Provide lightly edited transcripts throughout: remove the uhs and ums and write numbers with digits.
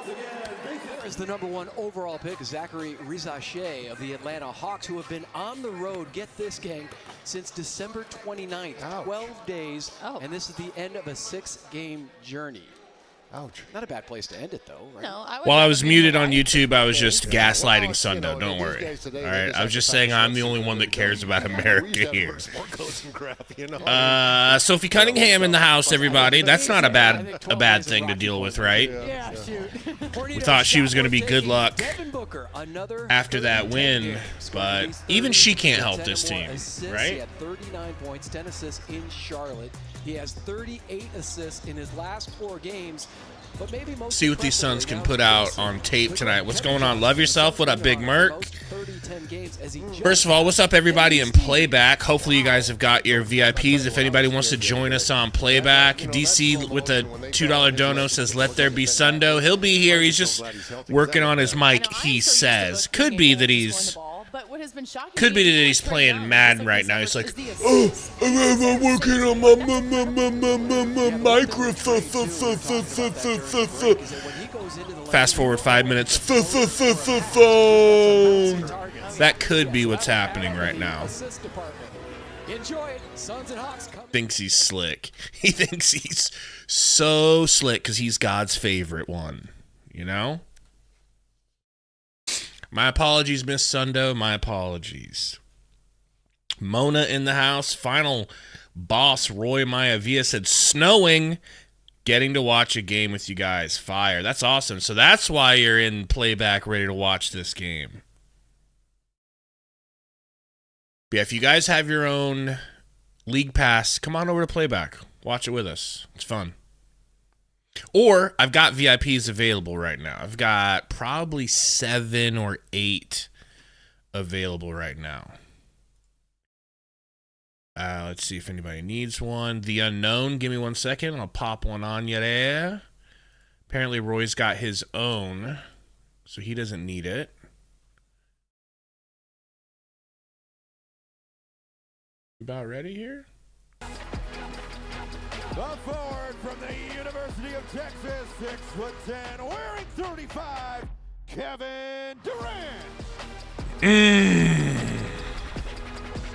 There is the #1 overall pick, Zachary Rizache of the Atlanta Hawks, who have been on the road, get this, gang, since December 29th. Ouch. 12 days, and this is the end of a 6-game journey. Ouch. Not a bad place to end it, though, right? No, While I was muted on YouTube, I was just gaslighting Sundo. Don't worry. All right, I was just saying I'm the only one that cares about America here. Sophie Cunningham in the house, everybody. That's not a bad thing to deal with, right? Yeah, shoot. We thought she was going to be good luck after that win, but even she can't help this team, right? He had 39 points, 10 assists in Charlotte. He has 38 assists in his last 4 games. But maybe most see what these Suns can put out on tape tonight. What's going on? Love yourself. What up, Big Merc? First of all, what's up, everybody in playback? Hopefully you guys have got your VIPs. If anybody wants to join us on playback, DC with a $2 dono says, let there be Sundo. He'll be here. He's just working on his mic, he says. Could be that he's playing Madden right now. He's like, oh, I'm working on my microphone. Fast forward 5 minutes. Phone. That could be what's happening right now. Thinks he's slick. He thinks he's so slick because he's God's favorite one. You know? My apologies, Miss Sundo. My apologies. Mona in the house. Final boss Roy Maivia said, snowing. Getting to watch a game with you guys. Fire. That's awesome. So that's why you're in playback ready to watch this game. Yeah, if you guys have your own league pass, come on over to playback. Watch it with us. It's fun. Or I've got VIPs available right now. I've got probably 7 or 8 available right now. Let's see if anybody needs one. The Unknown, give me 1 second. I'll pop one on you there. Apparently Roy's got his own, so he doesn't need it. About ready here? The forward from the University of Texas, 6'10", wearing 35, Kevin Durant.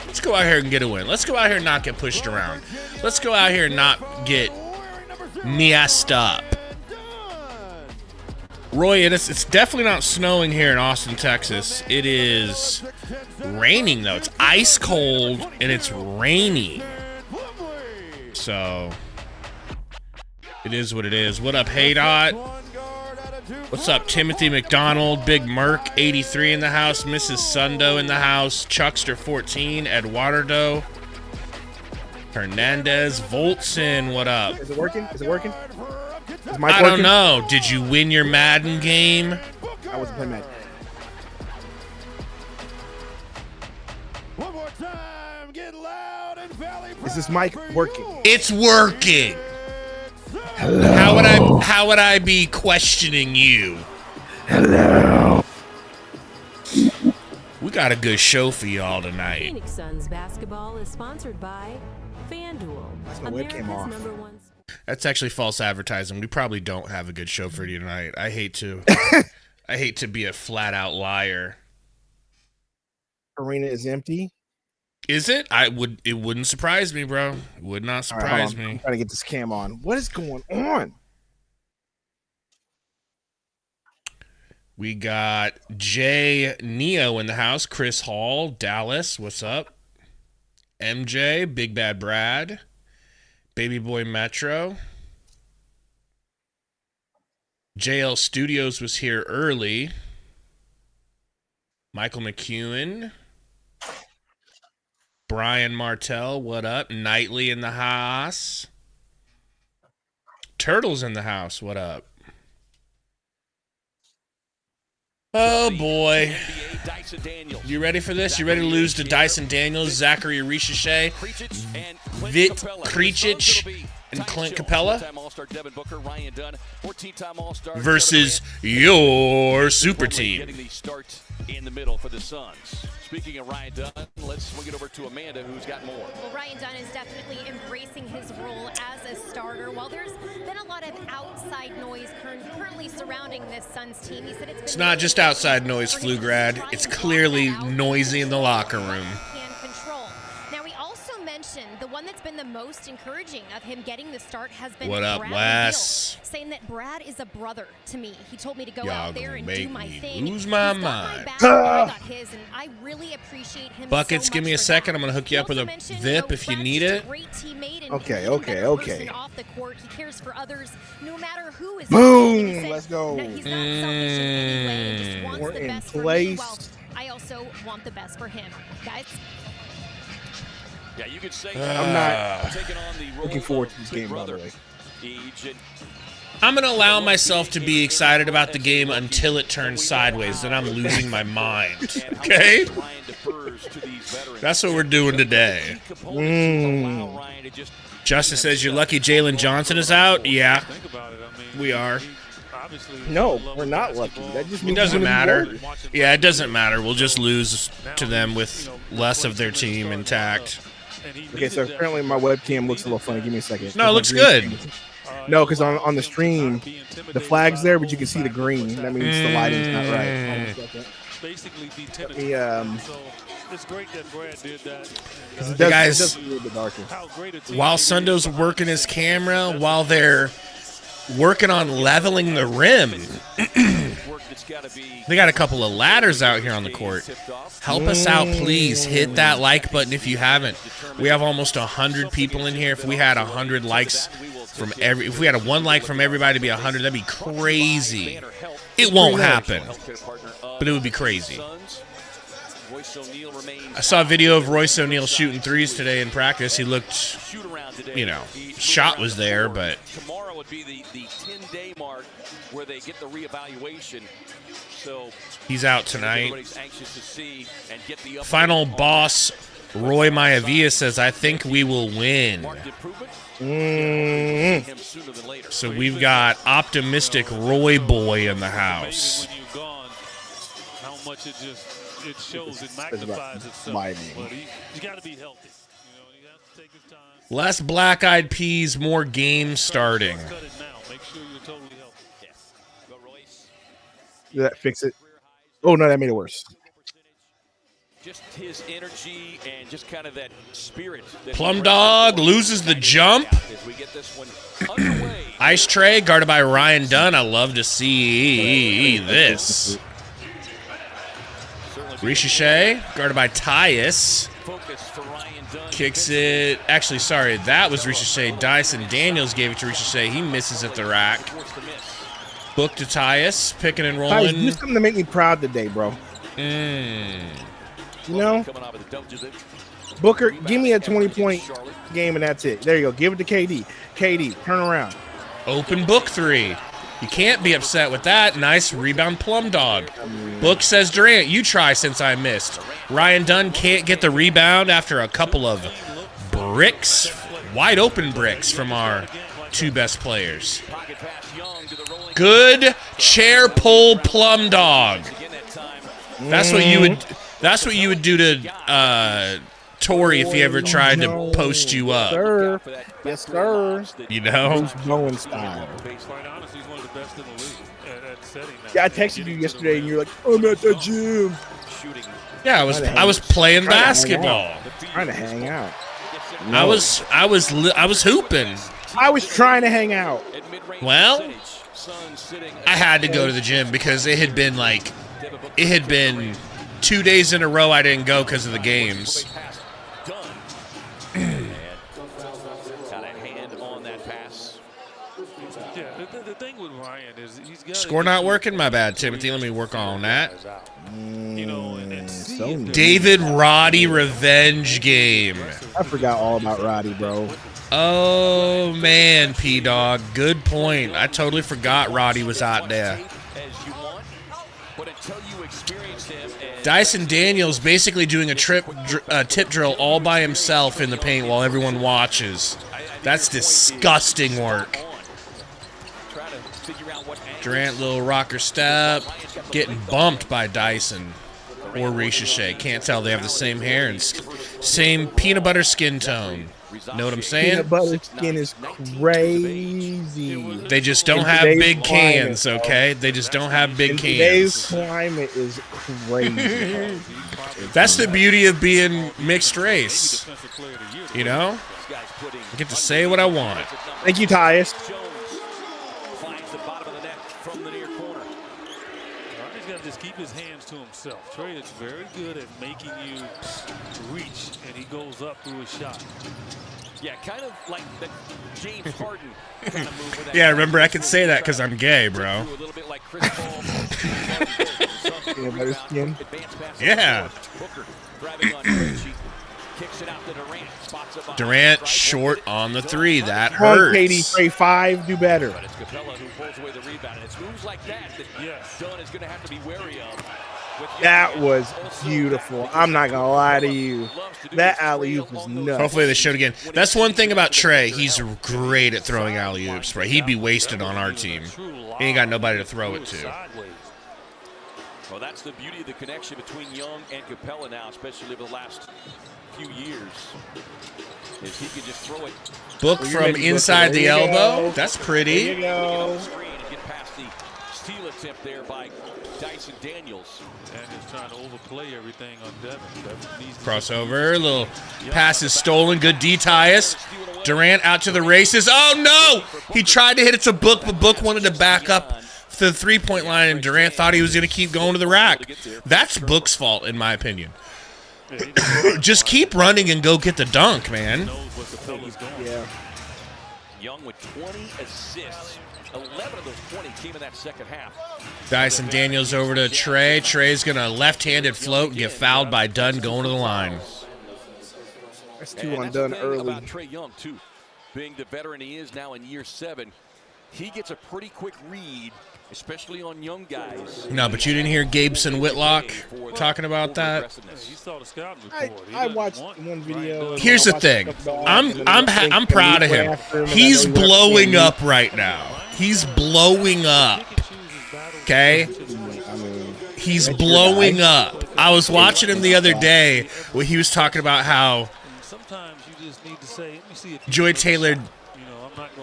Let's go out here and get a win. Let's go out here and not get pushed around. Let's go out here and not get messed up. Roy, it's definitely not snowing here in Austin, Texas. It is raining, though. It's ice cold, and it's rainy. So, it is what it is. What up, Haydot? What's up, Timothy McDonald? Big Merc, 83 in the house. Mrs. Sundo in the house. Chuckster, 14. Eduardo. Hernandez. Voltson, what up? Is it working? Is it working? Is I don't know. Did you win your Madden game? I wasn't playing Madden. One more time, get loud and Valley. Is this mic working? It's working. Hello. How would I be questioning you? Hello. We got a good show for y'all tonight. Phoenix Suns basketball is sponsored by FanDuel. That's my webcam off. #1. That's actually false advertising. We probably don't have a good show for you tonight. I hate to be a flat out liar. Arena is empty. Is it? It wouldn't surprise me, bro. It would not surprise me. I'm trying to get this cam on. What is going on? We got Jay Neo in the house. Chris Hall, Dallas. What's up? MJ, Big Bad Brad. Baby Boy Metro. JL Studios was here early. Michael McEwen. Brian Martell, what up? Knightley in the house. Turtles in the house, what up? Oh, boy. You ready for this? You ready to lose to Dyson Daniels, Zachary Richache, Vit Kricic, and Clint Capella versus your super team. Getting the start in the middle for the Suns. Speaking of Ryan Dunn, let's swing it over to Amanda, who's got more. Well, Ryan Dunn is definitely embracing his role as a starter. While there's been a lot of outside noise currently surrounding this Suns team, he said it's not just outside noise, Flugrad. It's clearly noisy in the locker room. Now, we also mentioned the one that's been the most encouraging of him getting the start has been What up, Brad Wes? Beal, saying that Brad is a brother to me. He told me to go Y'all out there and do my make me thing. lose my He's got mind. back where I got his, and I really appreciate him Buckets, so give me a much for second. that. I'm going to hook you He up with also a mentioned, VIP if you Brad's need just a it. great teammate and Okay, he's a okay, better okay. person off the court. He cares for others no matter who is Boom, and he said, let's go. No, he's not selfish in any way. He just wants We're the in best for me. place. Well, I also want the best for him. Guys, Yeah, you could say I'm not taking on the role looking forward to of this big game, by the brother. way. I'm going to allow myself to be excited about the game until it turns sideways, then I'm losing my mind. Okay? That's what we're doing today. Justice says, you're lucky Jalen Johnson is out? Yeah, we are. No, we're not lucky. That just It means doesn't we're gonna be matter. worried. Yeah, it doesn't matter. We'll just lose to them with less of their team intact. Okay, so apparently my webcam looks a little funny. Give me a second. No, it looks good. No, because on the stream, the flag's there, but you can see the green. That means the lighting's not right. Hold on a second. Basically be Let me, so it's great that Brad did that. 'cause it The does, guys- it does look a little bit darker. How great a team While he is Sundo's behind working the his scenes. camera, while they're working on leveling the rim. They got a couple of ladders out here on the court. Help us out, please. Hit that like button if you haven't. We have almost 100 people in here. If we had 100 likes from if we had a 1 like from everybody to be 100, that'd be crazy. It won't happen, but it would be crazy. I saw a video of Royce O'Neal shooting threes today in practice. He looked, you know, shot was there, but tomorrow would be the 10-day mark where they get the reevaluation. So he's out tonight. everybody's anxious to see and get the update Final on boss Roy Maivia says, I think we will win. marked improvement. Him sooner than later. So we've got optimistic Roy Boy in the house. When you're gone, how much it shows, it magnifies itself. lighting. But he's got to be healthy. You know, he has to take his time. Less black-eyed peas, more games starting. Cut it now. Make sure you're totally healthy. Yeah. Go Royce. Did that fix it? Oh, no, that made it worse. Just his energy and just kind of that spirit. That Plum Dog loses the jump. As we get this one underway. Ice Tray, guarded by Ryan Dunn. I love to see this. Ricochet, guarded by Tyus. Focus for Ryan Dunn. Kicks it. Actually, sorry, that was Ricochet. Dyson Daniels gave it to Ricochet. He misses at the rack. Forced to miss. Book to Tyus, picking and Guys, rolling. do something to make me proud today, bro. You know, Coming off of the double digit. Booker, give me a 20-point game and that's it. There you go. Give it to KD. KD, turn around. Open book 3. You can't be upset with that. Nice rebound, Plum Dog. Book says Durant, you try since I missed. Ryan Dunn can't get the rebound after a couple of bricks, wide open bricks from our 2 best players. Pocket pass Young to the rolling. Good chair pull, Plum Dog. Again that time. That's what you would. That's what you would do to Tori if he ever tried to post you up. Sir. Yes, sir. You know. Bruce Bowen style. Quite honestly, he's one of the best in the league at setting that. Yeah, I texted you yesterday and you're like, I'm at the gym. Shooting. Yeah, I was playing basketball. Trying to hang out. I was hooping. I was trying to hang out. At mid-range Well, percentage. Suns sitting I had to go to the gym because it had been 2 days in a row I didn't go because of the games. pass done. And got a hand on that pass. Yeah, the thing with Ryan is he's got Score not working? My bad, Timothy. Let me work on that. You know, and see so if there's- David Roddy revenge game. I forgot all about Roddy, bro. Oh, man, P-Dog. Good point. I totally forgot Roddy was out there. As you want, but until you experience him and Dyson Daniels basically doing a tip drill all by himself in the paint while everyone watches. That's disgusting work. Durant, little rocker step. Getting bumped by Dyson or Ricochet. Can't tell. They have the same hair and same peanut butter skin tone. Know what I'm saying? Peanut butter skin is crazy. They just don't have big cans, okay? They just don't have big Today's cans. climate is crazy. That's the beauty of being mixed race. You know? I get to say what I want. Thank you, Tyus. He's got to just keep his hands to himself. Trey is very good at making you reach, and he goes up through his shot. Yeah, kind of like the James Harden kind of move. Yeah, remember, I can say that because I'm gay, bro. A little bit like Chris Paul. Peanut butter skin. Yeah. Booker driving on Richie. Kicks it out to Durant. Spots it behind Durant the short on the three. That Come on, hurts. KD, Trey 5, do better. But it's Capella who pulls away the rebound. And it's moves like that Dunn is going to have to be wary of. That was beautiful. I'm not going to lie to you. That alley-oop was nuts. Hopefully they show it again. That's one thing about Trey. He's great at throwing alley-oops, right? He'd be wasted on our team. He ain't got nobody to throw it to. Well, that's the beauty of the connection between Young and Capella now, especially over the last few years. If he could just throw it. Book from inside the elbow. That's pretty. There you go. And get past the steal attempt there by Dyson Daniels. And he's trying to overplay everything on Devin. Crossover. Little pass is stolen. Good D. Tyus. Durant out to the races. Oh, no! He tried to hit it to Book, but Book wanted to back up to the three-point line, and Durant thought he was going to keep going to the rack. That's Book's fault, in my opinion. Just keep running and go get the dunk, man. Yeah. Young with 20 assists. 11 of those 20 came in that second half. Dyson Daniels over to Trey. Trey's going to left-handed float and get fouled by Dunn going to the line. That's 2 on Dunn early. About Trey Young, too. Being the veteran he is now in year 7, he gets a pretty quick read, especially on young guys. No, but you didn't hear Gabeson Whitlock talking about that? I watched one video. Here's the thing. I'm proud of him. He's blowing up right now. He's blowing up. Okay? He's blowing up. I was watching him the other day where he was talking about how Joy Taylor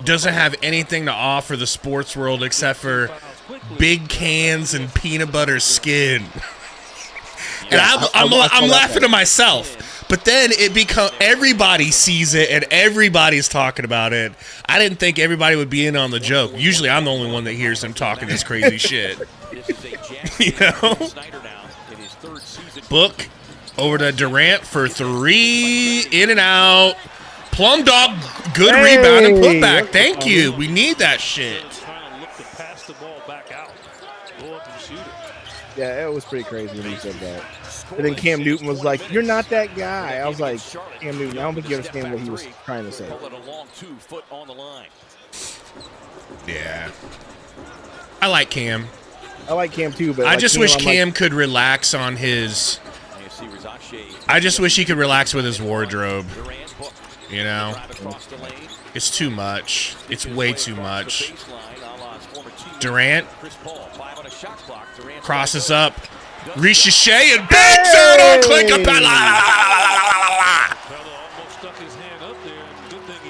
doesn't have anything to offer the sports world except for big cans and peanut butter skin. And I'm laughing to myself. But then everybody sees it and everybody's talking about it. I didn't think everybody would be in on the joke. Usually I'm the only one that hears him talking this crazy shit. You know? Book over to Durant for 3. In and out. Plum Dog, good rebound and putback. Thank you. We need that shit. Yeah, it was pretty crazy when he said that. And then Cam Newton was like, "You're not that guy." I was like, Cam Newton, I don't think you understand what he was trying to say. Yeah. I like Cam. I like Cam too, but I just wish Cam like, could relax on his. I just wish he could relax with his wardrobe. You know? It's too much. It's way too much. Durant crosses up. Ricochet and bangs out on Clint Capella.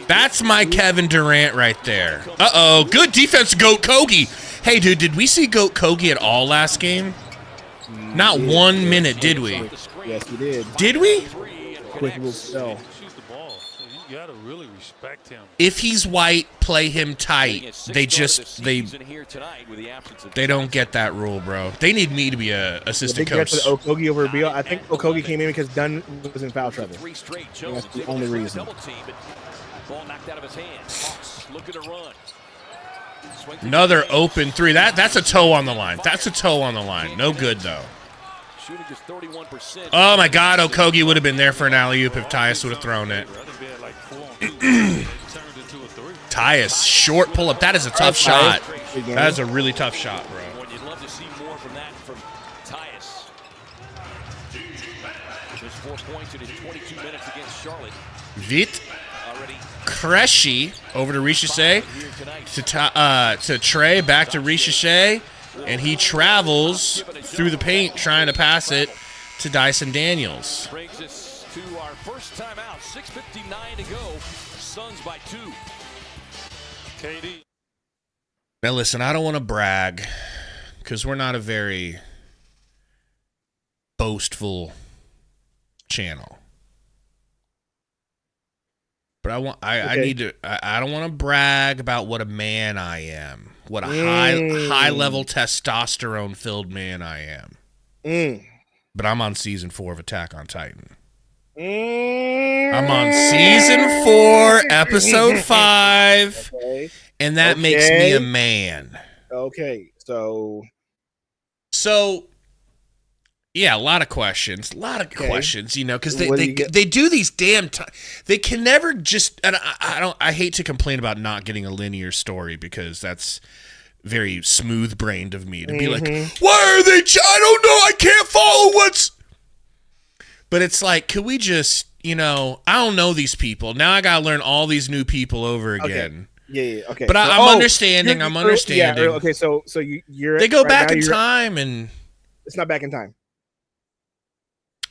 That's my Kevin Durant right there. Uh-oh. Good defense, Goat Kogi. Hey, dude, did we see Goat Kogi at all last game? Not 1 minute, did we? Yes, we did. Did we? Quick little spell. You gotta really respect him. If he's white, play him tight. They don't get that rule, bro. They need me to be a assistant coach. Okogie over Beal. I think Okogie came in because Dunn was in foul trouble. That's the only reason. Another open 3. That's a toe on the line. That's a toe on the line. No good though. Oh my God, Okogie would have been there for an alley-oop if Tyus would have thrown it. Tyus, short pull-up. That is a tough shot. That is a really tough shot, bro. You'd love to see more from that from Tyus. Just 4 points in his 22 minutes against Charlotte. Vite. Already Cressy over to Ricochet, to Trey, back to Ricochet, and he travels through the paint trying to pass it to Dyson Daniels. Brings us to our first time out. 6:59 to go. Suns by 2. KD. Now listen, I don't want to brag because we're not a very boastful channel. But I need to. I don't want to brag about what a man I am, what a high level testosterone filled man I am. But I'm on season 4 of Attack on Titan. I'm on season 4, episode 5, and that makes me a man. Okay, so yeah, a lot of questions, you know, because they do these damn. They can never just. And I hate to complain about not getting a linear story because that's very smooth brained of me to be like, why are they? I don't know. I can't follow what's. But it's like, could we just, you know, I don't know these people. Now I gotta learn all these new people over again. Yeah, okay. But so, I'm understanding. I'm understanding. Yeah, okay, so you're. They go right back now, in time, and it's not back in time.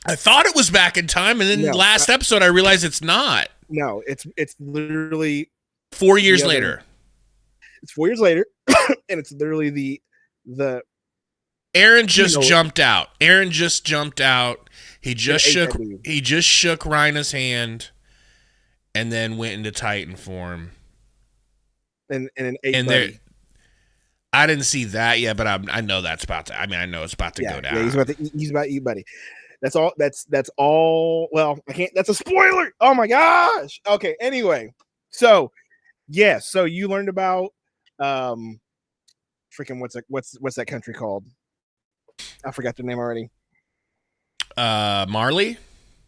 I thought it was back in time, and then last episode I realized it's not. No, it's literally 4 years later. It's 4 years later, and it's literally the. Aaron just jumped out. Aaron just jumped out. He just shook Rhina's hand, and then went into Titan form. And an 8 buddy. I didn't see that yet, but I know that's about to. I mean, I know it's about to go down. Yeah, he's about to eat buddy. That's all. That's all. Well, I can't. That's a spoiler. Oh my gosh. Okay. Anyway, so yes. So you learned about freaking what's that country called? I forgot the name already. Marley.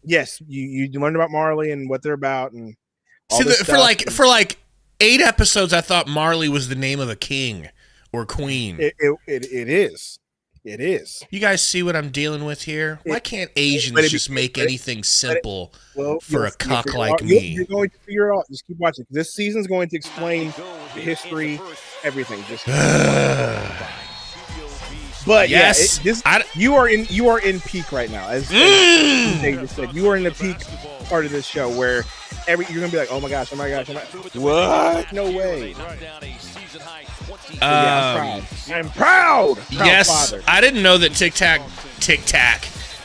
Yes, you learned about Marley and what they're about, and all for like 8 episodes, I thought Marley was the name of a king or queen. It is. It is. You guys see what I'm dealing with here? Why can't Asians just make anything simple for a cuck like me? You're going to figure it out. Just keep watching. This season's going to explain the history, everything. Just but yes, you are in peak right now. As they just said, you are in the peak part of this show where you're gonna be like, oh my gosh, what? No way. I'm proud. Yes, father. I didn't know that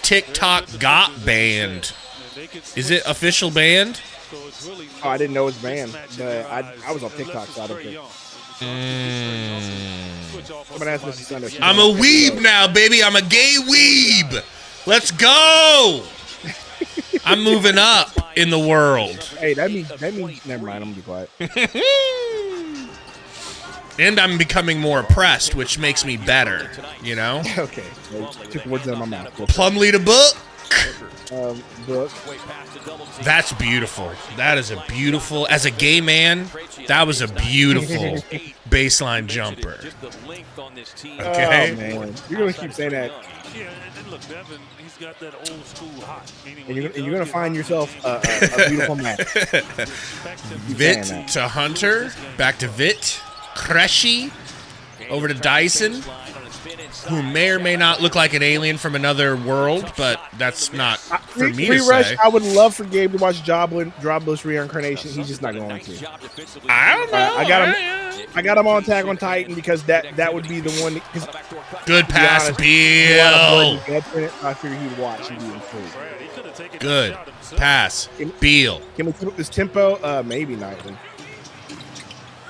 TikTok got banned. Is it official banned? Oh, I didn't know it was banned, but I was on TikTok, so I don't think. Ask Mr. Sundo. I'm a weeb now, baby. I'm a gay weeb. Let's go. I'm moving up in the world. Hey, that means never mind. I'm gonna be quiet. And I'm becoming more oppressed, which makes me better. You know? Okay. Took words out of my mouth. Plumlee the book. Book. That's beautiful. That is a beautiful. As a gay man, that was a beautiful baseline jumper. Okay. Oh, man. You're gonna keep saying that. Yeah, and look, Devin, he's got that old school hot. And you're gonna find yourself a beautiful man. Vit to Hunter, back to Vit, Cressy, over to Dyson, who may or may not look like an alien from another world, but that's not for me to say. I would love for Gabe to watch Jobless Reincarnation. He's just not going to. I don't know. I got him on Attack on Titan because that would be the one. Good pass, Beal. I figured he'd watch. He'd be intrigued. Good pass, Beal. Can we keep up this tempo? Maybe not.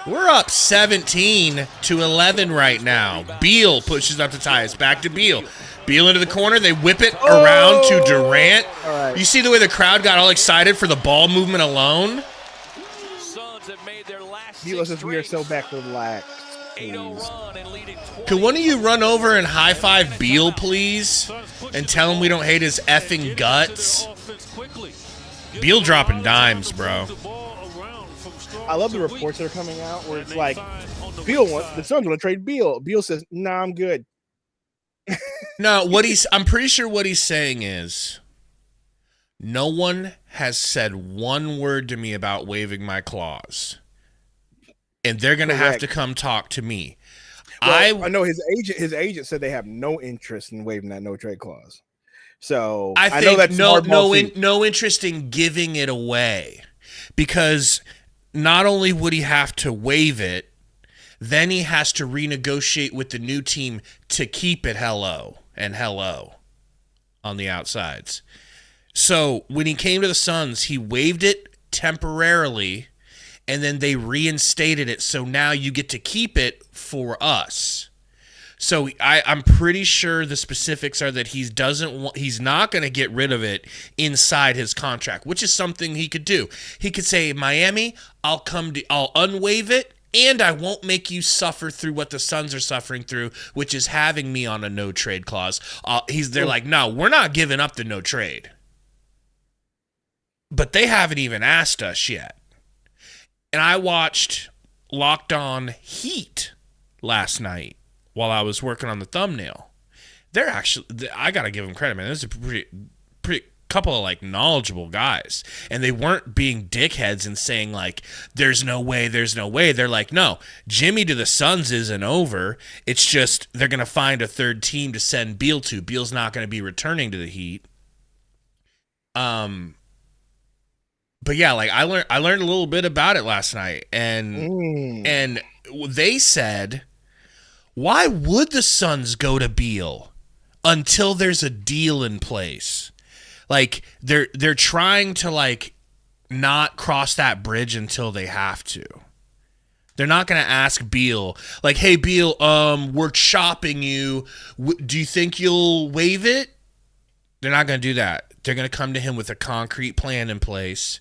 We're up 17-11 right now. Beal pushes up to tie us. Back to Beal. Beal into the corner. They whip it around to Durant. Right. You see the way the crowd got all excited for the ball movement alone? Beal says we are so back to black. Could one of you run over and high-five Beal, please? And tell him we don't hate his effing guts? Beal dropping dimes, bro. I love the reports that are coming out where it's like, the Suns want to trade Beal. Beal says, "Nah, I'm good." No, I'm pretty sure what he's saying is, no one has said one word to me about waiving my clause. And they're going to have to come talk to me. Well, I know his agent said they have no interest in waiving that no trade clause. So I know that's no interest in giving it away, because not only would he have to waive it, then he has to renegotiate with the new team to keep it hello on the outsides. So when he came to the Suns, he waived it temporarily, and then they reinstated it. So now you get to keep it for us. So I'm pretty sure the specifics are that he's not going to get rid of it inside his contract, which is something he could do. He could say, Miami, I'll unwaive it, and I won't make you suffer through what the Suns are suffering through, which is having me on a no trade clause. They're like, no, we're not giving up the no trade. But they haven't even asked us yet. And I watched Locked On Heat last night while I was working on the thumbnail. I got to give them credit, man. There's a pretty couple of like knowledgeable guys, and they weren't being dickheads and saying like, there's no way. They're like, no, Jimmy to the Suns isn't over. It's just they're going to find a third team to send Beal to. Beal's not going to be returning to the Heat. But yeah, like I learned a little bit about it last night, and they said, why would the Suns go to Beal until there's a deal in place? Like they're trying to like not cross that bridge until they have to. They're not going to ask Beal like, hey Beal, we're chopping you. Do you think you'll waive it? They're not going to do that. They're going to come to him with a concrete plan in place.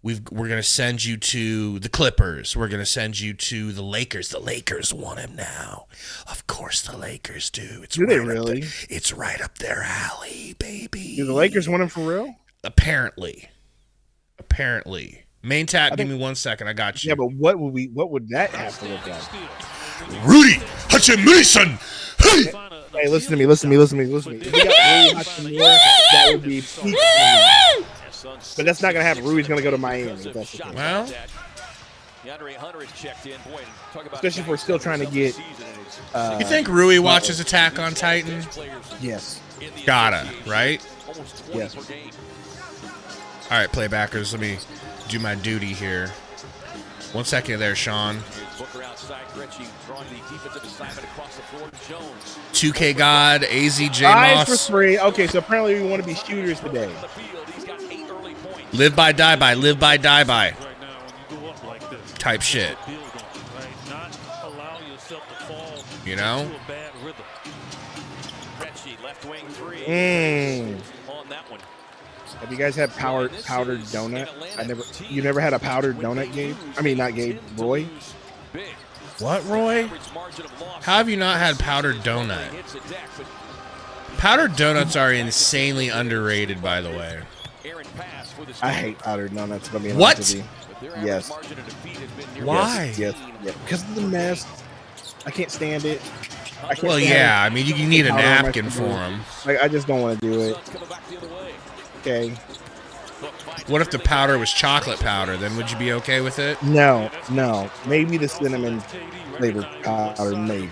We're going to send you to the Clippers. We're going to send you to the Lakers. The Lakers want him now. Of course the Lakers do. Do they really? It's right up their alley, baby. Do the Lakers want him for real? Apparently. Main tap, give me 1 second. I got you. Yeah, but what would that have to look like? Rudy Hachimura-san. Hey, listen to me. If we got Rudy Hachimura, that would be peak. But that's not going to happen. Rudy's going to go to Miami. Well, especially if we're still trying to get. You think Rui watches Attack on Titan? Yes. Gotta, right? Yes. All right, playbackers, let me do my duty here. 1 second there, Sean. 2K God, AZJ Eyes Moss. for free. Okay, so apparently we want to be shooters today. Live by, die by, live by, die by. Type shit. You know? Have you guys had powdered donut? You never had a powdered donut, Gabe? I mean, not Gabe, Roy. What, Roy? How have you not had powdered donut? Powdered donuts are insanely underrated, by the way. I hate powdered donuts. If I'm being What? honest with you. Yes. Why? Yes. Because of the mess. I can't stand it. Well, yeah. I mean, you need a napkin for them. Like, I just don't want to do it. Okay. What if the powder was chocolate powder? Then would you be okay with it? No. Maybe the cinnamon flavored powder, maybe.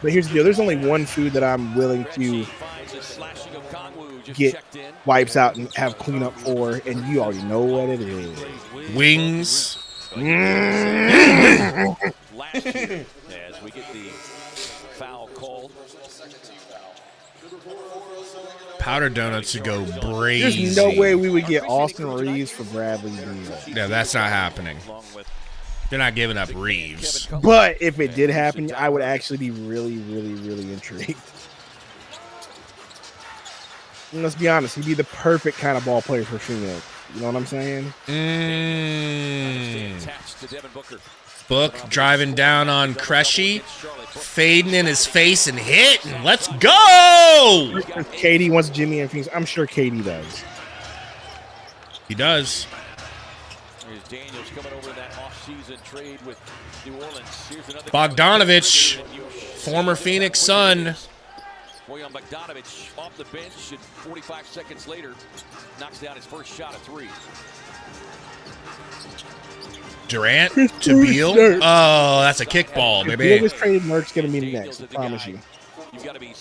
But here's the deal. There's only one food that I'm willing to get wipes out and have cleanup for, and you already know what it is. Wings. Last year, as we get the foul called. Powdered donuts to go brazy. There's no way we would get Austin Reeves for Bradley Beal. No, that's not happening. They're not giving up Reeves. But if it did happen, I would actually be really, really, really intrigued. And let's be honest, he'd be the perfect kind of ball player for Phoenix. You know what I'm saying? Book driving down on Crushy, fading in his face and hitting. Let's go! Katie wants Jimmy and Phoenix. I'm sure Katie does. He does. Bogdanovich, former Phoenix Sun, Bojan Bogdanovic off the bench, and 45 seconds later, knocks down his first shot of 3. Durant to Beal. Oh, that's a kickball, Beal baby. was traded. Merck's gonna be next. I promise you.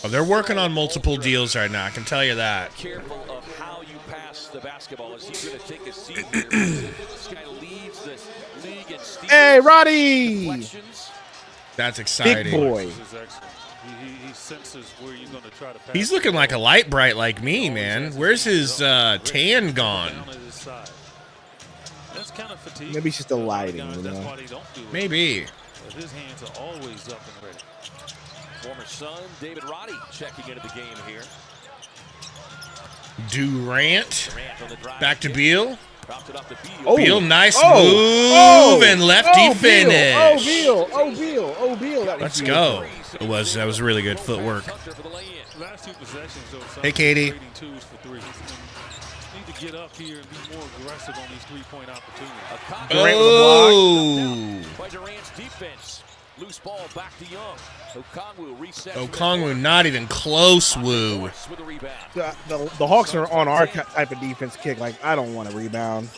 Oh, they're working on multiple deals right now. I can tell you that. Careful of how you pass the basketball. Is he going to take a seat here? This guy leads the league in steals. Hey, Roddy! Deflections. That's exciting. Big boy. He senses where you're going to try to pass. He's looking like a light bright like me, man. Where's his tan gone? That's kind of fatigue. Maybe it's just the lighting, you That's know. why they don't do it. Maybe. But his hands are always up and ready. Former son, David Roddy, checking into the game here. Durant. Durant on the drive. Back to Beal. Dropped it off to Beal. Oh. Beal, nice Oh. move and lefty finish. Oh, Beal. Oh, Beal. Oh, Beal. That was Let's beautiful. go. That was really good footwork. Hunter for the lay-in. Last 2 possessions, though, Hey, Katie. trading 2s for 3s. Need to get up here and be more aggressive on these 3-point opportunities. Durant with a Oh. By Durant's defense. Loose ball back to Young. Okongwu resets. Okongwu not even close, Woo. With the rebound. The Hawks are on our type of defense kick. Like, I don't want to rebound.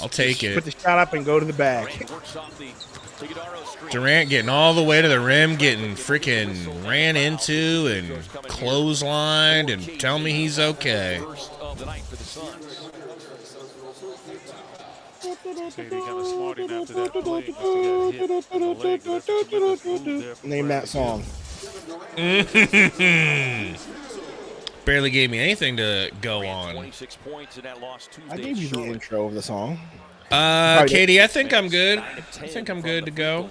I'll take it. Put the shot up and go to the bag. Durant works off the Figueroa screen. Durant getting all the way to the rim, getting freaking ran into and clotheslined, and tell me he's okay. First of the night for the Suns. Katie kind of smarting after that play. Must have got hit in the leg. That's a tremendous move there from Name that song. Barely gave me anything to go Durant, on. 26 points in that loss Tuesday. I gave you the Charlotte. intro of the song. Katie, I think I'm good. I think I'm good to go.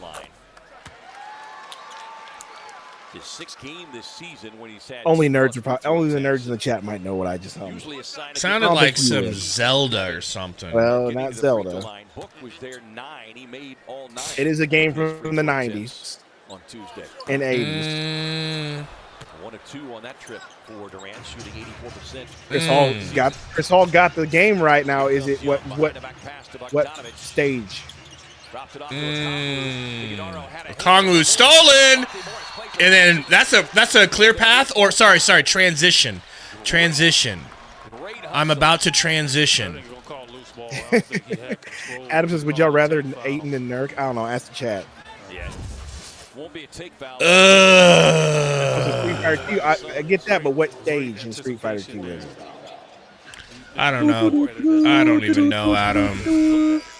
His 6th game this season when he's had Only two nerds plus are free throw only the attempts. nerds in the chat might know what I just hummed. Usually a sign of Sounded I'll like bet you some would. Zelda or something. Well, getting not to the free throw Zelda. line. Book was there 9. He made all 9. It is a game of his from free the throw 90s attempts on Tuesday. and 80s. 1 of 2 on that trip for Durant, shooting 84%. Chris Hall got the game right now. Is it what stage? Dropped it off to Okongwu. Figueroa had a Okongwu stolen, and then that's a clear path, or sorry, transition. I'm about to transition. He's going to call loose ball. I don't think he had control. Adam says, "Would y'all rather Ayton than Nurk?" I don't know. Ask the chat. Yeah. Won't be a take foul. Street Fighter 2, I get that, but what stage in Street Fighter 2 is it? I don't know. I don't even know, Adam.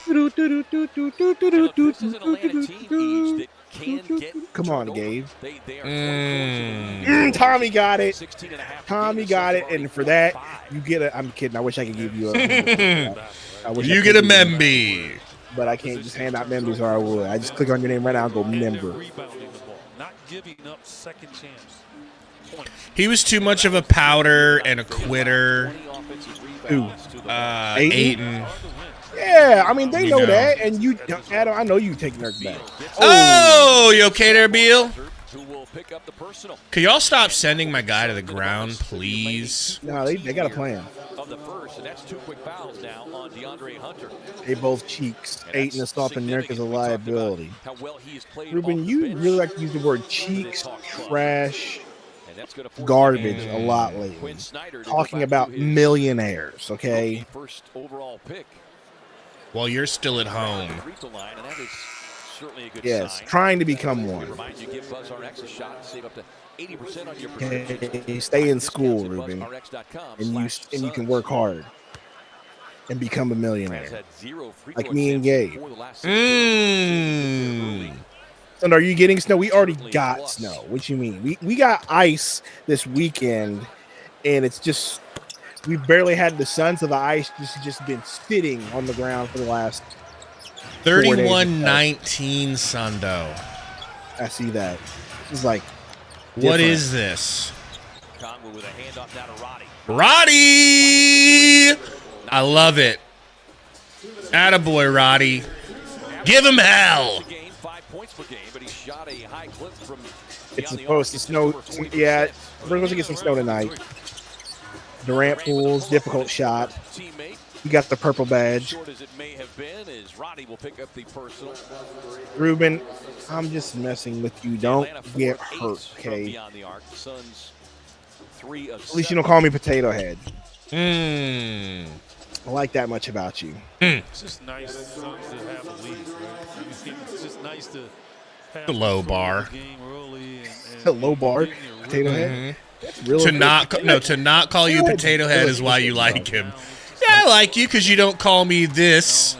Look, this is an Atlanta team each that can get Come on, turned Gabe. over. They are Tommy got it. 16 and a half. Tommy got it, and for that, you get a. I'm kidding. I wish I could give you a. I wish I You could get a give memby. but I can't just hand out members, or I would. I just click on your name right now and go And they're member. rebounding the ball, not giving up second chance points. He was too much of a powder and a quitter. 20 offensive Who? rebounds to the Ayton. Yeah, I mean they You know know. that, and you, Adam, I know you take Nurk back. Oh, you okay there, Beal? who will pick up the personal Could y'all stop sending my guy to the ground, please? No, they got a plan. of the first, and that's 2 quick fouls now on DeAndre Hunter. They both cheeks. And Ayton that's assaulting Nurk is a significant. We talked about liability. how well he has played Ruben, off the you bench. really like to use the word cheeks, trash, And that's gonna force garbage the a lot Quinn lately. Snyder to go Talking back about to his millionaires, okay? rookie first overall pick. While you're still at home. Free throw line, and that is certainly a good Yes, sign. trying to become one. Remind you, give BuzzRx a shot and save up to 80% on your prescriptions. Hey, stay in school, Discounts at Ruben, BuzzRx.com/Suns. and you can work hard and become a Has millionaire. had 0 free Like throw me and attempts Gabe. for the last 6 games. So are you getting snow? We already got snow. What you mean? We got ice this weekend, and it's just we barely had the sun, so the ice just been sitting on the ground for the last 4 days. 31-19 Sundo. I see that. It's like What different. is this? Okongwu with a handoff now to Roddy. Roddy! I love it. Attaboy, Roddy. Give him hell. Game, 5 points per game, but he shot a high clip from It's beyond the supposed to arc. snow. It's over 40%. Yeah, we're supposed to get some snow tonight. Durant pulls, difficult shot. Teammate, He got the purple badge. short as it may have been, as Roddy will pick up the personal. Ruben, I'm just messing with you. Don't Atlanta get 4 of 8 hurt, from okay? beyond the arc. The Suns 3 of At least you don't call me Potato Head. Hmm. I like that much about you. It's just nice to have a lead, right? It's just nice to have The low bar. the game early A low bar, getting your Potato rhythm. Head. That's real. To not call you Potato Head is why you like him. Yeah, I like you because you don't call me this.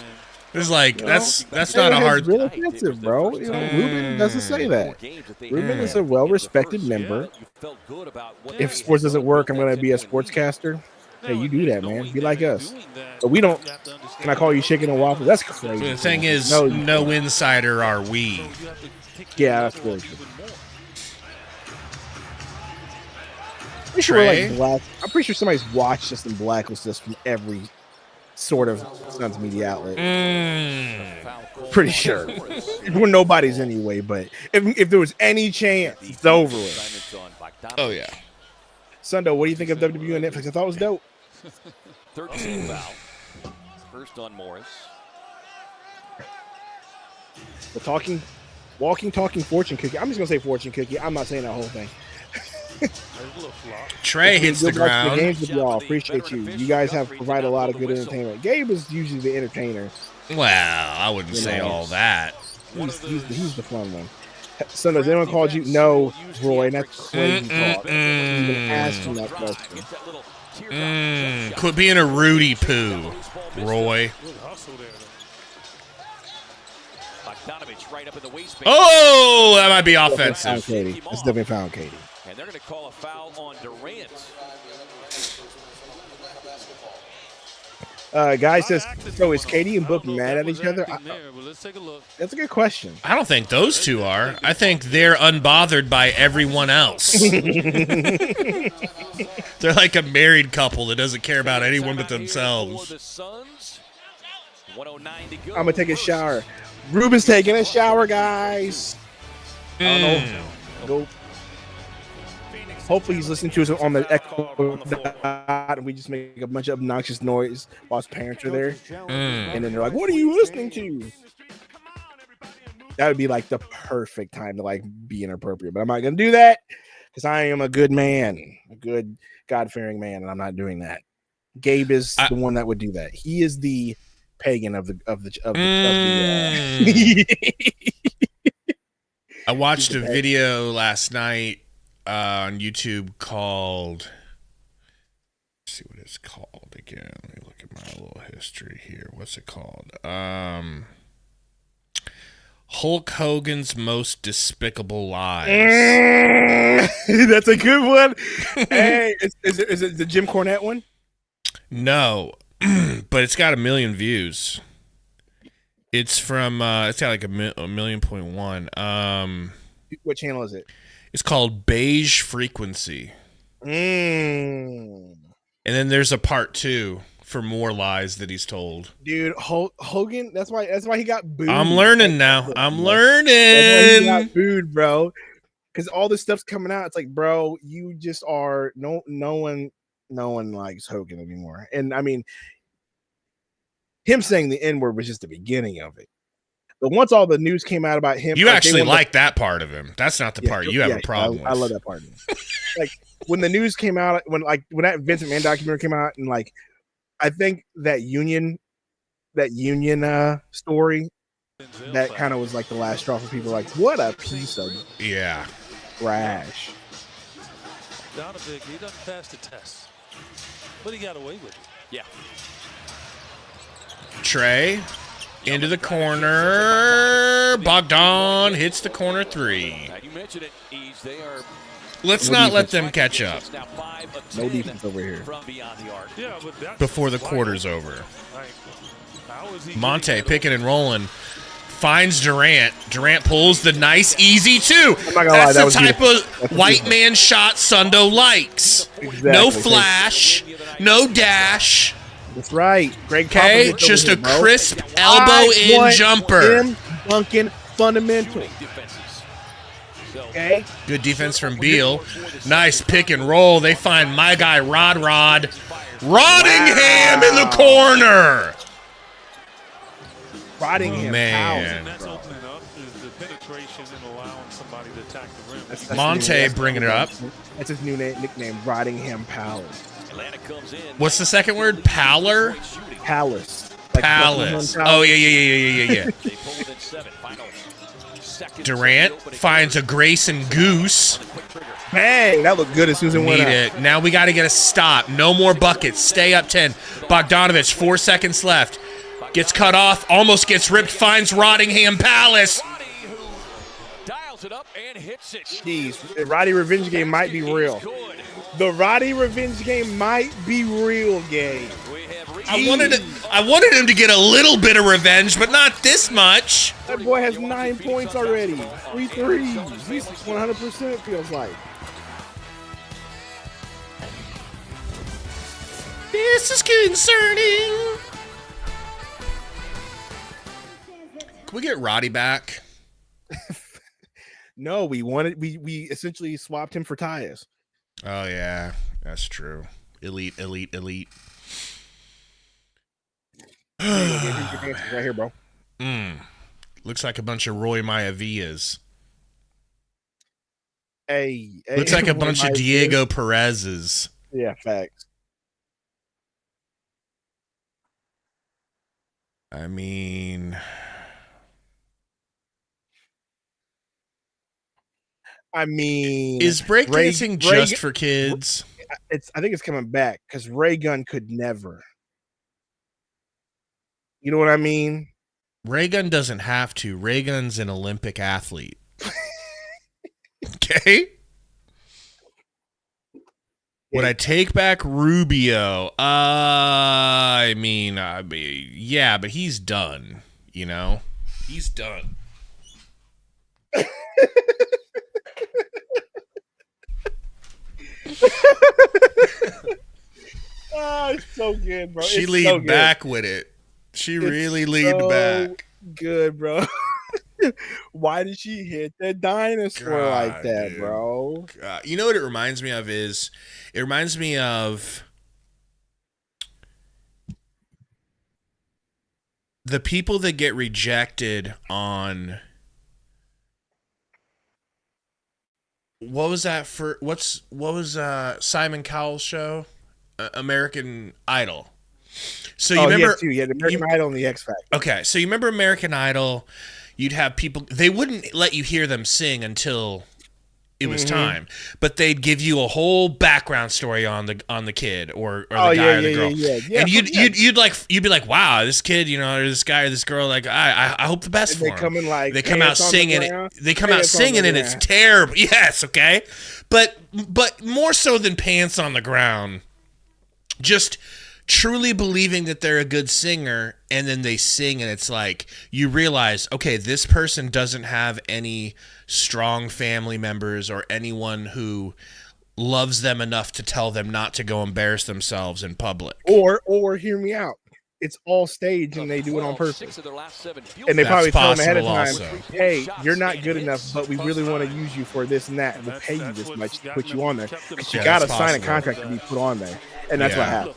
It's like that's not a hard. Real offensive, bro. You know, Ruben doesn't say that. Ruben is a well-respected member. If sports doesn't work, I'm going to be a sportscaster. Hey, you do that, man. Be like us. But we don't. Can I call you chicken and waffles? That's crazy. The thing is, no insider are we. Yeah, that's really true. Pretty sure like Black. I'm pretty sure somebody's watched us and blacklisted us from every sort of Suns media outlet. Pretty sure. We're nobody's anyway, but if there was any chance, it's over with. Oh yeah. Sundo, what do you think of WWE and Netflix? I thought it was dope. 13 foul. First on Morris. The talking fortune cookie. I'm just gonna say fortune cookie. I'm not saying that whole thing. Trey hits the Good luck to ground. The games with y'all. Appreciate you. You guys have provided a lot of good entertainment. Gabe is usually the entertainer. Well, I wouldn't say all that. He's the fun one. So has anyone called you? No, Roy. And that's crazy talk. Even asking that question. Quit being a Rudy poo, Roy. Oh, that might be offensive. Katie. That's definitely found Katie. And they're going to call a foul on Durant. Guy says, so is Katie and Book mad at each other? That's a good question. I don't think those two are. I think they're unbothered by everyone else. They're like a married couple that doesn't care about anyone but themselves. I'm going to take a shower. Ruben's taking a shower, guys. I don't know. Go. Hopefully he's listening to us on the echo dot, and we just make a bunch of obnoxious noise while his parents are there. And then they're like, what are you listening to? That would be like the perfect time to like be inappropriate. But I'm not going to do that because I am a good man, a good God-fearing man, and I'm not doing that. Gabe is the one that would do that. He is the pagan of the I watched a video last night on YouTube called, let's see what it's called again. Let me look at my little history here. What's it called? Hulk Hogan's Most Despicable Lies. That's a good one. Hey, is it the Jim Cornette one? No, but it's got 1 million views. It's from it's got like a 1.1. What channel is it? It's called Beige Frequency. And then there's a part 2 for more lies that he's told. Dude, Hogan, that's why he got booed. I'm learning now. I'm learning. He got booed, bro. Because all this stuff's coming out. It's like, bro, you just are no one likes Hogan anymore. And I mean, him saying the N-word was just the beginning of it. But once all the news came out about him, you actually like that part of him. That's not the part you have a problem with. I love that part of him. Like when the news came out, when that Vince McMahon documentary came out, and like I think that union story, that kind of was like the last straw for people. Like, what a piece of trash. Donovan, he doesn't pass the test, but he got away with it. Yeah. Trey into the corner. Bogdan hits the corner 3. You mentioned it, Ease. They are. Let's not let them catch up. No defense over here. From beyond the arc. Yeah, but that's Before the quarter's over. how is he Monte picking and rolling. Finds Durant. Durant pulls the nice, easy 2. That's the type of white man shot Sundo likes. Exactly. No flash. No dash. That's right. Greg Okay, Popovich just over a here, bro. crisp elbow-in jumper. Him dunking fundamental. Okay. Good defense from Beal. Nice pick and roll. They find my guy, Rod. Roddingham in the corner. Roddingham. Man. And that's opening up is the penetration patient and allowing somebody to attack the rim. That's Monte bringing it up. That's his new nickname, Rottingham Palace. Atlanta comes in. What's the second word? Pallor? Palace. Palace. Oh, yeah. They pull within 7. Final seconds. Durant finds a Grayson Goose. Bang! That looked good as Susan went Need up. it. Now we got to get a stop. No more buckets. Stay up 10. Bogdanovich, 4 seconds left. Gets cut off. Almost gets ripped. Finds Rottingham Palace. Dials it up and hits it. Jeez, the Roddy revenge game might be real. The Roddy revenge game might be real, Gabe. I wanted him to get a little bit of revenge, but not this much. That boy has 9 points already. 3 threes. He's 100% feels like. This is concerning. Can we get Roddy back? No, we essentially swapped him for Tyus. Oh, yeah. That's true. Elite. Here's your answers right here, bro. Looks like a bunch of Roy Mayavillas. Hey, Looks like a Roy bunch of Maivia. Diego Perez's. Yeah, facts. I mean, is breakdancing just for kids? I think it's coming back because Ray Gun could never. You know what I mean? Ray Gun doesn't have to. Ray Gun's an Olympic athlete. Okay? Would I take back Rubio? I mean, yeah, but he's done, you know? He's done. Oh, it's so good, bro. She It's leaned so good. back with it. She really leaned so back. Good, bro. Why did she hit the dinosaur like that, dude. bro? You know what it reminds me of is it reminds me of the people that get rejected on what was Simon Cowell's show? American Idol. So you remember he had American Idol and the X Factor. Okay, so you remember American Idol? You'd have people, they wouldn't let you hear them sing until it was time, but they'd give you a whole background story on the kid or the guy or the girl. Yeah, and you'd be like, wow, this kid, you know, or this guy or this girl, like I hope the best for They him. come in like They come out singing it. They come out singing and it's terrible. Yes, okay, but more so than pants on the ground, just truly believing that they're a good singer, and then they sing and it's like you realize, okay, this person doesn't have any strong family members or anyone who loves them enough to tell them not to go embarrass themselves in public. Or hear me out. It's all staged and they do it on purpose. And they probably tell them ahead of time, hey, you're not good enough, but we really want to use you for this and that. We'll pay you this much to put you on there. Because you got to sign a contract to be put on there. And that's what happened.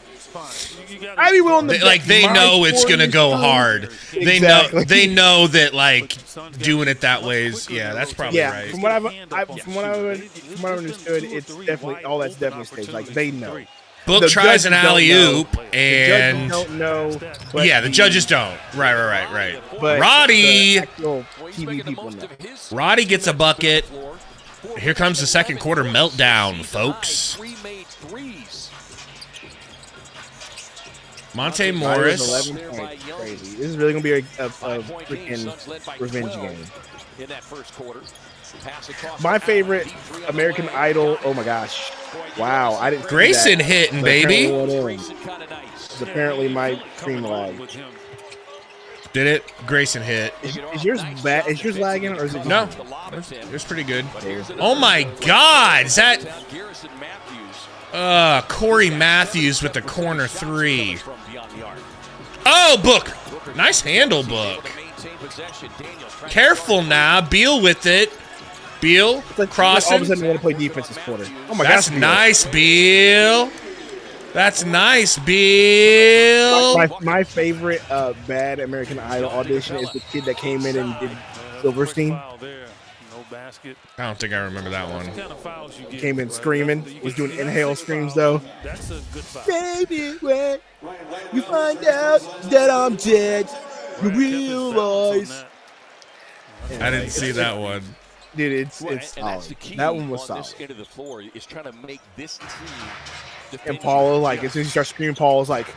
I'd be willing to they know it's gonna go hard. Exactly. They know that like doing it that way is that's probably right. From what I've understood, it's definitely all that's definitely staged. Like they know. Book tries an alley oop, and the judges don't know. The judges don't. Right. But Roddy, the actual TV people know. Roddy gets a bucket. Here comes the second quarter meltdown, folks. Monte Morris. 11 points. Crazy. This is really going to be a freaking revenge game. In that first quarter. My favorite American Idol. Oh my gosh! Wow, I didn't. Grayson hitting, baby. Apparently, my screen lag. Did it? Grayson hit. Is yours bad? Is yours lagging or is it? No, it's pretty good. Oh my God! Is that? Corey Matthews with the corner three. Oh, Book. Nice handle, Book. Careful now. Beal with it. Beal crossing. All of a sudden, you want to play defense this quarter. Oh my gosh. That's nice, Beal. That's nice, Beal. My favorite bad American Idol audition is the kid that came in and did Silverstein. basket. I don't think I remember that one. What kind of fouls you get, Came in right? screaming. You Was get doing inhale six screams, fouls. though. That's a good foul. Baby, when you find out that I'm dead, you Brad kept his balance on realize. that. I didn't see that one. Dude, it's Well, and solid. that's the key That one was on solid. this end of the floor is trying to make this team And defend Paul, you. like, as soon as he starts screaming, Paul's like,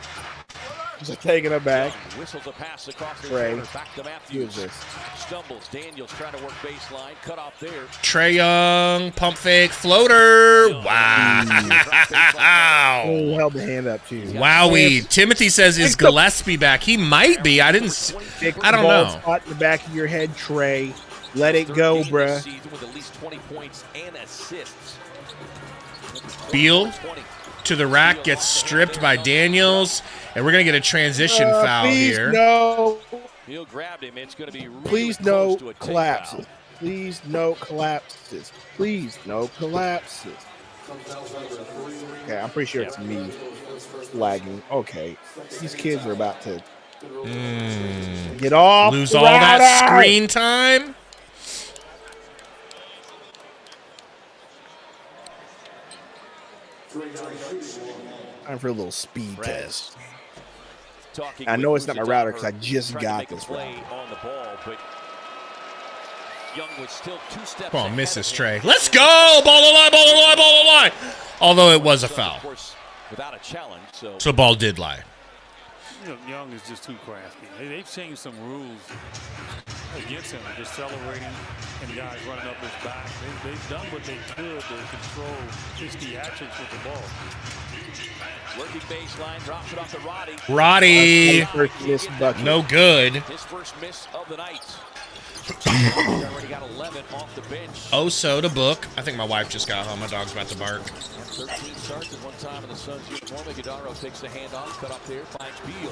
he's like taking it back. Young whistles a pass across the Trey. corner, back to Who Matthews. is this? Stumbles. Daniels trying to work baseline. Cut off there. Trey Young, pump fake, floater. Oh, Wow. held the hand up, too. Wowie. Timothy says, is Gillespie back? He might be. I didn't see. Pick I don't the ball know. spot in the back of your head, Trey. Let it go, bruh. With at least 20 points and assists. Beal to the rack, gets stripped by Daniels, and we're going to get a transition foul please here. no. Beal grabbed him. It's going to be really Please close no to a take collapses. foul. Please no collapses. Please no collapses. Okay, I'm pretty sure it's me lagging. Okay, these kids are about to get off. Lose the all that router. screen time. Time for a little speed Rez test. talking I know with it's not my Lucic router Donovan, 'cause I just trying to got make a this play router. on the ball, but Young was still 2 steps Come on, ahead misses of Trey. him. Let's go! Ball the line, ball the line, ball the line. Although it was a Of foul. course, without a challenge, so So the ball did lie. You know, Young is just too crafty. They've changed some rules against him, decelerating and guys running up his back. They've done what they could to control his theatrics with the ball. working baseline, drops it off to Roddy. Roddy, First missed bucket. no good. His first miss of the night. He's already got 11 off the bench. Oh, so to book. I think my wife just got home. My dog's about to bark. 13 starts at one time in the Suns uniform. Iguodaro takes the handoff, cut up there, finds Beal.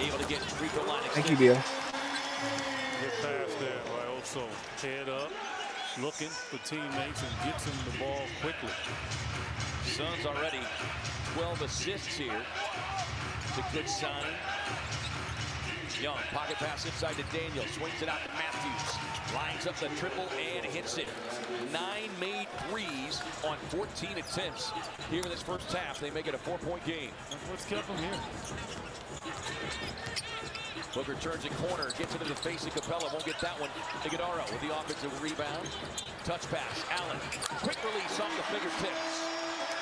Able to get free throw line Thank you, extended. Bill. Good pass there by also head up, looking for teammates and gets him the ball quickly. Suns already 12 assists here. It's a good sign. Young, pocket pass inside to Daniel, swings it out to Matthews. Lines up the triple and hits it. 9 made threes on 14 attempts here in this first half. They make it a 4-point game. That's what's kept him here. Booker turns a corner, gets into the face of Capella, won't get that one. Iguodaro with the offensive rebound. Touch pass, Allen. Quick release off the fingertips.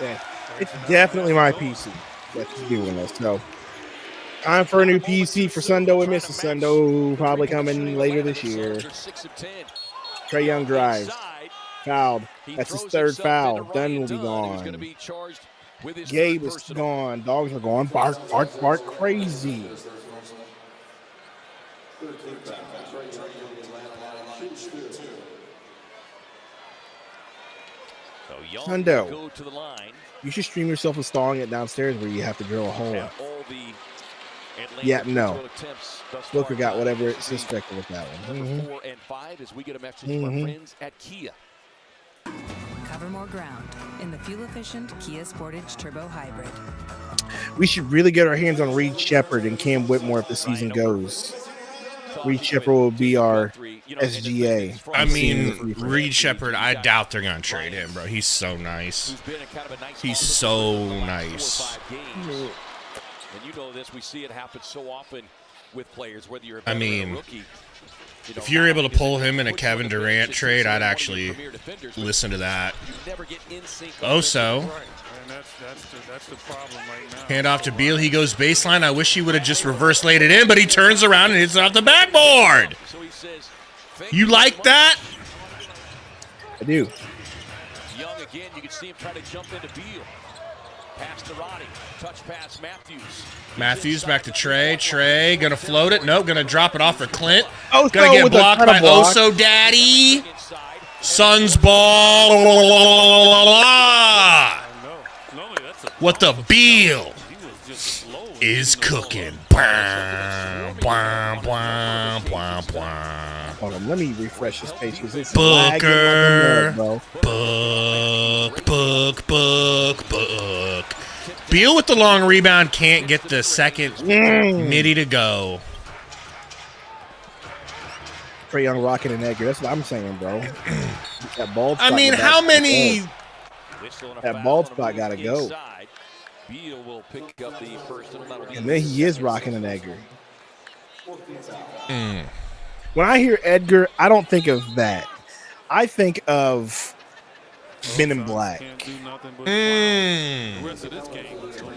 Yeah, it's definitely my PC that's doing this. So, time for a new PC for Sundo and Mrs. Sundo, probably coming later this year. 6 of 10. Trey Young drives, Inside, fouled. he That's his throws third himself foul. into Dunn Ryan will be Dunn, who's gonna gone. be charged with his Gabe third is personal. gone. Dogs are gone. Bark, bark, bark, crazy. So Young Sundo. will go to the line. You should stream yourself installing it downstairs where you have to drill a hole. And all the Atlanta Yeah, free no. throw attempts thus Booker far. got whatever it's suspected with that one. Number 4 and 5 as we get a message from our friends at Kia. Cover more ground in the fuel-efficient Kia Sportage Turbo Hybrid. We should really get our hands on Reed Shepard and Cam Whitmore if the season goes. Reed Shepard will be our SGA. I mean, Reed Shepard, I doubt they're going to trade him, bro. He's so nice. He's so nice. And you know this, we see it happen so often with players, whether you're a I veteran or a mean, rookie. You know, if you're able to is pull it him in a puts Kevin on the Durant bench, trade, it's I'd one of your actually premier defenders, but listen to that. you never get in sync Oh, so. Right, and that's the problem right now. Hand off to Beal. He goes baseline. I wish he would have just reverse laid it in, but he turns around and hits it off the backboard. So he says, You like that? I do. Young again, you can see him try to jump into Beal. Pass to Roddy. Touch pass, Matthews. Matthews back to Trey. Trey gonna float it. Nope, gonna drop it off for Clint. Oso Gonna get with a blocked ton of by blocks. Oso Daddy. Inside. Suns ball. No, that's a What the Beal he was just slow. is cooking. Bwah, bwah, bwah, bwah, bwah. Hold on, let me refresh this page because it's Booker. lagging like a nut, bro. Book. Beal with the long rebound can't get the second midi to go. Trae Young, Rocket, and Edgar. That's what I'm saying, bro. That bald spot. I mean, how many? That bald spot got to go. Beal will pick up the personal. And then he is rocking an Edgar. When I hear Edgar, I don't think of that. I think of Men in Black.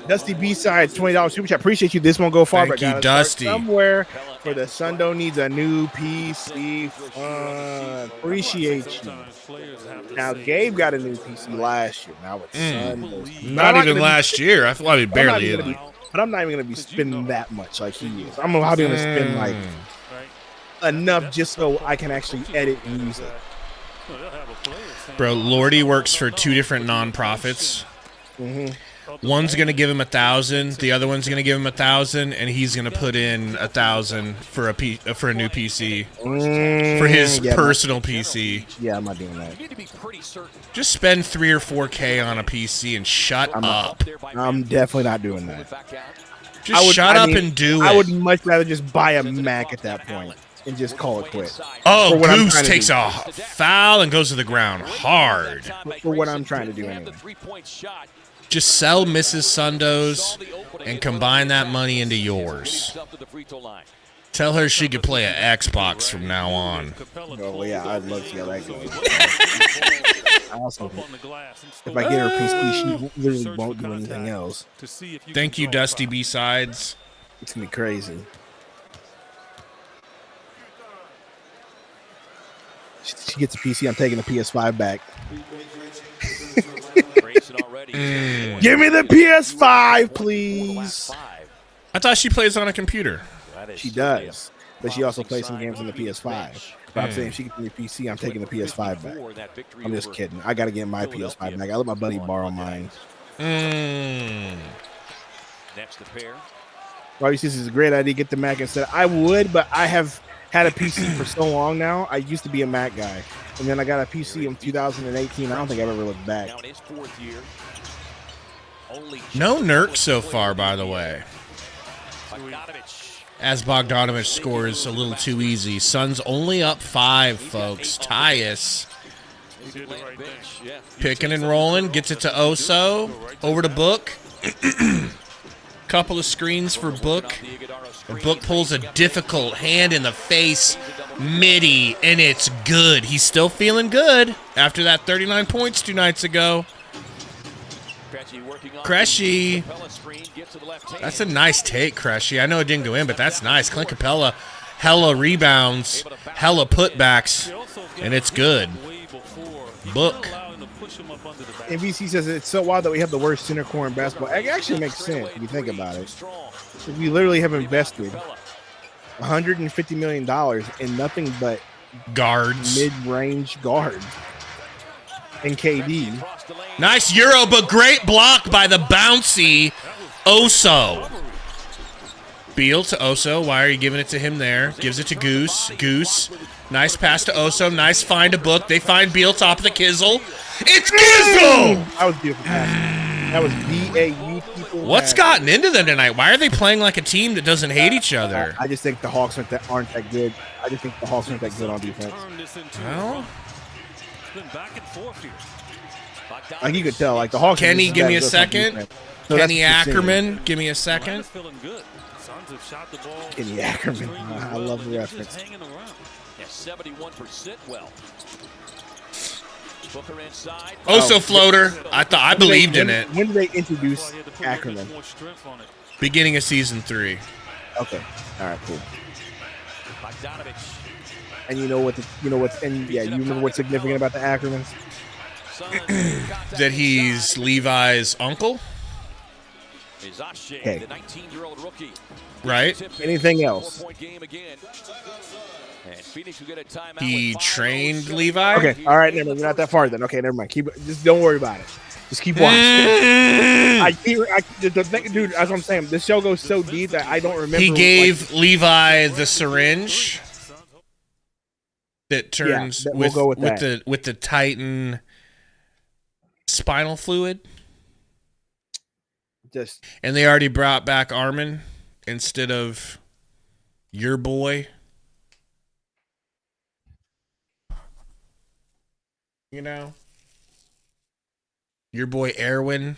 Dusty B-Sides, $20 super chat. Appreciate you. This won't go far. Thank but you, Dusty. Somewhere for the Sundo needs a new PC. Appreciate you. Now, Gabe got a new PC last year. Now it's Sundo's. Not even last year. I feel like he barely is. But I'm not even going to be spending that much like he is. I'm probably going to spend like enough just so I can actually edit and use it. Bro, Lordy works for 2 different nonprofits. One's gonna give him 1,000, the other one's gonna give him 1,000, and he's gonna put in 1,000 for a new PC for his personal PC. Yeah, I'm not doing that. Just spend 3 or 4K on a PC and shut up. I'm definitely not doing that. Just shut up and do it. I would much rather just buy a Mac at that point and just call it quits. Oh, Goose takes a foul and goes to the ground hard. For what I'm trying to do anyway. Just sell Mrs. Sundo's and combine that money into yours. Tell her she could play an Xbox from now on. Oh, yeah, I'd love to see how that goes. If I get her PC, she literally won't do anything else. Thank you, Dusty B-Sides. It's going to be crazy. She gets a PC, I'm taking the PS5 back. Give me the PS5, please. I thought she plays on a computer. She does, but she also plays some games on the PS5. But I'm saying if she gets me a PC, I'm taking the PS5 back. I'm just kidding. I got to get my PS5 back. I let my buddy borrow mine. Next the pair. Robbie says it's a great idea. Get the Mac instead. I would, but I have had a PC for so long now. I used to be a Mac guy, and then I got a PC in 2018. I don't think I've ever looked back. No Nurk so far, by the way. As Bogdanovich scores a little too easy. Suns only up 5, folks. Tyus picking and rolling. Gets it to Oso. Over to Book. Couple of screens for Book. And Book pulls a difficult hand in the face midi, and it's good. He's still feeling good after that 39 points 2 nights ago. Cressy. That's a nice take, Cressy. I know it didn't go in, but that's nice. Clint Capella, hella rebounds, hella putbacks, and it's good. Book. NBC says it's so wild that we have the worst center core in basketball. It actually makes sense if you think about it. We literally have invested $150 million in nothing but guards, mid-range guards, and KD. Nice Euro, but great block by the bouncy Oso. Beal to Oso. Why are you giving it to him there? Gives it to Goose. Goose. Nice pass to Oso. Nice find to Book. They find Beal top of the Kizzle. It's Kizzle! That was beautiful pass. That was BAU people. What's gotten into them tonight? Why are they playing like a team that doesn't hate each other? I just think the Hawks aren't that good. I just think the Hawks aren't that good on defense. Well, like you could tell, like the Hawks. Kenny, give me a second. So Kenny Ackerman, give me a second. Kenny Ackerman. I love the reference. 71% well. Oso floater. I believed in it. When did they introduce Ackerman? Beginning of season 3. Okay. All right. Cool. And you know what's you remember what's significant about the Ackermans? That he's Levi's uncle. Okay. Right. Anything else? He trained Levi. Okay. All right. Never mind. We're not that far then. Okay. Never mind. Just don't worry about it. Just keep watching. Dude, as I'm saying, this show goes so deep that I don't remember. He gave Levi the syringe that turns with the Titan spinal fluid. And they already brought back Armin instead of your boy. You know? Your boy Erwin,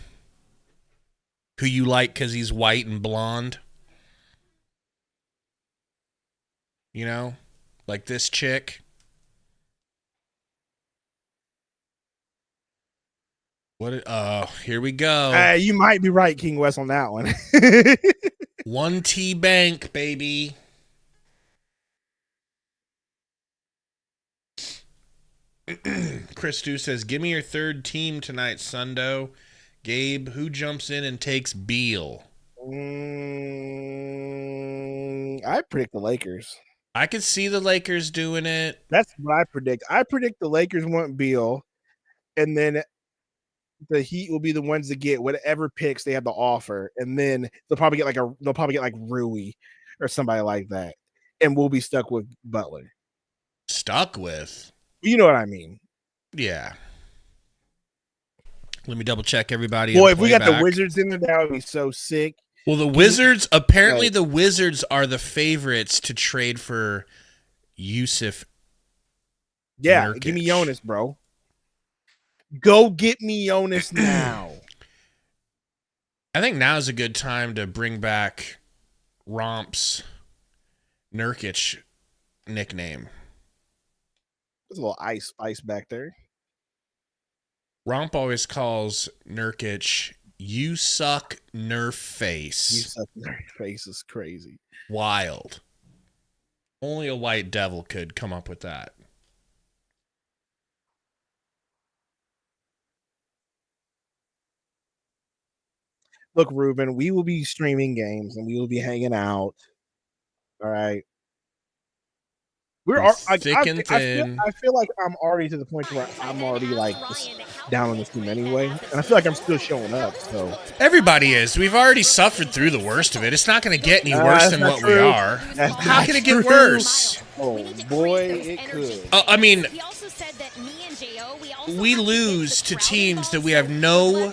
who you like because he's white and blonde. You know? Like this chick. What? Here we go. You might be right, King West, on that one. 1T Bank, baby. Chris Stu says, give me your third team tonight, Sundo. Gabe, who jumps in and takes Beal? I predict the Lakers. I could see the Lakers doing it. That's what I predict. I predict the Lakers want Beal, and then the Heat will be the ones that get whatever picks they have to offer, and then they'll probably get like Rui or somebody like that, and we'll be stuck with Butler. Stuck with? You know what I mean? Yeah. Let me double check everybody. Boy, if we got the Wizards in there, that would be so sick. Well, the Wizards, apparently the Wizards are the favorites to trade for Yusuf. Yeah, Nurkic. Give me Jonas, bro. Go get me Jonas now. I think now is a good time to bring back Romp's Nurkic nickname. There's a little ice back there. Romp always calls Nurkic, you suck Nerf face. You suck Nerf face is crazy. Wild. Only a white devil could come up with that. Look, Ruben, we will be streaming games and we will be hanging out. All right. I feel like I'm already to the point where I'm already like down on this team anyway, and I feel like I'm still showing up. So everybody is. We've already suffered through the worst of it. It's not going to get any worse than what we are. How can it get worse? Oh boy, it could. I mean, we lose to teams that we have no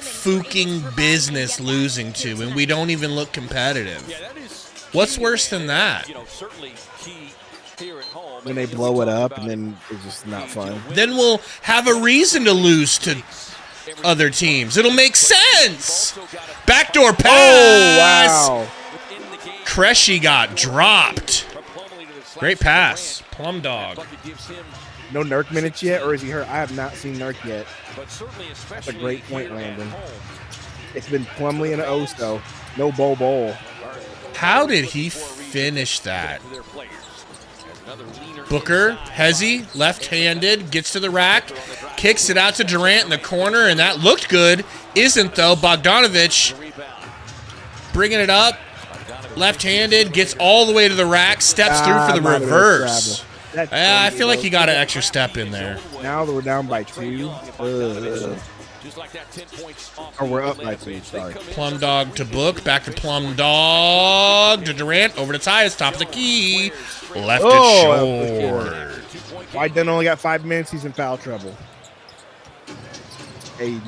fucking business losing to, and we don't even look competitive. What's worse than that? When they blow it up, and then it's just not fun. Then we'll have a reason to lose to other teams. It'll make sense. Backdoor pass. Oh, wow. Cressy got dropped. Great pass. Plum Dog. No Nurk minutes yet, or is he hurt? I have not seen Nurk yet. That's a great point, Landon. It's been Plumlee and Oso. No bowl. How did he finish that? Booker, Hezzy, left-handed, gets to the rack, kicks it out to Durant in the corner, and that looked good. Isn't, though. Bogdanovic bringing it up, left-handed, gets all the way to the rack, steps through for the reverse. I feel like he got an extra step in there. Now that we're down by 2. Or we're up by 2, sorry. Plum Dog to Book, back to Plum Dog to Durant, over to Tyus, top of the key. Left it short. White Dunn only got 5 minutes. He's in foul trouble. Aiden.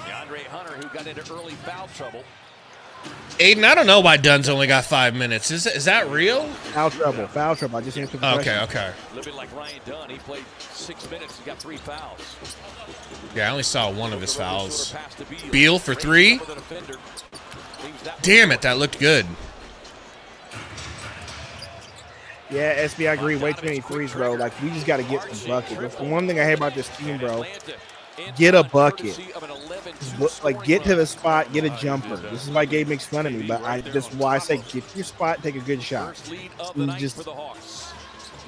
DeAndre Hunter, who got into early foul trouble. Aiden, I don't know why Dunn's only got 5 minutes. Is that real? Foul trouble. I just answered the question. Okay. A little bit like Ryan Dunn. He played 6 minutes and got 3 fouls. Yeah, I only saw one of his fouls. Beal for 3. Damn it, that looked good. Yeah, SB, I agree. Way too many threes, bro. Like, we just got to get some buckets. That's the one thing I hate about this team, bro. Get a bucket. Like, get to the spot, get a jumper. This is why Gabe makes fun of me, but that's why I say get to your spot, take a good shot. We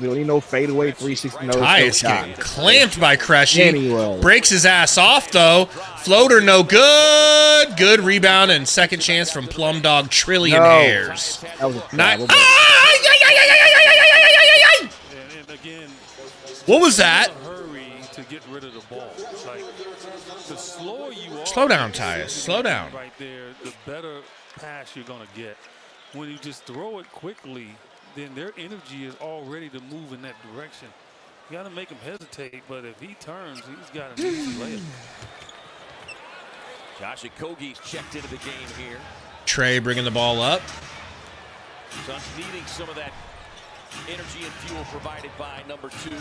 don't need no fadeaway 360. No Tyus getting clamped by Cressy. Anyway. Breaks his ass off, though. Floater no good. Good rebound and second chance from Plum Dog Trillionaires. That was a travel. What was that? To get rid of the ball. Like, the slower you are, slow down, Tyus. Slow down. Right there, the better pass you're going to get. When you just throw it quickly, then their energy is all ready to move in that direction. You got to make him hesitate, but if he turns, he's got an easy layup. Josh Okogie's checked into the game here. Trey bringing the ball up. Suns needing some of that Energy and fuel provided by number 2,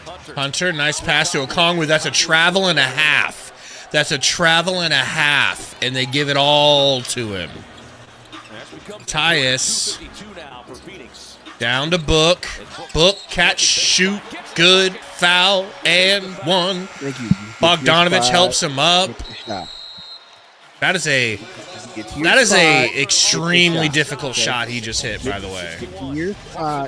Hunter. Hunter, nice pass to Okongwu. That's a travel and a half. That's a travel and a half, and they give it all to him. Tyus down to Book. Book, catch, shoot, good, foul, and 1. Thank you. Bogdanovich helps him up. That is a extremely difficult shot he just hit, by the way.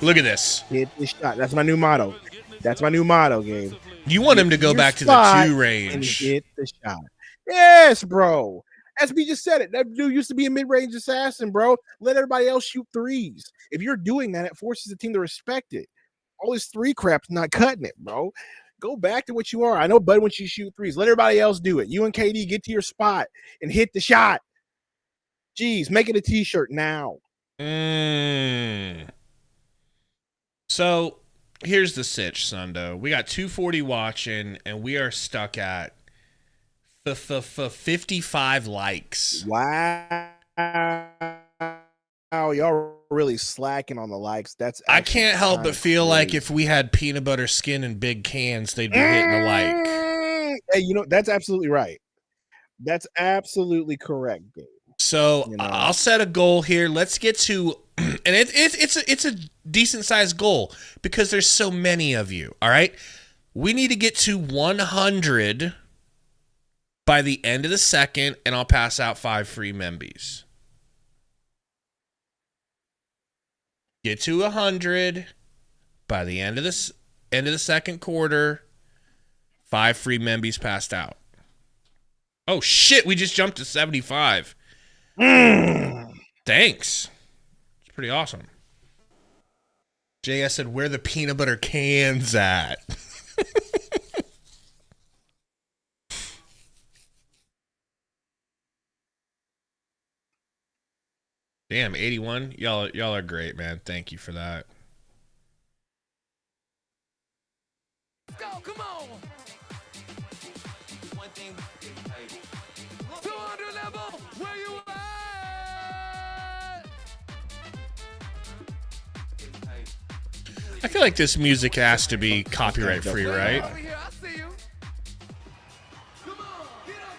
Look at this. Hit the shot. That's my new motto. That's my new motto, Gabe. You want him to go back to the 2 range. And hit the shot. Yes, bro. As we just said it, that dude used to be a mid-range assassin, bro. Let everybody else shoot threes. If you're doing that, it forces the team to respect it. All this 3 crap's not cutting it, bro. Go back to what you are. I know Bud wants you to shoot threes. Let everybody else do it. You and KD get to your spot and hit the shot. Jeez, make it a T-shirt now. So here's the sitch, Sundo. We got 240 watching, and we are stuck at 55 likes. Wow. Y'all really slacking on the likes. I can't help but feel like if we had peanut butter skin in big cans, they'd be hitting a like. Hey, you know, that's absolutely right. That's absolutely correct, Gabe. So I'll set a goal here. Let's get to, and it's a decent sized goal because there's so many of you. All right, we need to get to 100 by the end of the second, and I'll pass out 5 free Membies. Get to 100 by the end of the second quarter. 5 free Membies passed out. Oh shit! We just jumped to 75. Thanks. It's pretty awesome. JS said, "Where the peanut butter cans at?" Damn, 81. Y'all are great, man. Thank you for that. Go, come on. One thing. 200 level. Where you at? I feel like this music has to be copyright free, right? Over here, I see you. Come on, get up.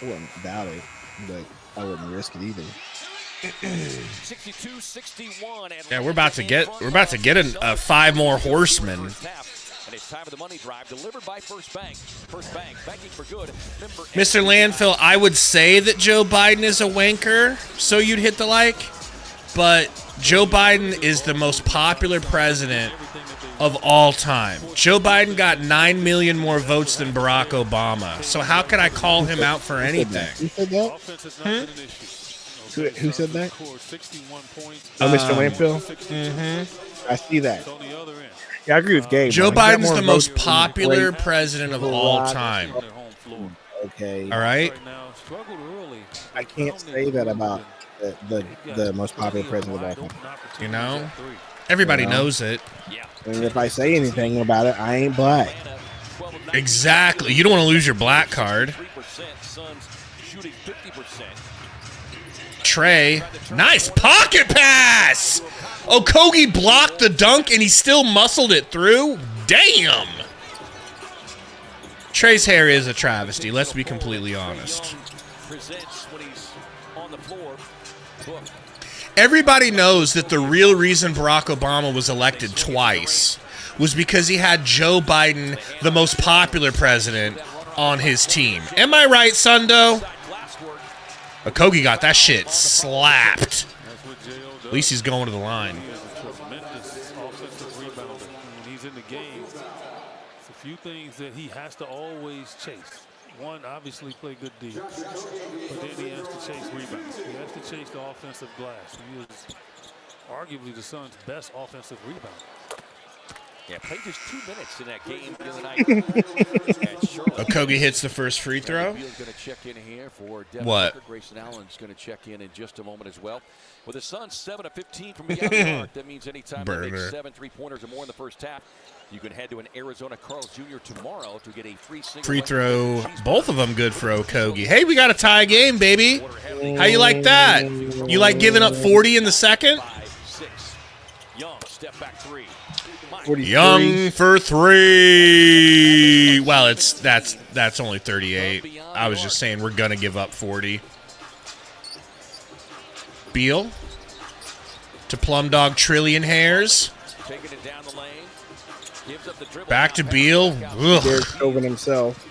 I wouldn't doubt it, but I wouldn't risk it either. 62-61. Yeah, we're about to get a 5 more horsemen. And it's time for the money drive delivered by First Bank. First Bank, banking for good. Mr. Landfill, I would say that Joe Biden is a wanker, so you'd hit the like, but Joe Biden is the most popular president of all time. Joe Biden got 9 million more votes than Barack Obama, so how could I call him out for anything? Who said that? Who said that? Oh, Mr. Landfill? Mm-hmm. I see that. Yeah, I agree with Gabe. Joe Biden's the most popular president of all time. Okay. All right? I can't say that about the most popular president of all time. You know? Everybody knows it. And if I say anything about it, I ain't black. Exactly. You don't want to lose your black card. Trey, nice pocket pass. Okogie blocked the dunk and he still muscled it through. Damn. Trey's hair is a travesty. Let's be completely honest. Everybody knows that the real reason Barack Obama was elected twice was because he had Joe Biden, the most popular president, on his team. Am I right, Sundo? Okogie got that shit slapped. At least he's going to the line. He is a tremendous offensive rebounder. When he's in the game, it's a few things that he has to always chase. One, obviously play good D, but then he has to chase rebounds. He has to chase the offensive glass. He is arguably the Suns' best offensive rebounder. Yeah, played just 2 minutes in that game the other night. Okogie hits the first free throw. What? Grayson Allen's going to check in just a moment as well. With the Suns 7 of 15 from beyond the arc, that means anytime they make 7 3-pointers or more in the first half, you can head to an Arizona Carl's Jr. tomorrow to get a free throw. Both of them good for Okogie. Hey, we got a tie game, baby. How you like that? You like giving up 40 in the second? 5-6. Young back three. 43. Young for 3. Well, that's only 38. I was just saying we're going to give up 40. Beal to Plum Dog Trillion Hairs. Taking it down the lane. Gives up the dribble. Back to Beal. There's Chauvin himself.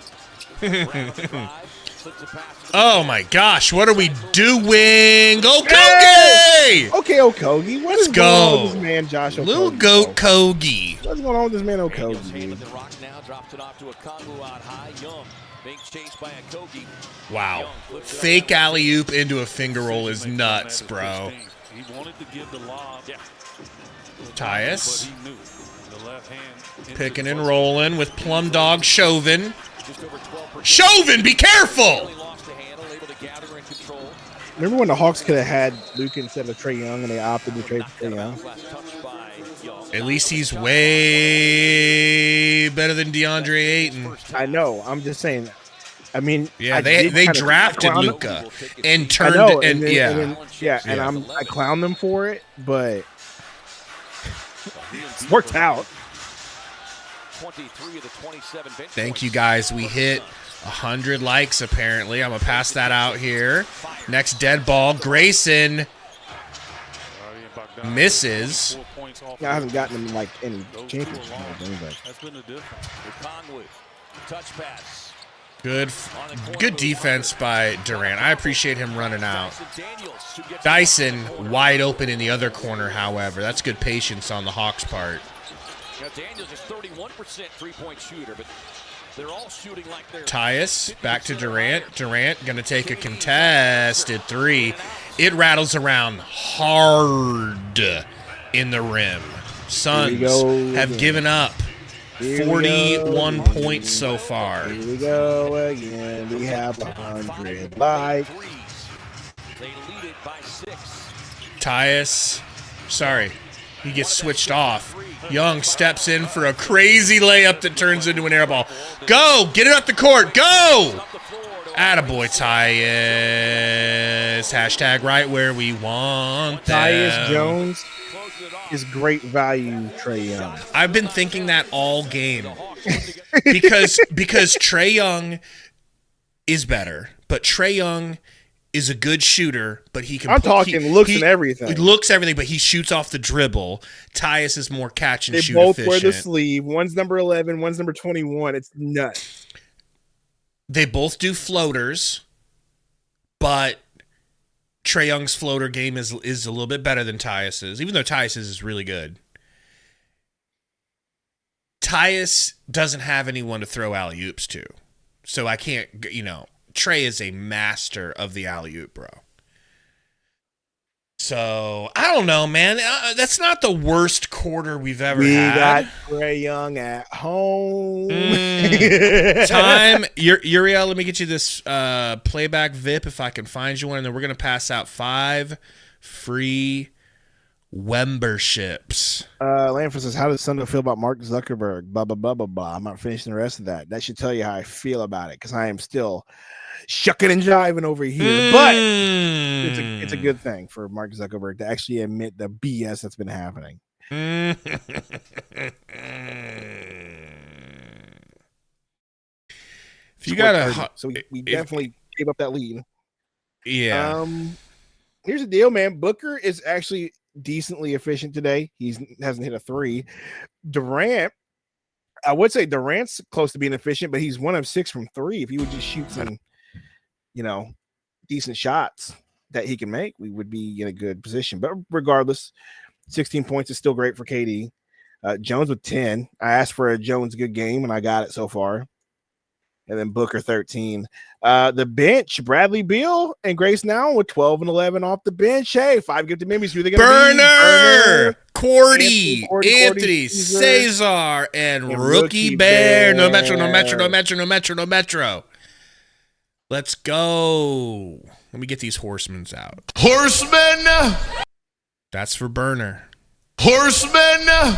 Oh my gosh, what are we doing? Go Kogi! Okay, Okogie. What is going on with this man, Josh Okogie? Little goat Kogi. What's going on with this man, Daniels Okogie? handed the rock now, drops it off to a Congo out high. Young being chased by a Kogi. Wow. Fake alley-oop into a finger roll is nuts, bro. He wanted to give the lob. Yeah. Tyus. But he knew the left hand Picking and rolling with Plum Dog Chauvin. Chauvin, be careful! Remember when the Hawks could have had Luka instead of Trae Young and they opted to trade for Trae Young? At least he's way better than DeAndre Ayton. I know. I'm just saying. I mean, Yeah, I they did kinda drafted clown them. Luka and I turned know, and and I clown them for it, but it's worked out. 23 of the 27 bench Thank points. you guys. We hit 100 likes apparently. I'm gonna pass that out here. Next dead ball, Grayson misses. I haven't gotten them like any championship. That's been the difference. Conwood, touch pass. Good defense by Durant. I appreciate him running out. Dyson wide open in the other corner, however. That's good patience on the Hawks' part. You know, Daniels is 31% three-point shooter, but they're all shooting like they're... Tyus, back to Durant. Durant going to take a contested 3. It rattles around hard in the rim. Suns have given up 41 points so far. Here we go again. We have 100 likes. They lead it by 6. Tyus, sorry, he gets switched off. Young steps in for a crazy layup that turns into an air ball. Go! Get it up the court! Go! Attaboy, Tyus. Hashtag right where we want them. Tyus Jones is great value, Trae Young. I've been thinking that all game. because Trae Young is better, but Trae Young is a good shooter, but he can. I'm talking looks and everything. He looks everything, but he shoots off the dribble. Tyus is more catch and they shoot both efficient. wear the sleeve. One's number 11, one's number 21. It's nuts. They both do floaters, but Trae Young's floater game is a little bit better than Tyus's, even though Tyus's is really good. Tyus doesn't have anyone to throw alley-oops to, so I can't, Trae is a master of the alley-oop, bro. So, I don't know, man. That's not the worst quarter we've ever had. We got Trae Young at home. Time. Uriel, let me get you this playback VIP if I can find you one, and then we're going to pass out 5 free memberships. Lanford says, how does Sundo feel about Mark Zuckerberg? Blah, blah, blah, blah, blah. I'm not finishing the rest of that. That should tell you how I feel about it, because I am still shucking and jiving over here. But it's a good thing for Mark Zuckerberg to actually admit the BS that's been happening. If you got so we definitely gave up that lead. Yeah. Here's the deal, man. Booker is actually decently efficient today. He hasn't hit a 3. Durant, I would say Durant's close to being efficient, but he's 1 of 6 from 3. If he would just shoot some, decent shots that he can make, we would be in a good position. But regardless, 16 points is still great for KD. Jones with 10. I asked for a Jones good game, and I got it so far. And then Booker 13. The bench, Bradley Beal and Grace now with 12 and 11 off the bench. Hey, 5 gifted memories. Who they going to be? Burner, Cordy, Anthony, Anthony, Cesar, and Rookie Bear. No Metro, no Metro, no Metro, no Metro, no Metro. Let's go. Let me get these horsemen out. Horsemen! That's for Burner. Horsemen!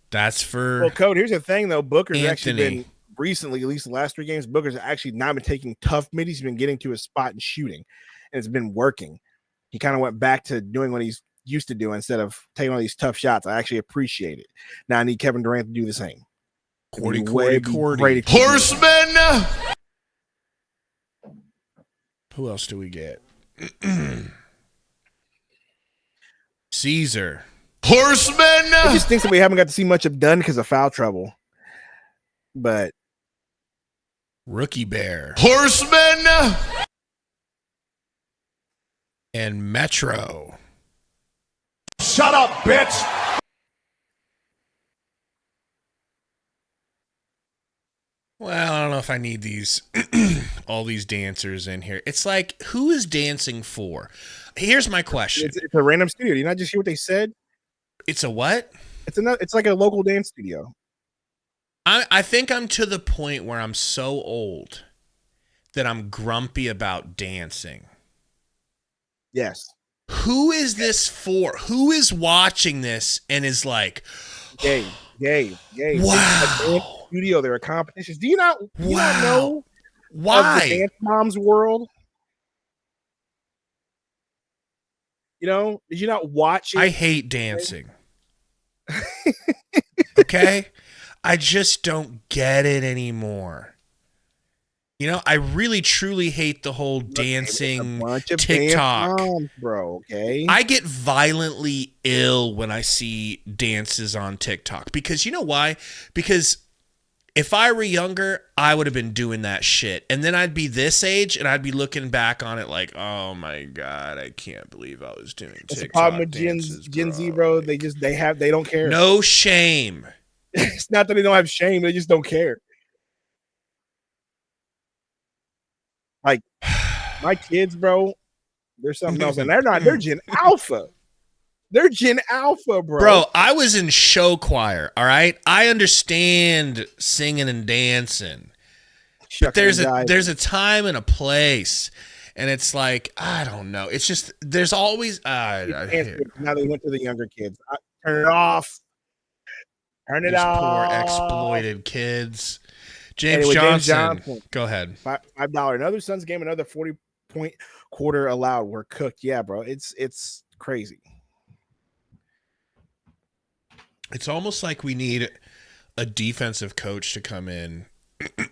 That's for Well, Code, here's the thing, though. Booker's Anthony. actually been recently, at least the last 3 games, Booker's actually not been taking tough middies. He's been getting to his spot and shooting, and it's been working. He kind of went back to doing what he's used to do instead of taking all these tough shots. I actually appreciate it. Now I need Kevin Durant to do the same. Cordy. Horseman. Who else do we get? Caesar. Horseman. It just thinks that we haven't got to see much of Dunn because of foul trouble. But Rookie Bear. Horseman. And Metro. Shut up, bitch. Well, I don't know if I need these all these dancers in here. It's like, who is dancing for? Here's my question. It's a random studio. Do you not just hear what they said? It's a what? It's like a local dance studio. I think I'm to the point where I'm so old that I'm grumpy about dancing. Yes. Who is this for? Who is watching this and is like, Gabe. Wow. It's a dance studio. There are competitions. Do you not know why? Of the dance moms world? You know, did you not watch it? I hate dancing. Okay? I just don't get it anymore. You know, I really truly hate the whole dancing TikTok. Dance moms, bro, okay? I get violently ill when I see dances on TikTok because you know why? Because if I were younger, I would have been doing that shit. And then I'd be this age and I'd be looking back on it like, oh my God, I can't believe I was doing TikTok. That's the problem with Gen Z, bro. They don't care. No shame. It's not that they don't have shame, they just don't care. Like my kids, bro, they're something else. And they're Gen Alpha. They're Gen Alpha, bro. Bro, I was in show choir, all right? I understand singing and dancing. But there's a time and a place. And it's like, I don't know. It's just, there's always... now they went to the younger kids. Turn it off. Turn it off. Poor exploited kids. James Johnson. Go ahead. $5. Another Suns game, another 40-point quarter allowed. We're cooked. Yeah, bro. It's crazy. It's almost like we need a defensive coach to come in.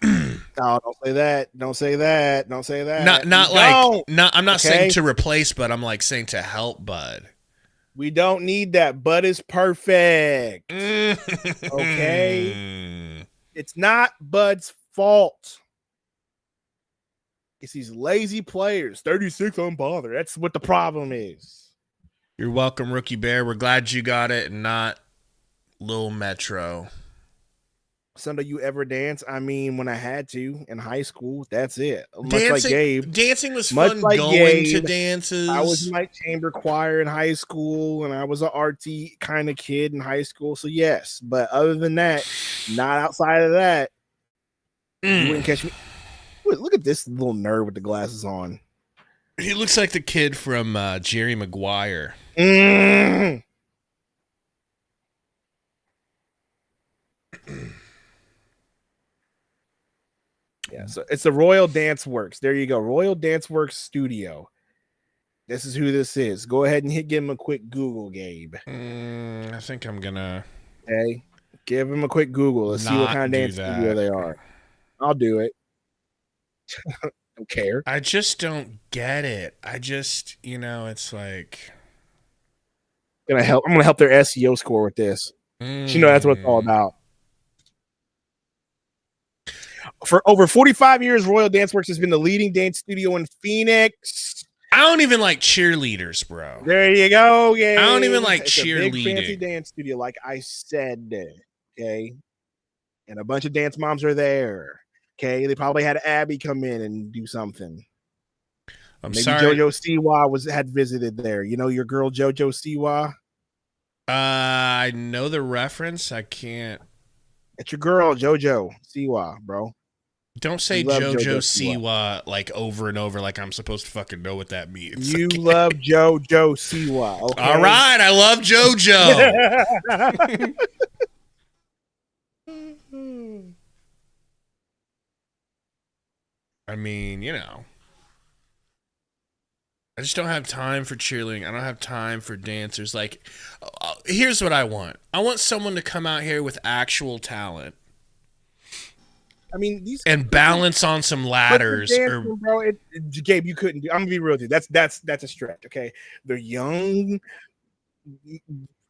No, don't say that. Don't say that. Don't say that. I'm not saying to replace, but I'm like saying to help Bud. We don't need that. Bud is perfect. Okay? It's not Bud's fault. It's these lazy players. 36 unbothered. That's what the problem is. You're welcome, Rookie Bear. We're glad you got it and not Lil Metro. Sundo, you ever dance? I mean, when I had to in high school, that's it. Like Gabe. Dancing was fun going to dances. I was in my chamber choir in high school, and I was an artsy kind of kid in high school. So, yes. But other than that, not outside of that, you wouldn't catch me. Look at this little nerd with the glasses on. He looks like the kid from Jerry Maguire. Yeah, so it's the Royal Dance Works. There you go. Royal Dance Works Studio. This is who this is. Go ahead and give him a quick Google, Gabe. I think I'm gonna. Okay. Give him a quick Google. Let's see what kind of dance studio they are. I'll do it. Don't care. I just don't get it. I just, it's like I'm gonna help their SEO score with this. That's what it's all about. For over 45 years, Royal Dance Works has been the leading dance studio in Phoenix. I don't even like cheerleaders, bro. There you go. Yeah. I don't even like it's cheerleading. A big fancy dance studio, like I said. Okay. And a bunch of dance moms are there. Okay. They probably had Abby come in and do something. Maybe sorry. JoJo Siwa had visited there. You know your girl JoJo Siwa? I know the reference. I can't. It's your girl JoJo Siwa, bro. Don't say JoJo Siwa like over and over like I'm supposed to fucking know what that means. You love JoJo Siwa. Okay? All right, I love JoJo. I mean, I just don't have time for cheerleading. I don't have time for dancers. Like, here's what I want. I want someone to come out here with actual talent. I mean, and balance on some ladders. Dancing, bro, Gabe, you couldn't do. I'm gonna be real with you. That's a stretch. Okay, they're young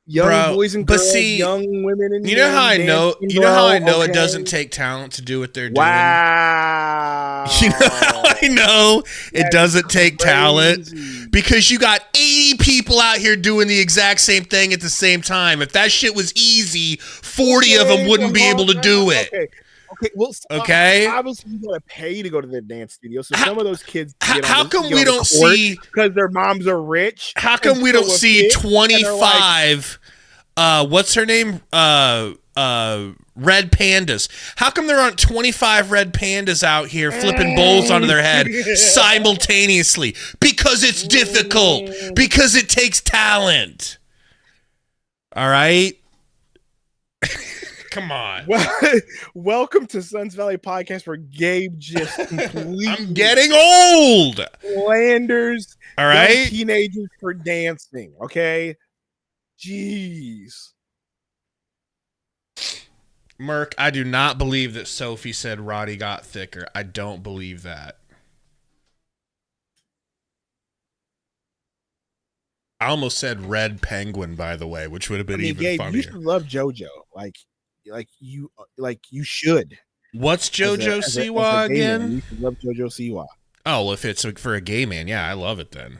bro, boys and girls, young women and you know how I know. Dancing, you know how I know okay. It doesn't take talent to do what they're doing. Wow. You know how I know it doesn't take talent because you got 80 people out here doing the exact same thing at the same time. If that shit was easy, 40 of them wouldn't be able to do it. Okay, well, obviously you gotta pay to go to the dance studio. So some of those kids, how come we don't see because their moms are rich? How come we don't see 25? What's her name? Red pandas. How come there aren't 25 red pandas out here flipping bowls onto their head simultaneously? Because it's difficult. Because it takes talent. All right. Come on. Welcome to Suns Valley Podcast where Gabe just completely I'm getting old. Slanders all right teenagers for dancing. Okay. Jeez. Merc, I do not believe that Sophie said Roddy got thicker. I don't believe that. I almost said red penguin, by the way, which would have been even Gabe, funnier. You should love JoJo. Like you should. What's JoJo Siwa again? You should love JoJo Siwa. Oh, well, if it's for a gay man, yeah, I love it then.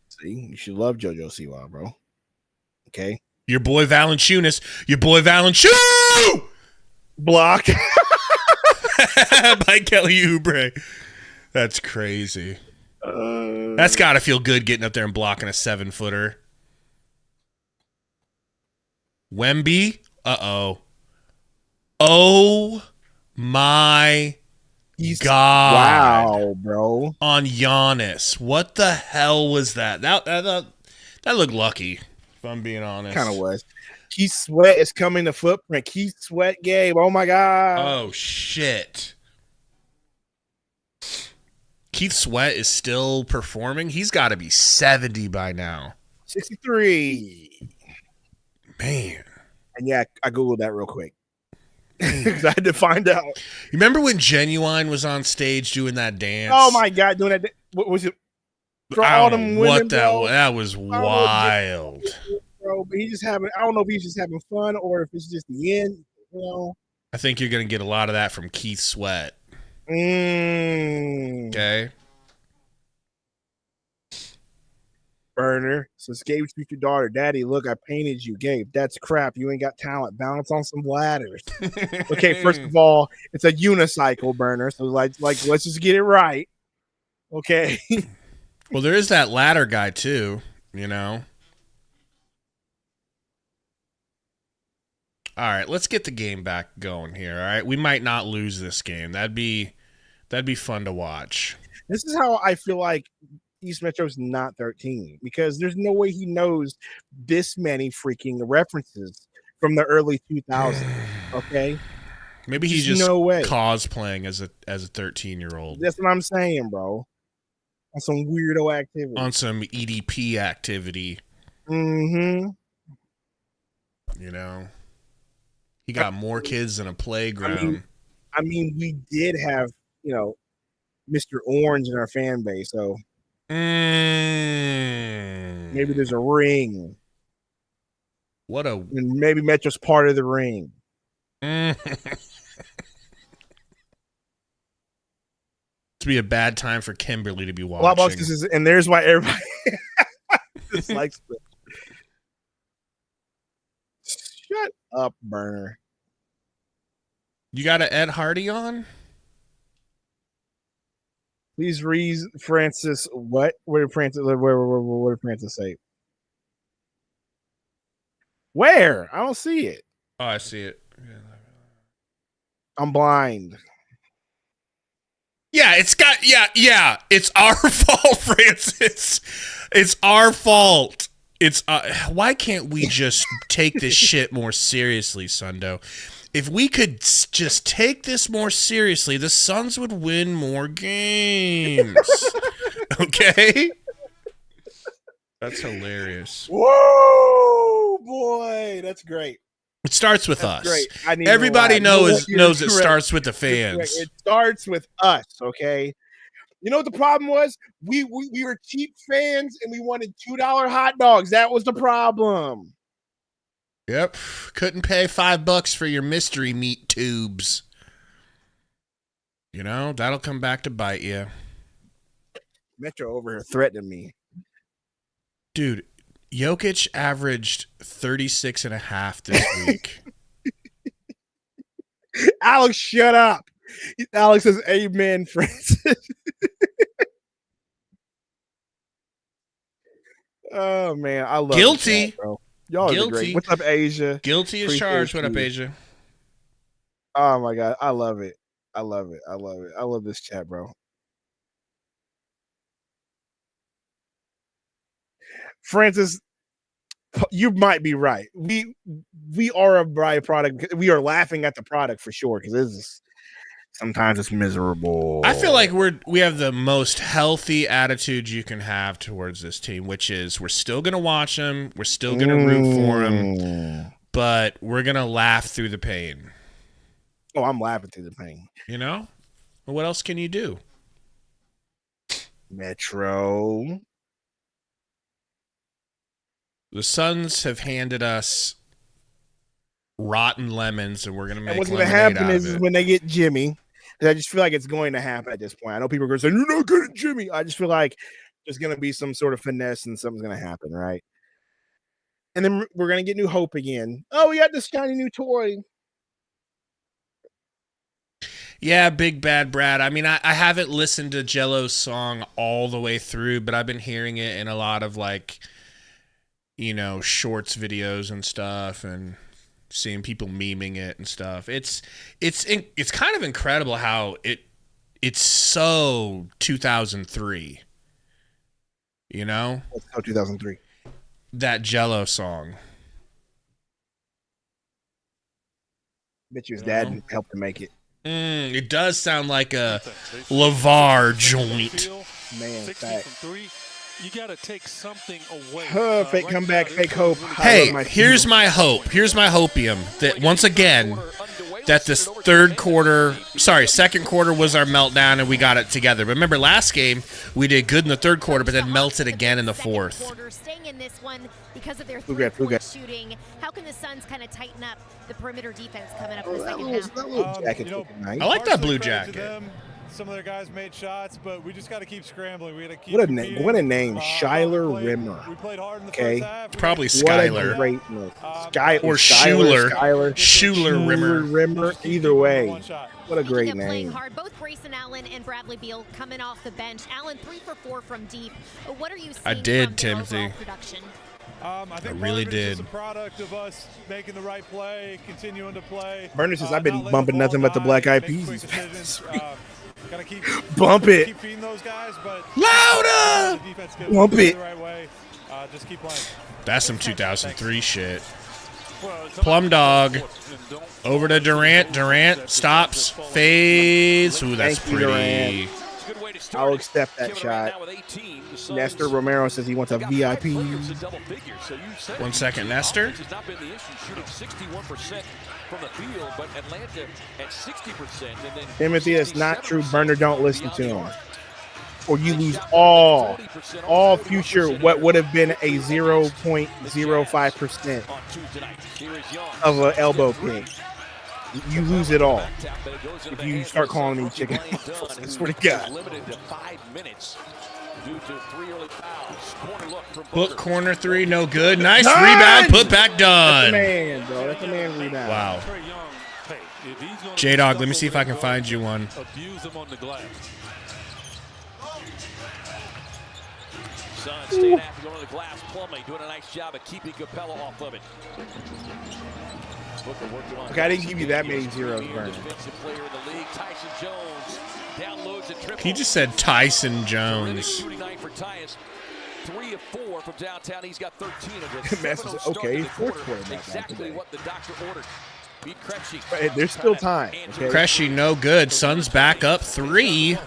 See, you should love JoJo Siwa, bro. Okay. Your boy Valanciunas. Your boy Valanciunas. Blocked by Kelly Oubre. That's crazy. That's got to feel good getting up there and blocking a 7-footer. Wemby. Uh-oh. Oh, my God. Wow, bro. On Giannis. What the hell was that? That looked lucky, if I'm being honest. Kind of was. Keith Sweat is coming to footprint. Keith Sweat, Gabe. Oh, my God. Oh, shit. Keith Sweat is still performing. He's got to be 70 by now. 63. Man. And yeah, I Googled that real quick. Because I had to find out. You remember when Genuine was on stage doing that dance? Oh, my God. Doing that. What was it? For all them women, that was wild. Bro, but I don't know if he's just having fun or if it's just the end. You know? I think you're going to get a lot of that from Keith Sweat. Okay. Burner. So Gabe's future daughter, Daddy, look, I painted you. Gabe, that's crap. You ain't got talent. Balance on some ladders. Okay, first of all, it's a unicycle, Burner. So like let's just get it right. Okay. Well, there is that ladder guy too, you know. All right, let's get the game back going here. All right, we might not lose this game. That'd be fun to watch. This is how I feel like East Metro's not 13 because there's no way he knows this many freaking references from the early 2000s. Okay, maybe he's just cosplaying as a 13-year-old. That's what I'm saying, bro. On some weirdo activity. On some EDP activity. Mm-hmm. You know. He got more kids than a playground. I mean, we did have, Mr. Orange in our fan base, so maybe there's a ring. And maybe Metro's part of the ring. To be a bad time for Kimberly to be watching. And there's why everybody dislikes it. Shut up, Burner. You got a Ed Hardy on? Please read Francis. What? Where did Francis say? Where? I don't see it. Oh, I see it. I'm blind. Yeah, it's our fault, Francis. It's our fault. Why can't we just take this shit more seriously, Sundo? If we could just take this more seriously, the Suns would win more games. Okay? That's hilarious. Whoa, boy, that's great. It starts with us. Great. Everybody knows it starts with the fans. It starts with us, okay? You know what the problem was? We were cheap fans and we wanted $2 hot dogs. That was the problem. Yep. Couldn't pay $5 for your mystery meat tubes. You know, that'll come back to bite you. Metro over here threatening me. Dude, Jokic averaged 36.5 this week. Alex, shut up. Alex says, amen, Francis. Oh, man. I love Guilty. Chat, bro. Y'all are great. What's up, Asia? Guilty as charged. What up, Asia? Oh, my God. I love it. I love it. I love it. I love this chat, bro. Francis, you might be right. We are a byproduct. We are laughing at the product for sure because sometimes it's miserable. I feel like we have the most healthy attitude you can have towards this team, which is we're still gonna watch them, we're still gonna root for them, but we're gonna laugh through the pain. Oh, I'm laughing through the pain. You know, well, what else can you do? Metro. The Suns have handed us rotten lemons, and we're going to make what's lemonade going to happen out is of it. when they get Jimmy, I just feel like it's going to happen at this point. I know people are going to say, you're not good at Jimmy. I just feel like there's going to be some sort of finesse and something's going to happen, right? And then we're going to get new hope again. Oh, we got this shiny new toy. Yeah, Big Bad Brad. I mean, I haven't listened to Jello's song all the way through, but I've been hearing it in a lot of, like, you know, shorts videos and stuff, and seeing people memeing it and stuff. It's kind of incredible how it's so 2003. You know? It's so 2003. That Jello song. Bet you his dad helped to make it. It does sound like a LeVar joint. Man, fact. You got to take something away. Fake comeback, fake hope. Hey, here's my hope. Here's my hopium that once again, that this second quarter was our meltdown and we got it together. Remember last game, we did good in the third quarter, but then melted again in the fourth. Staying in this one because of their shooting. How can the Suns kind of tighten up the perimeter defense coming up in the second half? That little jacket's looking nice. I like that blue jacket. Some of their guys made shots, but we just got to keep scrambling. We got to keep. What a name, Shyler Rimmer. We played hard in the okay, first half. It's probably Skyler. What a great name. Or Schuler. Schuler Rimmer. Either way, what a great name. Playing hard. Both Grayson Allen and Bradley Beal coming off the bench. Allen 3 for 4 from deep. What are you seeing? I did, from Timothy. Production? I think I really did. It's a product of us making the right play, continuing to play. Burner says I've been bumping nothing but the Black Eyed Peas. Gotta keep bump it. Keep feeding those guys, but louder. Bump it. The right way. Just keep playing. That's some 2003 shit. Plum Dog over to Durant. Durant stops, fades. Ooh, that's pretty. I'll accept that shot. Nestor Romero says he wants a VIP. 1 second, Nestor. Timothy, that's not true. Burner, don't listen to him. Or you lose all future what would have been a 0.05% of an elbow pick. You lose it all if you start calling me chicken. I swear to God. Hook corner 3, no good. Nice rebound, put back done. That's a man, bro. That's a man rebound. Wow. J-Dog, let me see if I can find you one. Suns staying after going to the glass. Plumlee doing a nice job of keeping Capella off of it. Okay, I didn't give you that many zeros, Burner. He just said Tyson Jones. 3 of 4 from downtown. He's got 13 of it. Okay, fourth quarter. Exactly what the doctor ordered. There's still time. Okay? Cressy, no good. Suns back up 3.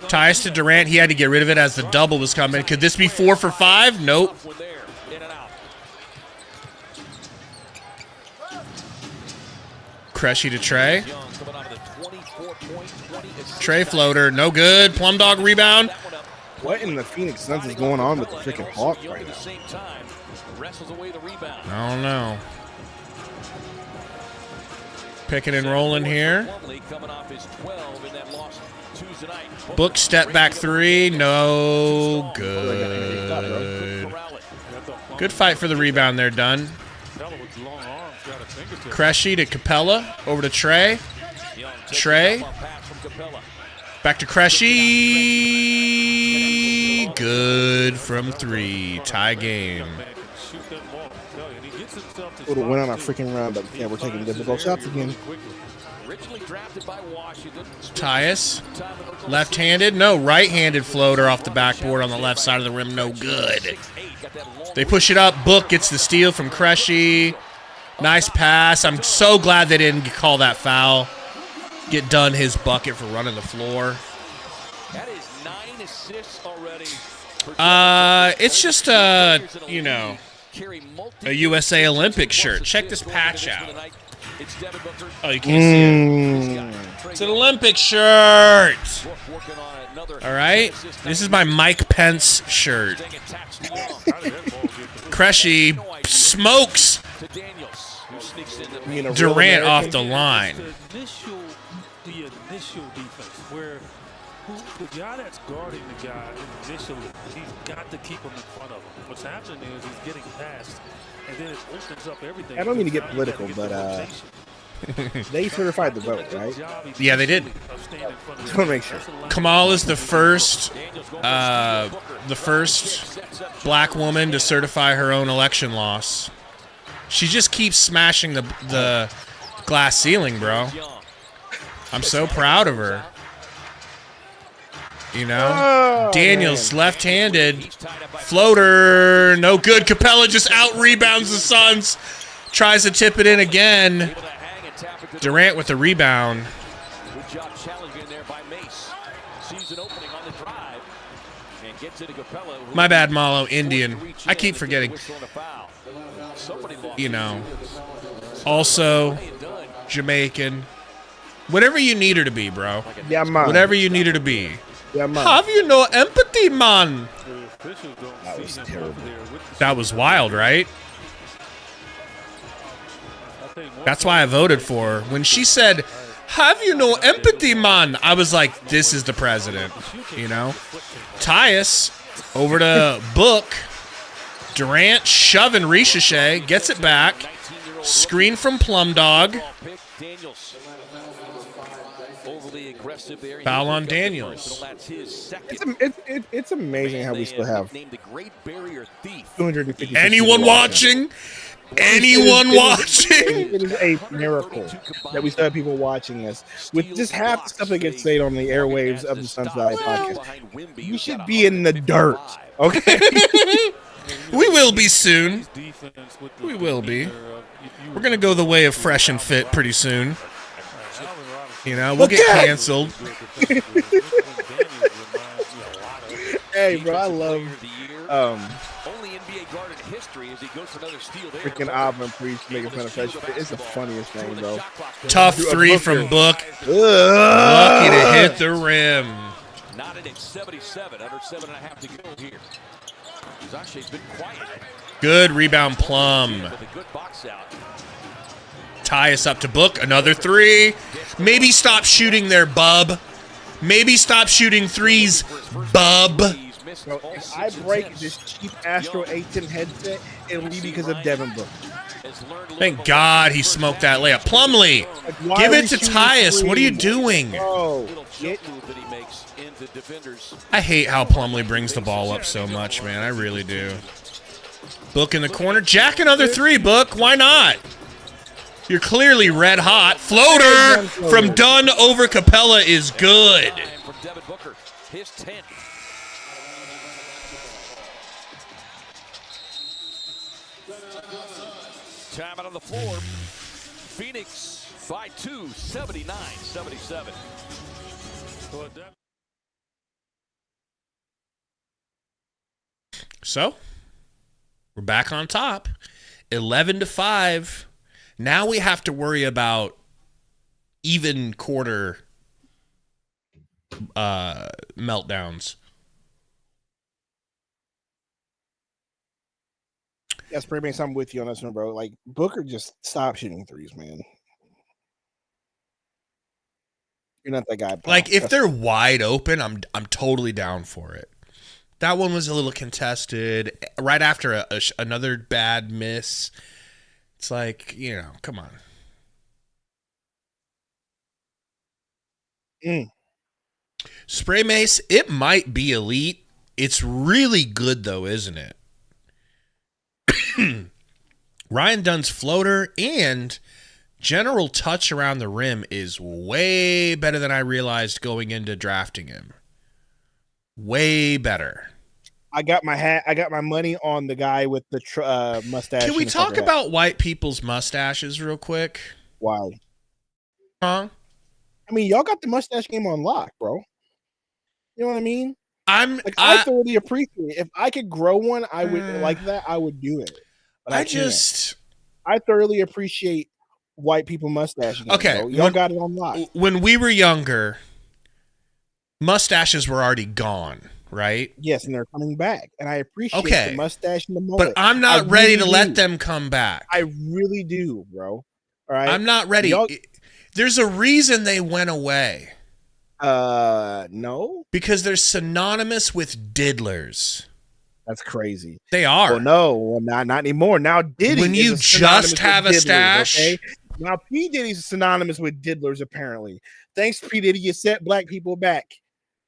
Ties to Durant. He had to get rid of it as the double was coming. Could this be 4 for 5? Nope. Cressy to Trey. Trey floater, no good. Plum Dog rebound. What in the Phoenix Suns is going on with the freaking Hawks right now? I don't know. Picking and rolling here. Book step back 3. No good. Good fight for the rebound there, Dunn. Cressy to Capella. Over to Trey. Trey. Back to Cressy. Good from 3. Tie game. Would have went on a freaking run, but yeah, we're taking difficult shots again. Tyus. Left-handed. No, right-handed floater off the backboard on the left side of the rim. No good. They push it up. Book gets the steal from Cressy. Nice pass. I'm so glad they didn't call that foul. Get Dunn his bucket for running the floor. That is 9 assists already. It's just you know, a USA Olympic shirt. Check this patch out. Oh, you can't see it. It's an Olympic shirt. All right. This is my Mike Pence shirt. Cressy smokes Durant off the line. The initial defense, where the guy that's guarding the guy initially, he's got to keep him in front of him. What's happening is he's getting past, and then it opens up everything. I don't mean to get political, but they certified the vote, right? Yeah, they did. Just want to make sure. Kamal is the first black woman to certify her own election loss. She just keeps smashing the glass ceiling, bro. I'm so proud of her. You know? Daniels, left-handed. Floater. No good. Capella just out-rebounds the Suns. Tries to tip it in again. Durant with the rebound. Good job challenging there by Mace. Sees an opening on the drive and gets it to Capella. My bad, Malo. Indian. I keep forgetting. You know. Also, Jamaican. Whatever you need her to be, bro. Yeah, man. Whatever you need her to be. Yeah, man. Have you no empathy, man? That was terrible. That was wild, right? That's why I voted for her. When she said, have you no empathy, man? I was like, this is the president, you know? Tyus over to Book. Durant shoving Ricochet. Gets it back. Screen from Plum Dog. Foul on Daniels. It's amazing how we still have 250. Anyone watching? Anyone watching? It is a miracle that we still have people watching this. With just half the stuff that gets said on the airwaves of the Suns Valley podcast, you should be in the dirt, okay? We will be soon. We will be. We're going to go the way of fresh and fit pretty soon. You know, we'll get canceled. Hey, bro, I love freaking Auburn Priest making fun of fresh fit. It's the funniest thing, bro. Tough 3 from Book. Lucky to hit the rim. Knotted at 77, under 7.5 to go here. Ricochet's been quiet. Good rebound, Plum. Tie us up to Book. Another 3. Maybe stop shooting there, bub. Maybe stop shooting threes, bub. Bro, if I break this cheap Astro 810 headset, it'll be because of Devin Book. Thank God he smoked that layup. Plumlee, give it to Tyus. What are you doing? Bro, I hate how Plumlee brings the ball up so much, man. I really do. Book in the corner. Jack another 3, Book. Why not? You're clearly red hot. Floater from Dunn over Capella is good. Time out on the floor. Phoenix by 2, 79-77. So, we're back on top, 11-5. Now we have to worry about even quarter meltdowns. That's pretty much. I'm with you on this one, bro. Like Booker, just stop shooting threes, man. You're not that guy. Pal. Like if they're wide open, I'm totally down for it. That one was a little contested right after another bad miss. It's like, you know, come on. Spray Mace, it might be elite. It's really good, though, isn't it? Ryan Dunn's floater and general touch around the rim is way better than I realized going into drafting him. Way better. I got my money on the guy with the mustache. Can we talk about white people's mustaches real quick? Why? Huh? I mean, y'all got the mustache game on lock, bro. You know what I mean? I thoroughly appreciate it. If I could grow one, I would like that. I would do it. But I thoroughly appreciate white people mustache game. Okay, bro. Y'all got it on lock. When we were younger, mustaches were already gone, right? Yes, and they're coming back, and I appreciate the mustache and the mullet. But I'm not ready to let them come back. I really do, bro. All right, I'm not ready. There's a reason they went away. No, because they're synonymous with diddlers. That's crazy. They are. Well, no, not anymore. Now Diddy. When you just have a stash. Okay? Now P Diddy's synonymous with diddlers. Apparently, thanks P Diddy, you set black people back.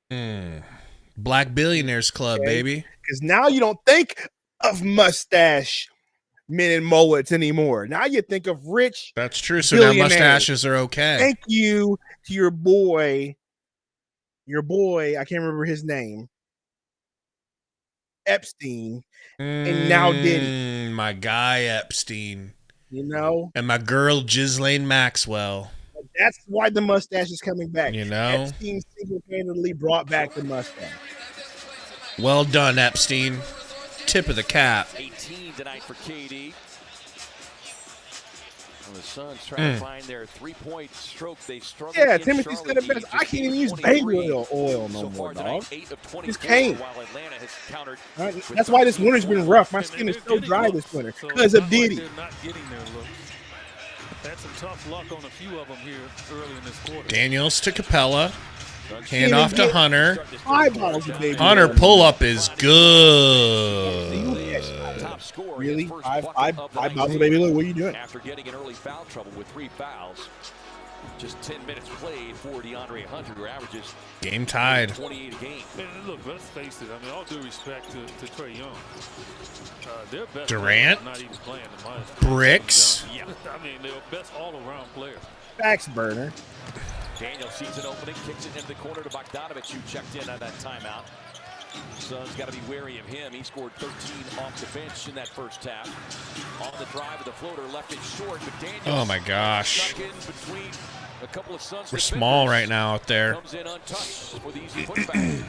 Black Billionaires Club, baby. Because now you don't think of mustache men and mullets anymore. Now you think of rich. That's true. So now mustaches are okay. Thank you to your boy. I can't remember his name. Epstein. And now Diddy. My guy Epstein. You know? And my girl Ghislaine Maxwell. That's why the mustache is coming back. You know? Epstein single-handedly brought back the mustache. Well done, Epstein. Tip of the cap. 18 tonight for KD. And the Suns trying to find their three-point stroke. They struggled. Yeah, Timothy said it best. I can't even use baby oil no more, dog. It's cane. That's why this winter's been rough. My skin is so dry this winter because of Diddy. Had some tough luck on a few of them here early in this quarter. Daniels to Capella. Hand off to Hunter. 5 bottles of baby Hunter pull-up is good. Really? Five bottles of baby oil? What are you doing? After getting in early foul trouble with 3 fouls. Just 10 minutes played for DeAndre Hunter, who averages game tied. 28 a game. And look, let's face it. I mean, all due respect to Trae Young. Their best Durant, not even playing, Bricks. Yeah, I mean, they're best all-around player. Facts, burner. Daniel sees an opening, kicks it into the corner to Bogdanovich, who checked in on that timeout. Suns got to be wary of him. He scored 13 off the bench in that first half. On the drive of the floater, left it short, but Daniel. Oh my gosh. Stuck in between a couple of Suns. We're small right now out there. Comes in untouched with easy putback.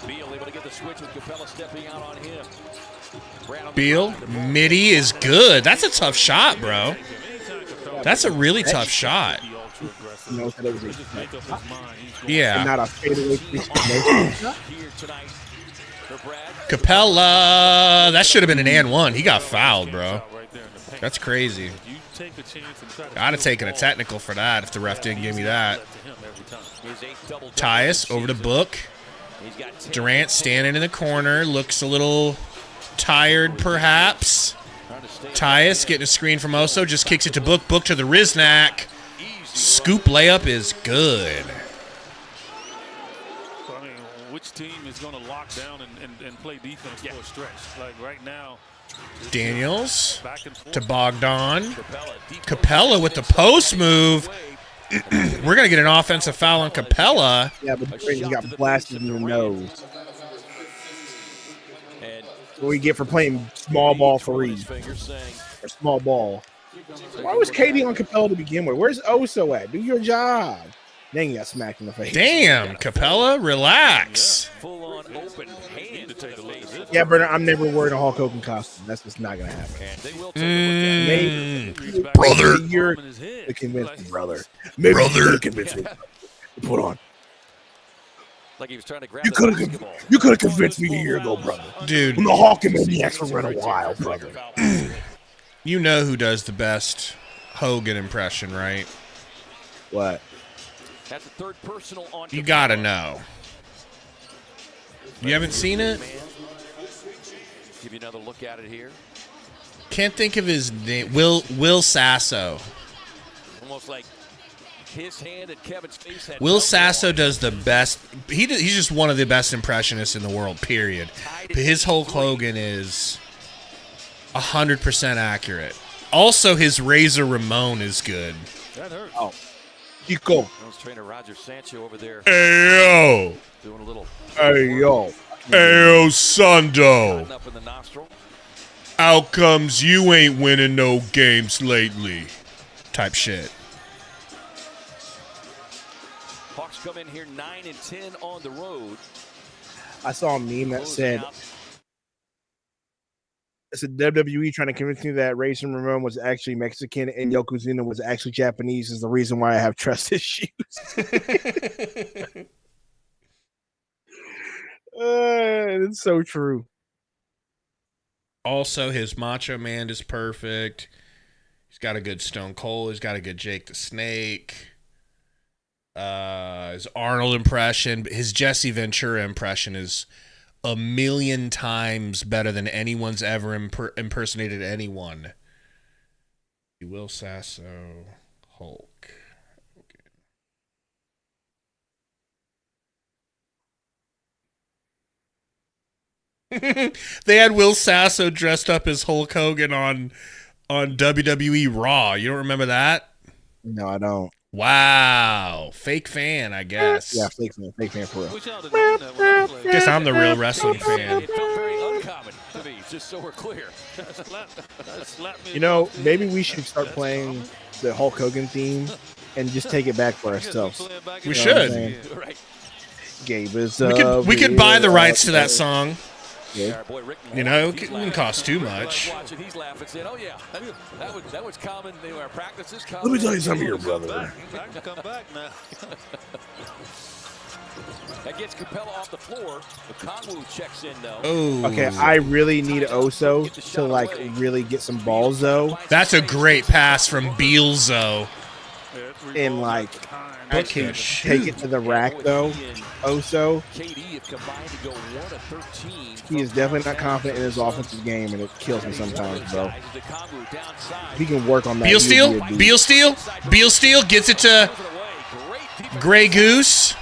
Beal able to get the switch with Capella stepping out on him. Beal, midi is good. That's a tough shot, bro. That's a really tough shot. Yeah. Not a fadeaway. Capella. That should have been an and one. He got fouled, bro. That's crazy. I'd have taken a technical for that if the ref didn't give me that. Tyus over to Book. Durant standing in the corner. Looks a little tired, perhaps. Tyus getting a screen from Oso. Just kicks it to Book. Book to the Riznak. Scoop layup is good. So, I mean, which team is going to lock down and play defense for a stretch? Like right now. Daniels to Bogdan. Capella with the post move. We're going to get an offensive foul on Capella. Yeah, but Brady got blasted in the nose. And what we get for playing small ball threes or small ball. Why was Katie on Capella to begin with? Where's Oso at? Do your job. Then you got smacked in the face. Damn, Capella, relax. Yeah, Bernard, I'm never wearing a Hulk Hogan costume. That's just not gonna happen. Brother, you're to convince me, brother. Maybe you convince me. Put on. Like he was trying to grab You could have convinced me a year ago, brother. Dude, When the Hulk and Maniacs were running wild, brother. You know who does the best Hogan impression, right? What? That's the third personal on. You gotta know. You haven't seen it? Give you another look at it here. Can't think of his name. Will Sasso. Almost like his hand and Kevin's face. Will Sasso does the best. He's just one of the best impressionists in the world, period. But his Hulk Hogan is 100% accurate. Also, his Razor Ramon is good. That hurt. Oh. Chico. That was trainer Roger Sancho over there. Ayo. Doing a little. Ayo. Ayo, Sundo. Up in the nostril. How comes you ain't winning no games lately? Type shit. Hawks come in here 9-10 on the road. I saw a meme that said, it's a WWE trying to convince me that Razor Ramon was actually Mexican and Yokozuna was actually Japanese is the reason why I have trust issues. It's so true. Also, his Macho Man is perfect. He's got a good Stone Cold. He's got a good Jake the Snake. His Arnold impression. His Jesse Ventura impression is a million times better than anyone's ever impersonated anyone. Will Sasso, Hulk. Okay. They had Will Sasso dressed up as Hulk Hogan on WWE Raw. You don't remember that? No, I don't. Wow. Fake fan, I guess. Yeah, fake fan for real. Guess I'm the real wrestling fan. It felt very uncommon to me, just so we're clear. You know, maybe we should start playing the Hulk Hogan theme and just take it back for ourselves. We should. Gabe is. We could buy the rights to that song. Yeah. You know, it wouldn't cost too much. He's laughing, saying, "Oh yeah, that was common. They were practices. Let me tell you something here, brother. Come back now. That gets Capella off the floor. Kongwu checks in though. Oh. Okay, I really need Oso to like really get some balls though. That's a great pass from Beelzo. And like Look him take it to the rack though. Oso. He is definitely not confident in his offensive game, and it kills me sometimes, bro. If he can work on that. Beal steal gets it to Grey Goose.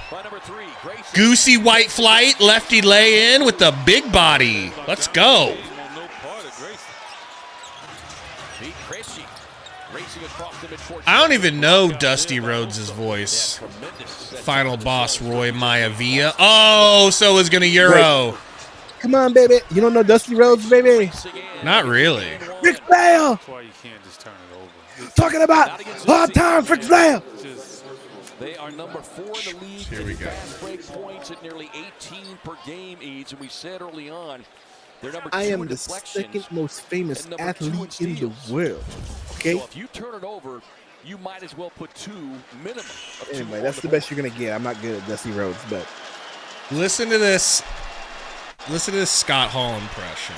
Goosey white flight, lefty lay in with the big body. Let's go. I don't even know Dusty Rhodes' voice. Final boss Roy Maivia. Oh, so is gonna Euro. Come on, baby. You don't know Dusty Rhodes, baby? Not really. Rick Flair. That's why you can't just turn it over. Talking about hard time, Rick Flair. They are number 4 in the league. Here we go. Fast break points at nearly 18 per game each, and we said early on, they're number 2 I am in the deflections second most famous and number 2 athlete in in the steals. world. Okay. So if you turn it over, you might as well put 2 minimum. Anyway, that's the best you're gonna get. I'm not good at Dusty Rhodes, but Listen to this. Listen to this Scott Hall impression.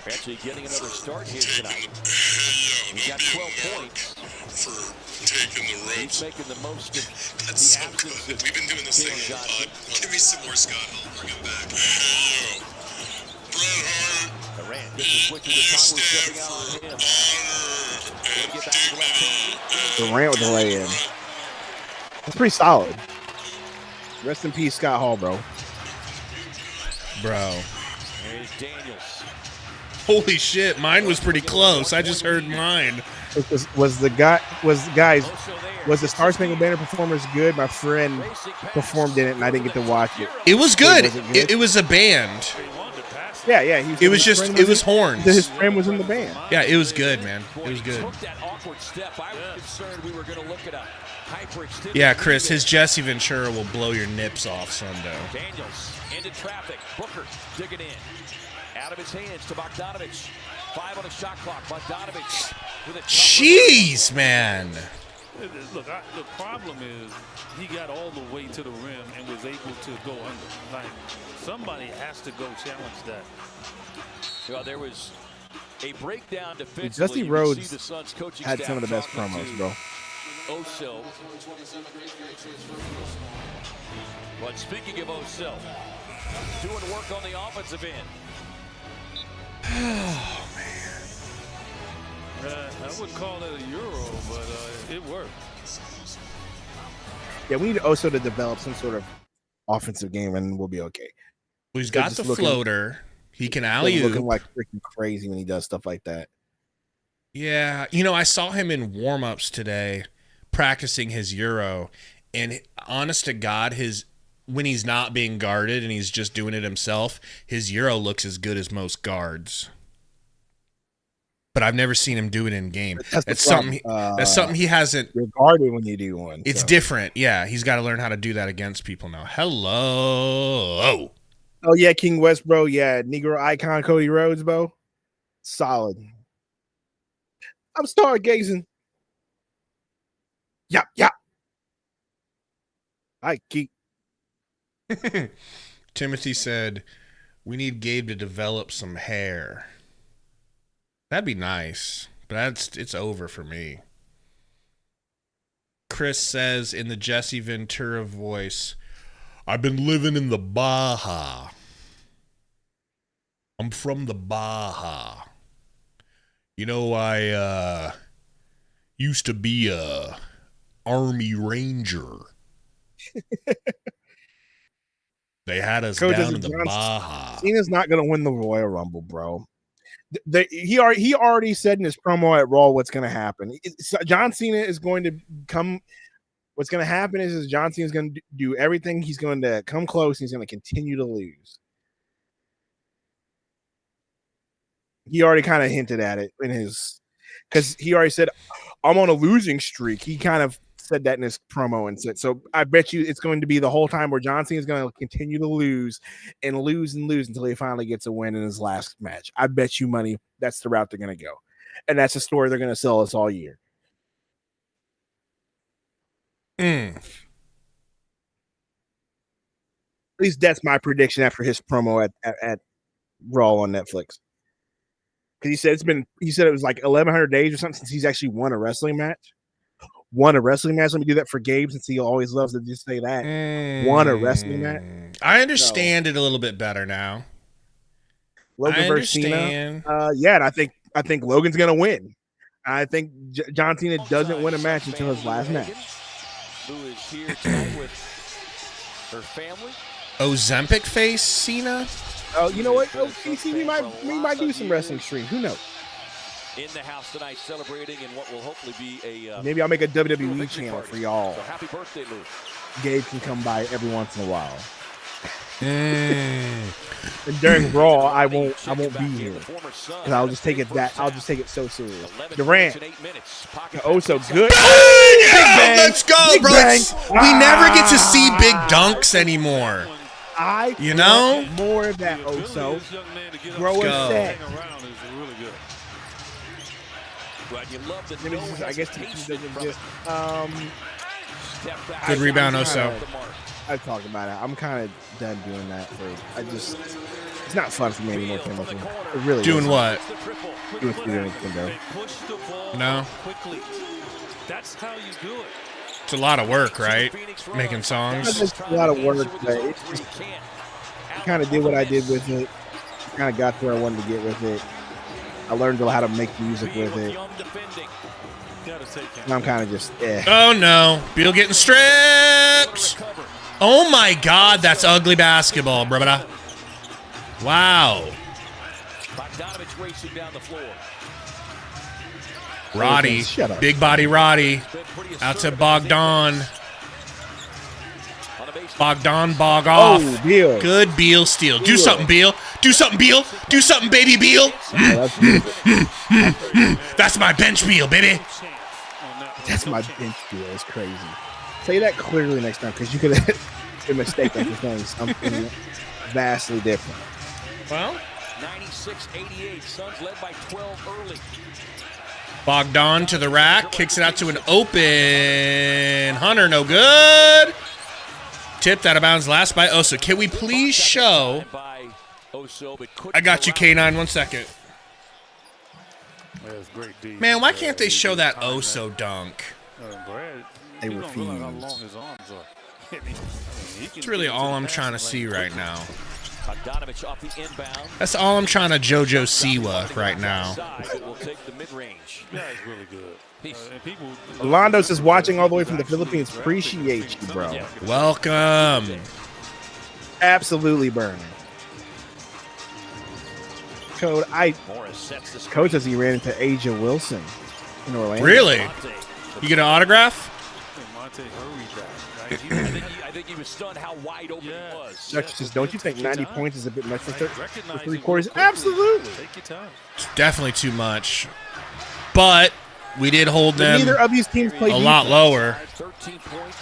Actually getting another start here tonight. He's got 12 points. For taking the ropes. He's making the most of That's the so absence good. of We've been doing this thing Jalen on Johnson. pod. Give me some more Scott Hall. Bring him back. Hey, yo. Bret Hart. Durant gets the switch to the top. We're stepping out on him. Honor and dignity. Durant with the lay-in. That's pretty solid. Rest in peace, Scott Hall, bro. Bro. There's Daniels. Holy shit, mine was pretty close. I just heard mine. Was the Star Spangled Banner performance good? My friend performed in it, and I didn't get to watch it. It was good. Was it good? It was a band. Yeah. It was horns. His friend was in the band. Yeah, it was good, man. It was good. Yeah, Chris, his Jesse Ventura will blow your nips off, Sundo. Daniels into traffic. Booker digging in. Out of his hands to Bogdanovich. 5 on the shot clock. Bogdanovich with a jeez, man. Look, the problem is he got all the way to the rim and was able to go under. Like, somebody has to go challenge that. Well, there was a breakdown defensively. Dusty Rhodes had some of the best promos, bro. Osil. But speaking of Osil, doing work on the offensive end. Oh, man. I wouldn't call it a Euro, but it worked. Yeah, we need Oso to develop some sort of offensive game, and we'll be okay. Well, he's got the floater. He can alley-oop. Looking like freaking crazy when he does stuff like that. Yeah, you know, I saw him in warm-ups today practicing his Euro, and honest to God, when he's not being guarded and he's just doing it himself, his Euro looks as good as most guards. But I've never seen him do it in game. That's something he hasn't. You're guarded when you do one. It's different. Yeah, he's got to learn how to do that against people now. Hello. Oh yeah, King West, bro. Yeah, Negro icon Cody Rhodes, bro. Solid. I'm stargazing. Yeah. I keep. Timothy said, "We need Gabe to develop some hair." That'd be nice, but it's over for me. Chris says in the Jesse Ventura voice, "I've been living in the Baja. I'm from the Baja. You know, I used to be a Army Ranger. They had us down in the Baja." Cena's not going to win the Royal Rumble, bro. He already said in his promo at Raw what's going to happen. John Cena is going to come. What's going to happen is John Cena is going to do everything. He's going to come close. And he's going to continue to lose. He already kind of hinted at it because he already said, "I'm on a losing streak." He kind of said that in his promo and said, so I bet you it's going to be the whole time where John Cena is going to continue to lose and lose and lose until he finally gets a win in his last match. I bet you money that's the route they're going to go. And that's the story they're going to sell us all year. At least that's my prediction after his promo at Raw on Netflix. Because he said it was like 1,100 days or something since he's actually won a wrestling match. Let me do that for Gabe since he always loves to just say that. Won a wrestling match. I understand it a little bit better now. Logan versus Cena. Yeah, and I think Logan's gonna win. I think John Cena doesn't win a match until his last match. Who is here tonight with her family? Ozempic face Cena. Oh, you know what? We might do some wrestling stream. Who knows? In the house tonight, celebrating in what will hopefully be a maybe I'll make a WWE channel for y'all. So happy birthday, Lou. Gabe can come by every once in a while. And during Raw, I won't be here because I'll just take it so serious. Durant, so good. Yeah, let's go, bro. We never get to see big dunks anymore. I want more of that. Oso, grow a set. You love the I guess he doesn't just good rebound, Oso. I talked about it. I'm kind of done doing that. It's not fun for me anymore, Timothy. It really doing isn't. What? Doing No. That's how you do it. It's a lot of work, right? Making songs. It's just a lot of work, but it's just I kind of did what I did with it. Kind of got where I wanted to get with it. I learned how to make music with it. And I'm kind of just, Oh, no. Beal getting stripped. Oh, my God. That's ugly basketball, brother. Wow. Bogdanovich racing down the floor. Roddy, Shut up. big body Roddy, out to Bogdan. Bogdan, bog off. Oh, Beal. Good Beal steal. Do something, Beal. Do something, Beal. Do something, baby Beal. That's my bench Beal, baby. That's my bench Beal. It's crazy. Say that clearly next time, because you could have been mistaken for saying something vastly different. Well, 96-88. Suns led by 12 early. Bogdan to the rack, kicks it out to an open Hunter, no good. Tipped out of bounds last by Oso. Can we please show? I got you, K9. 1 second. Man, why can't they show that Oso dunk? They refuse. It's really all I'm trying to see right now. That's all I'm trying to JoJo Siwa right now. Londos is watching all the way from the Philippines. Appreciate you, bro. Welcome. Absolutely burning. Coach says he ran into Asia Wilson in Orlando. Really? You get an autograph? I think he was stunned how wide open he was. Dutch says, don't you think 90 points is a bit much for 3 quarters? Absolutely. It's definitely too much. But we did hold them neither of these teams play a lot lower. You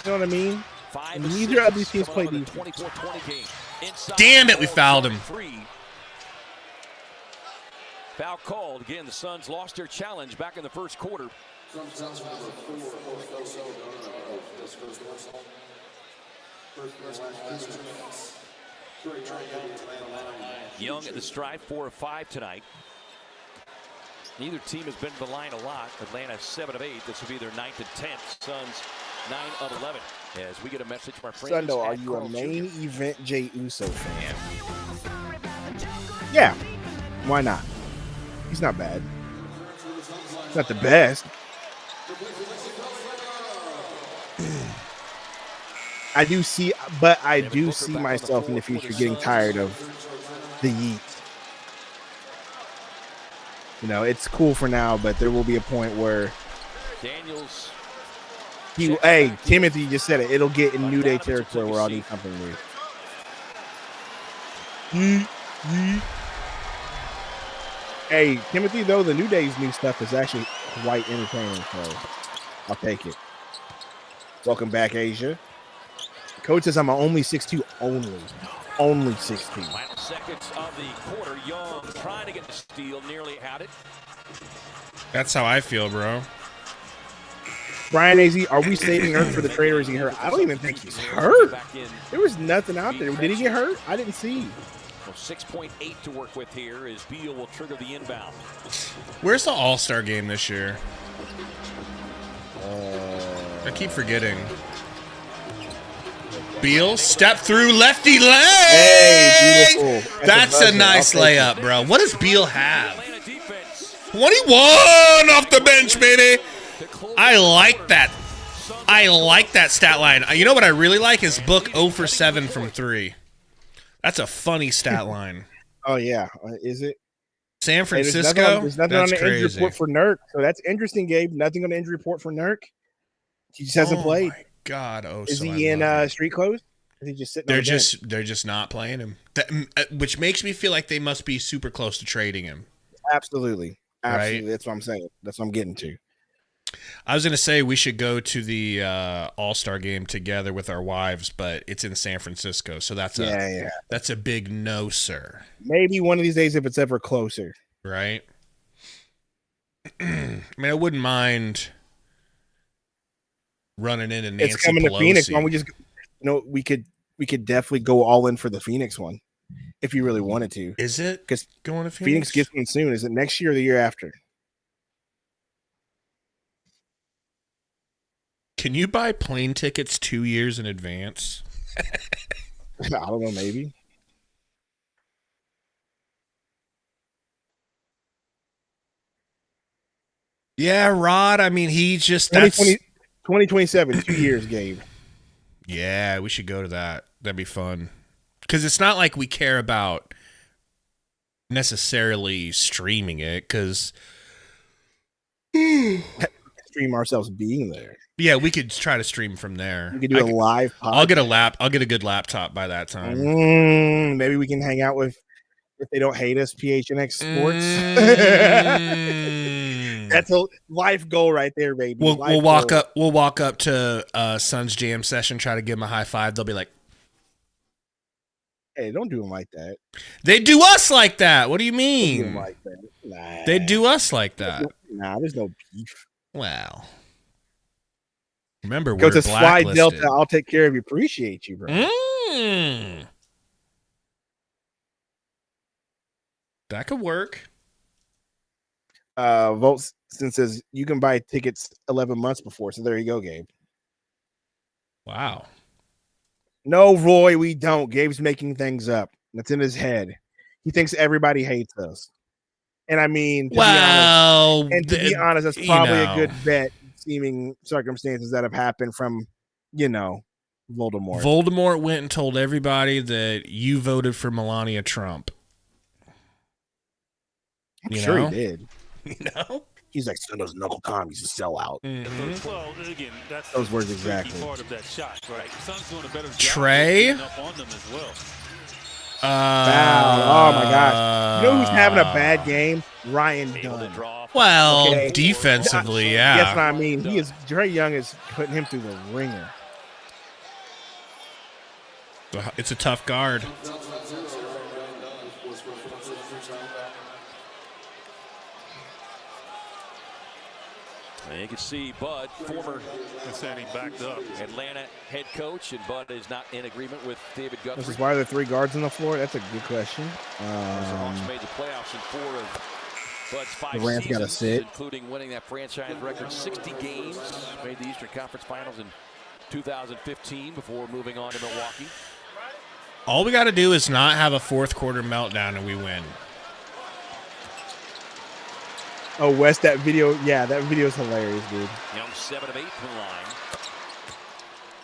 know what I mean? Neither of these teams play defense. Damn it, we fouled him. Foul called. Again, the Suns lost their challenge back in the first quarter. Young at the stripe, 4 of 5 tonight. Neither team has been to the line a lot. Atlanta 7 of 8. This will be their 9th and 10th. Suns 9 of 11. As we get a message from our friends. Sundo, are you a main event Jey Uso fan? Yeah. Why not? He's not bad. He's not the best. I do see myself in the future getting tired of the yeet. You know, it's cool for now, but there will be a point where Timothy just said it. It'll get in New Day territory where I'll need something new. Hey, Timothy, though, the New Day's new stuff is actually quite entertaining, so I'll take it. Welcome back, Asia. Coach says I'm only 6'2", only 6'2". Final seconds of the quarter. Young trying to get the steal, nearly had it. That's how I feel, bro. Brian AZ, are we saving Earth for the trade, or is he hurt? I don't even think he's hurt. There was nothing out there. Did he get hurt? I didn't see. Well, 6.8 to work with here as Beal will trigger the inbound. Where's the All-Star game this year? I keep forgetting. Beal, step through, lefty leg. Hey, beautiful. That's a nice layup, bro. What does Beal have? 21 off the bench, baby. I like that. I like that stat line. You know what I really like is Book 0 for 7 from 3. That's a funny stat line. Oh, yeah. Is it? San Francisco? There's nothing on the injury report for Nurk. So that's interesting, Gabe. Nothing on the injury report for Nurk. He just hasn't played. My God, is he in street clothes? Is he just sitting? They're just not playing him. Which makes me feel like they must be super close to trading him. Absolutely. Right? That's what I'm saying. That's what I'm getting to. I was gonna say we should go to the All-Star game together with our wives, but it's in San Francisco, so that's a big no, sir. Maybe one of these days if it's ever closer. Right? I mean, I wouldn't mind running in and Nancy It's coming Pelosi. to Phoenix. Why don't we just, we could definitely go all in for the Phoenix one if you really wanted to. Is it? Because going to Phoenix gets one soon. Is it next year or the year after? Can you buy plane tickets 2 years in advance? I don't know, maybe. Yeah, Rod. I mean, he just 2027, 2 years, Gabe. Yeah, we should go to that. That'd be fun. Because it's not like we care about necessarily streaming it, because Stream ourselves being there. Yeah, we could try to stream from there. We could do a live podcast. I'll get a good laptop by that time. Maybe we can hang out with, if they don't hate us, PHNX Sports. That's a life goal right there, baby. We'll walk up to Sun's jam session, try to give them a high five. They'll be like, "Hey, don't do them like that." They do us like that. What do you mean? Don't do them like that. Nah. They do us like that. Nah, there's no beef. Well, remember, go we're to Slide blacklisted. Delta. I'll take care of you. Appreciate you, bro. That could work. Volts says you can buy tickets 11 months before. So there you go, Gabe. Wow. No, Roy, we don't. Gabe's making things up. That's in his head. He thinks everybody hates us. And I mean, to be honest, that's probably a good bet, seeming circumstances that have happened from, Voldemort. Voldemort went and told everybody that you voted for Melania Trump. I'm sure he did. You know? He's like, Sundo's Knuckle Tom. He's a sellout. Mm-hmm. Well, again, that's those words exactly. Part of that shot, right? Sun's doing a better job Trey. up on them as well. Foul. Oh my gosh. You know who's having a bad game? Ryan Dunn. Well, defensively, yeah. That's what I mean. Trey Young is putting him through the ringer. It's a tough guard. And you can see Bud, former backed up Atlanta head coach, and Bud is not in agreement with David Guthrie. This is why are there 3 guards on the floor? That's a good question. The Hawks made the playoffs in 4 of Bud's 5 Durant's got to seasons, sit. including winning that franchise record 60 games. Made the Eastern Conference Finals in 2015 before moving on to Milwaukee. All we got to do is not have a fourth quarter meltdown and we win. Oh, Wes, that video is hilarious, dude. Young 7 of 8 from the line.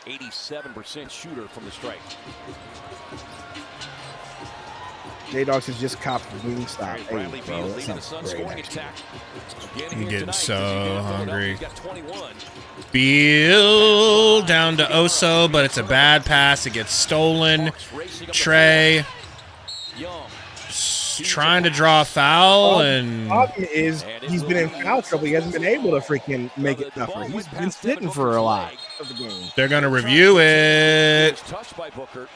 87% shooter from the stripe. J-Dogs has just copped Wingstop. Bradley Hey, bro, Beal that leading the sounds Suns great, scoring actually. attack. I'm getting so hungry. He's got 21. Beal down to Oso, but it's a bad pass. It gets stolen. Trey trying to draw a foul, and the problem is he's been in foul trouble. He hasn't been able to freaking make it tougher. He's been sitting for a lot of the game. They're going to review it. Touched by Booker.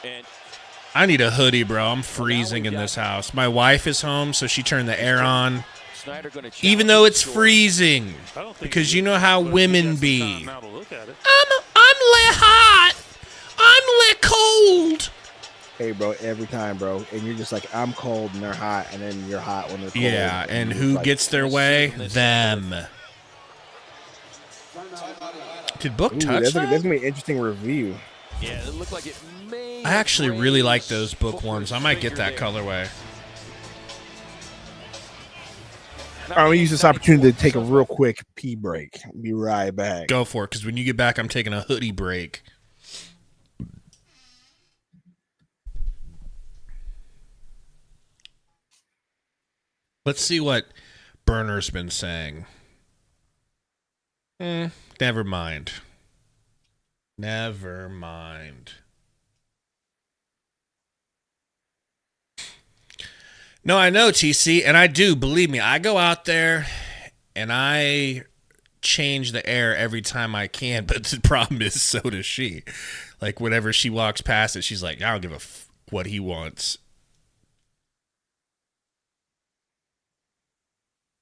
And I need a hoodie, bro. I'm freezing in this house. My wife is home, so she turned the air on. Even though it's freezing, because you know how women be. I'm lit hot. I'm lit cold. Hey, bro, every time, bro. And you're just like, I'm cold and they're hot, and then you're hot when they're cold. Yeah, and who gets their way? Them. Did Book touch that's that? That's going to be an interesting review. yeah, it looked like it may. I actually really like those Book ones. I might get that colorway. All right, I'm going to use this opportunity to take a real quick pee break. Be right back. Go for it, because when you get back, I'm taking a hoodie break. Let's see what Burner's been saying. Never mind. Never mind. No, I know, TC, and I do. Believe me, I go out there and I change the air every time I can, but the problem is so does she. Like, whenever she walks past it, she's like, I don't give a what he wants.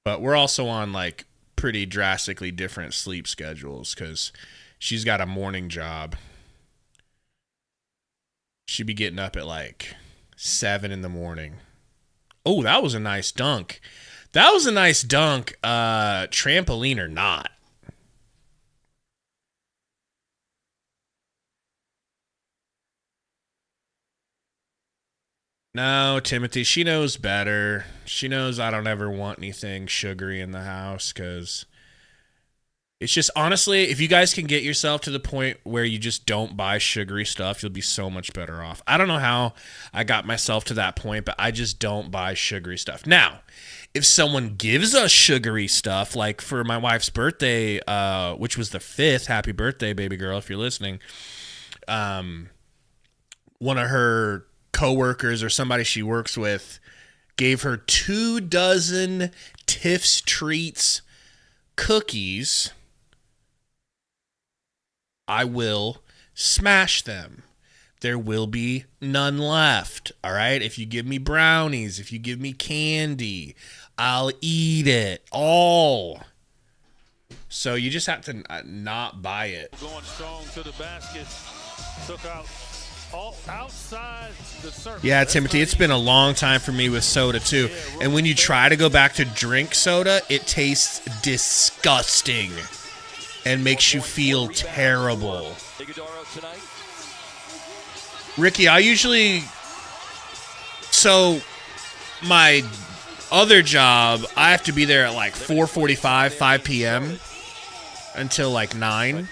But we're also on, like, pretty drastically different sleep schedules because she's got a morning job. She'd be getting up at, like, 7 in the morning. Oh, that was a nice dunk. That was a nice dunk, trampoline or not. No, Timothy, she knows better. She knows I don't ever want anything sugary in the house because It's just, honestly, if you guys can get yourself to the point where you just don't buy sugary stuff, you'll be so much better off. I don't know how I got myself to that point, but I just don't buy sugary stuff. Now, if someone gives us sugary stuff, like for my wife's birthday, which was the 5th, happy birthday, baby girl, if you're listening, one of her coworkers or somebody she works with gave her 2 dozen Tiff's Treats cookies, I will smash them. There will be none left, all right? If you give me brownies, if you give me candy, I'll eat it all. So you just have to not buy it. Going strong to the basket, took out all outside the circle. Yeah, Timothy, it's been a long time for me with soda, too. And when you try to go back to drink soda, it tastes disgusting and makes you feel terrible. Ricky, I usually... So, my other job, I have to be there at like 4:45, 5 p.m. until like 9.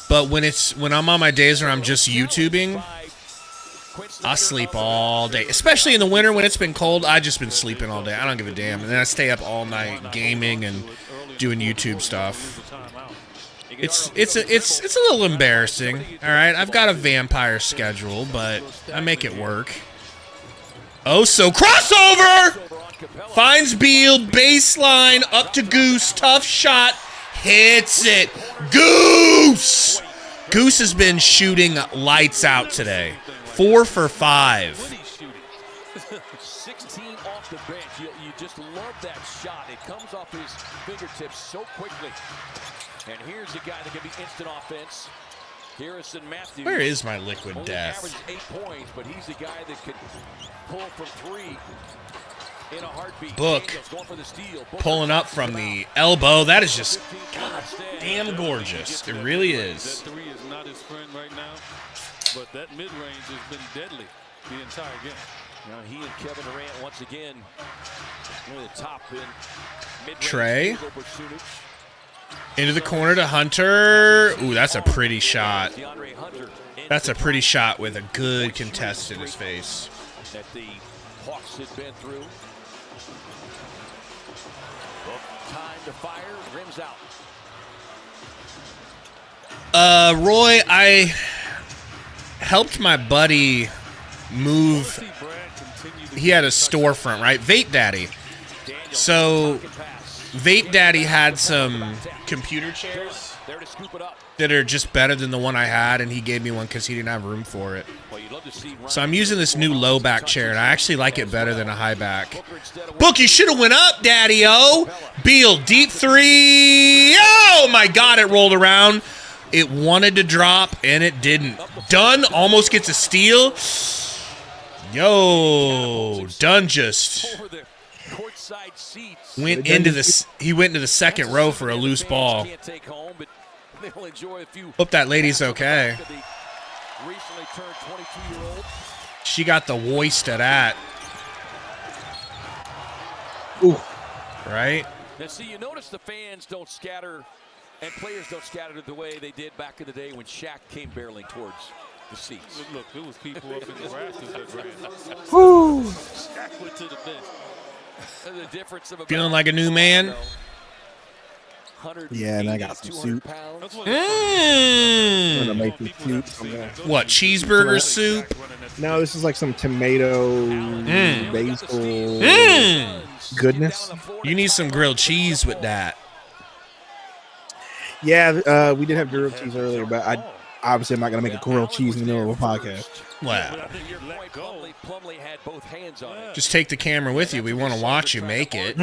But when I'm on my days where I'm just YouTubing, I sleep all day. Especially in the winter when it's been cold, I've just been sleeping all day. I don't give a damn. And then I stay up all night gaming and doing YouTube stuff. It's a little embarrassing. All right, I've got a vampire schedule, but I make it work. Oh, so crossover! Finds Beal, baseline, up to Goose, tough shot, hits it. Goose! Goose has been shooting lights out today. 4 for 5. 16 off the bench. You just love that shot. It comes off his fingertips so quickly. And here's a guy that can be instant offense. Harrison Matthews. Where is my liquid death? Averaged 8 points, but he's a guy that could pull from 3 in a heartbeat. Book pulling up from the elbow. That is just damn gorgeous. It really is. That 3 is not his friend right now, but that mid-range has been deadly the entire game. Now he and Kevin Durant once again near the top in mid-range. Trey into the corner to Hunter. Ooh, that's a pretty shot. That's a pretty shot with a good contest in his face. That the Hawks had been through. Time to fire, rims out. Roy, I helped my buddy move. He had a storefront, right? Vape Daddy. So Vape Daddy had some computer chairs that are just better than the one I had, and he gave me one because he didn't have room for it. So I'm using this new low back chair, and I actually like it better than a high back. Book, you should have went up, Daddy-o. Beal, deep 3. Oh, my God, it rolled around. It wanted to drop, and it didn't. Dunn almost gets a steal. Yo, Dunn just went into the. He went into the second row for a loose ball. Hope that lady's okay. She got the waist of that. Ooh. Right? Now, see, you notice the fans don't scatter and players don't scatter the way they did back in the day when Shaq came barreling towards the seats. Look, there was people up in the rafters that ran. Woo! Shaq went to the bench. The difference of Feeling like a new man? Yeah, and I got some soup. What, cheeseburger soup? No, this is like some tomato basil goodness. You need some grilled cheese with that. Yeah, we did have grilled cheese earlier, but I obviously I'm not going to make a grilled cheese in the middle of a podcast. Wow. Just take the camera with you. We want to watch you make it.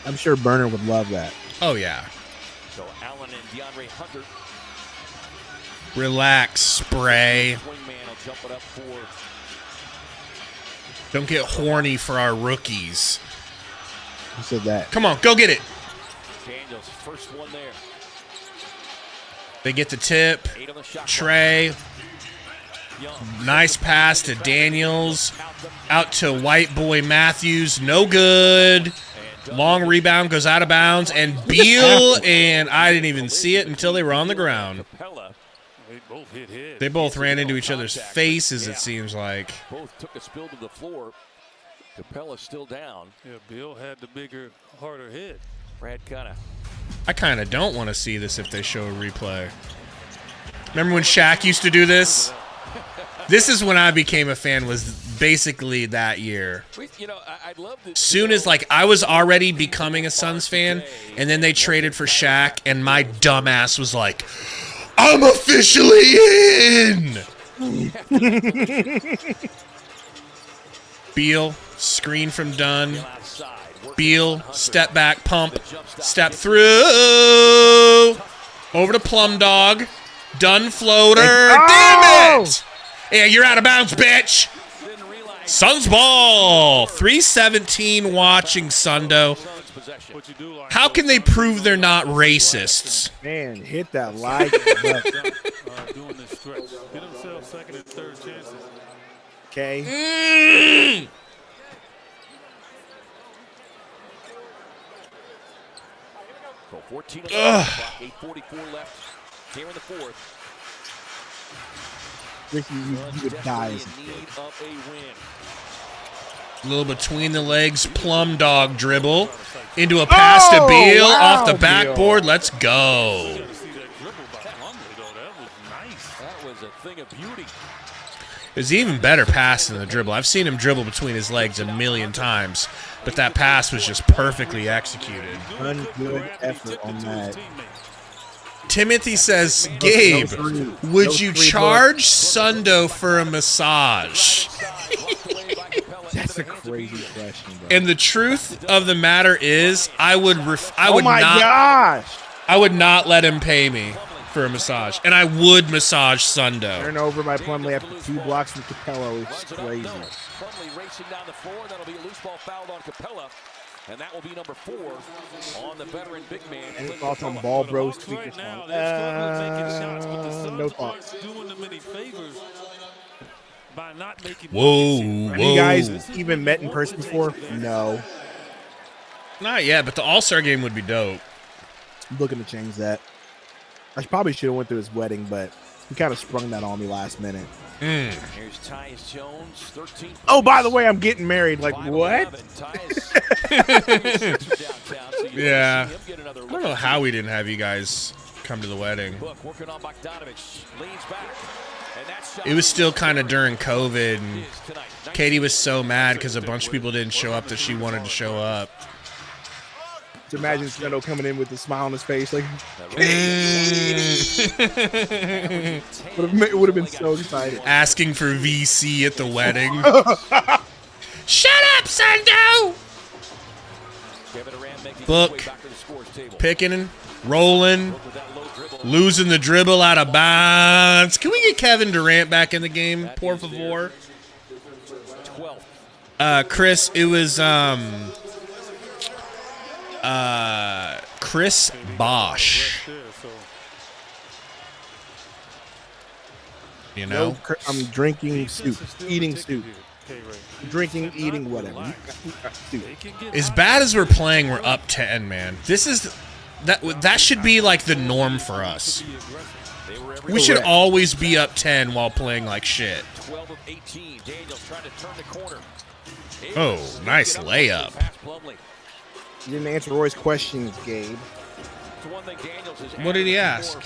I'm sure Burner would love that. Oh, yeah. So Allen and DeAndre Hunter. Relax, Spray. Don't get horny for our rookies. Who said that? Come on, go get it. Daniels, first one there. They get the tip. Trey. Nice pass to Daniels. Out to white boy Matthews. No good. Long rebound goes out of bounds. And Beal, and I didn't even see it until they were on the ground. They both ran into each other's faces, it seems like. Both took a spill to the floor. Capella still down. Yeah, Bill had the bigger, harder hit. Brad I kind of don't want to see this if they show a replay. Remember when Shaq used to do this? This is when I became a fan, was basically that year. Soon as, like, I was already becoming a Suns fan, and then they traded for Shaq, and my dumbass was like, I'm officially in! Beal, screen from Dunn. Beal, step back, pump, step through. Over to Plum Dog. Dunn floater. Damn it! Yeah, you're out of bounds, bitch. Suns ball. 3:17 watching Sundo. How can they prove they're not racists? Man, hit that like button. Doing this stretch. Get themselves second and third chances. Okay. So 14 clock, 8:44 left here in the fourth. Ricky, you would die. Need of a win. A little between the legs, Plum Dog dribble into a pass to Beal off the backboard. Beal. Let's go. That was a thing of beauty. It was even better pass than the dribble. I've seen him dribble between his legs a million times, but that pass was just perfectly executed. Good effort on that. Timothy says, Gabe, would you charge Sundo for a massage? That's a crazy question, bro. And the truth of the matter is, I would oh my gosh! I would not let him pay me for a massage, and I would massage Sundo. Turnover by Plumlee after 2 blocks from Capello is crazy. Plumlee racing down the floor. That'll be a loose ball fouled on Capella, and that will be number 4 on the veteran big man. Any thoughts on Ball Bros tweakers? No thoughts. Whoa. Have you guys even met in person before? No. Not yet, but the All-Star game would be dope. I'm looking to change that. I probably should have went to his wedding, but he kind of sprung that on me last minute. Here's Tyus Jones, 13. Oh, by the way, I'm getting married. Like, what? Yeah. I don't know how we didn't have you guys come to the wedding. It was still kind of during COVID, and Katie was so mad because a bunch of people didn't show up that she wanted to show up. To imagine Sundo coming in with a smile on his face, like, would have been so excited. Asking for VC at the wedding. Shut up, Sundo! Book, picking, rolling, losing the dribble out of bounds. Can we get Kevin Durant back in the game, por favor? Chris, it was Chris Bosch. You know? No, I'm drinking soup, eating soup. Drinking, eating, whatever. As bad as we're playing, we're up 10, man. This is that should be like the norm for us. We should always be up 10 while playing like shit. 12 of 18. Daniels trying to turn the corner. Oh, nice layup. You didn't answer Roy's questions, Gabe. What did he ask?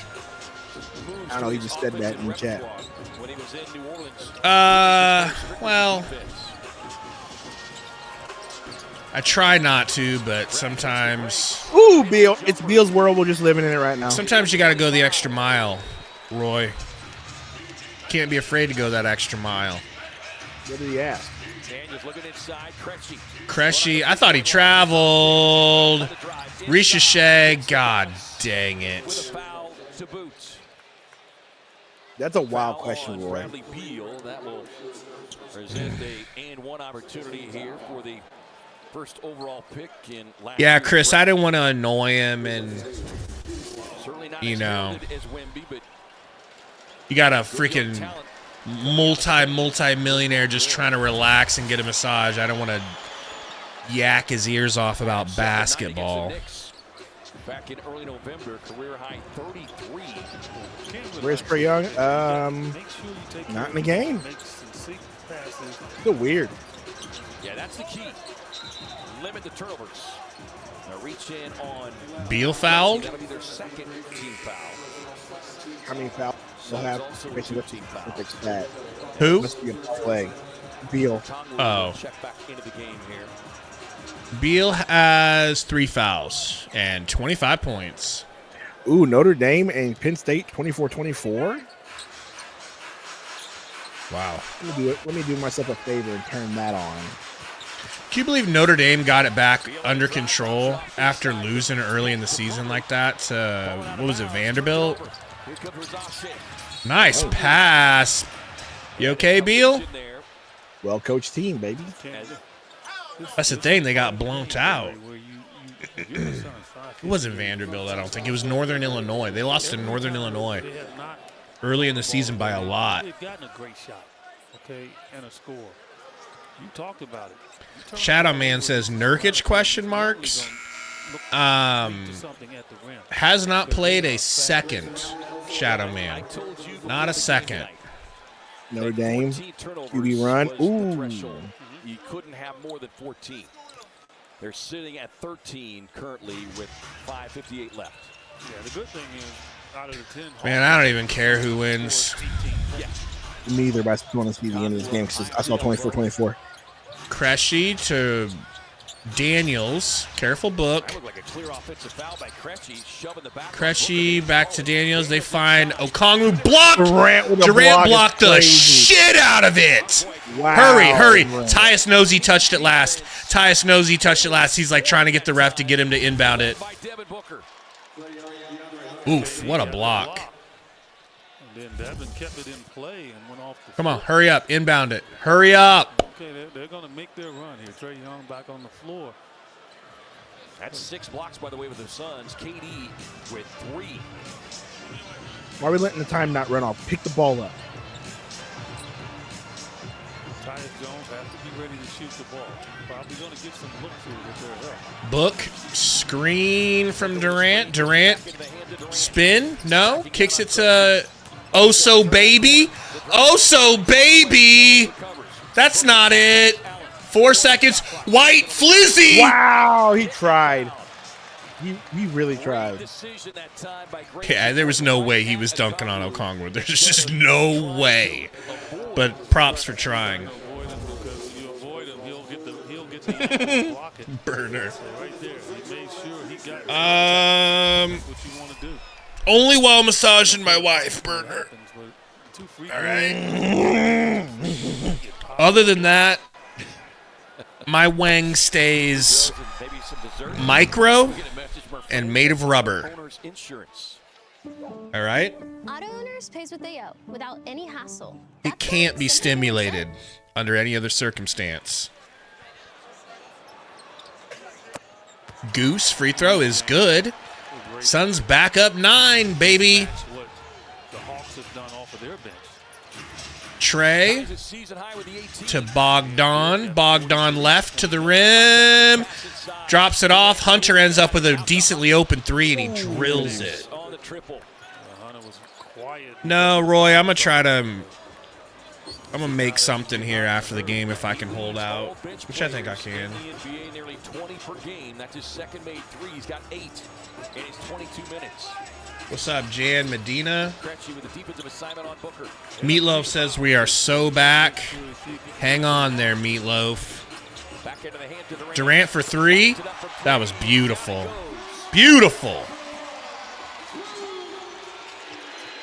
I don't know. He just said that in the chat. Well, I try not to, but sometimes. Ooh, Beal! It's Beal's world. We're just living in it right now. Sometimes you got to go the extra mile, Roy. Can't be afraid to go that extra mile. What did he ask? Cressy, I thought he traveled. Ricochet, god dang it. That's a wild question, Roy. That will present a and one opportunity here for the first overall pick in last. Yeah, Chris, I didn't want to annoy him, and you know, you gotta freaking multi-millionaire just trying to relax and get a massage. I don't want to yak his ears off about basketball. Back in early November, career high 33. Where's Trae Young? Not in the game. Still weird. Yeah, that's the key. Limit the turnovers. Now reach in on Beal fouled. That'll be their second team foul. How many fouls will have? That. Who? Must be a play. Beal. Oh. Check back into the game here. Beal has 3 fouls and 25 points. Ooh, Notre Dame and Penn State 24-24. Wow. Let me do myself a favor and turn that on. Can you believe Notre Dame got it back under control after losing early in the season like that to, what was it, Vanderbilt? Nice pass. You okay, Beal? Well-coached team, baby. That's the thing. They got blown out. It wasn't Vanderbilt, I don't think. It was Northern Illinois. They lost to Northern Illinois early in the season by a lot. They've gotten a great shot, okay, and a score. You talked about it. Shadow Man says Nurkic question marks. Has not played a second. Shadow Man, not a second. Notre Dame QB run. Ooh. You couldn't have more than 14. They're sitting at 13 currently with 5:58 left. Yeah, the good thing is out of the 10. Man, I don't even care who wins. Neither, but I just want to see the end of this game because I saw 24-24. Cressy to Daniels. Careful book. Cressy back to Daniels. They find Okongwu blocked. Durant blocked the shit out of it. Wow. Hurry. Tyus knows he touched it last. He's like trying to get the ref to get him to inbound it. Oof, what a block. And then Devin kept it in play and went off the Come on, hurry up. Inbound it. Hurry up. Okay, they're going to make their run here. Trae Young back on the floor. That's 6 blocks, by the way, with the Suns. KD with 3. Why are we letting the time not run off? Pick the ball up. Tyus Jones has to be ready to shoot the ball. Probably going to get some look through with their help. Book. Screen from Durant. Durant. Spin. No. Kicks it to Oso Baby. That's not it. 4 seconds. White Flizzy. Wow, he tried. He really tried. Yeah, there was no way he was dunking on Okongwu. There's just no way. But props for trying. Burner. Only while massaging my wife, Burner. All right. Other than that, my wang stays micro and made of rubber. All right? Auto owners pays what they owe without any hassle. It can't be stimulated under any other circumstance. Goose free throw is good. Suns back up 9, baby. Trey to Bogdan. Bogdan left to the rim. Drops it off. Hunter ends up with a decently open 3, and he drills it. No, Roy, I'm going to make something here after the game if I can hold out, which I think I can. Nearly 20 per game. That's his second made 3. He's got 8 in his 22 minutes. What's up, Jan Medina? Meatloaf says we are so back. Hang on there, Meatloaf. Durant for 3. That was beautiful. Beautiful.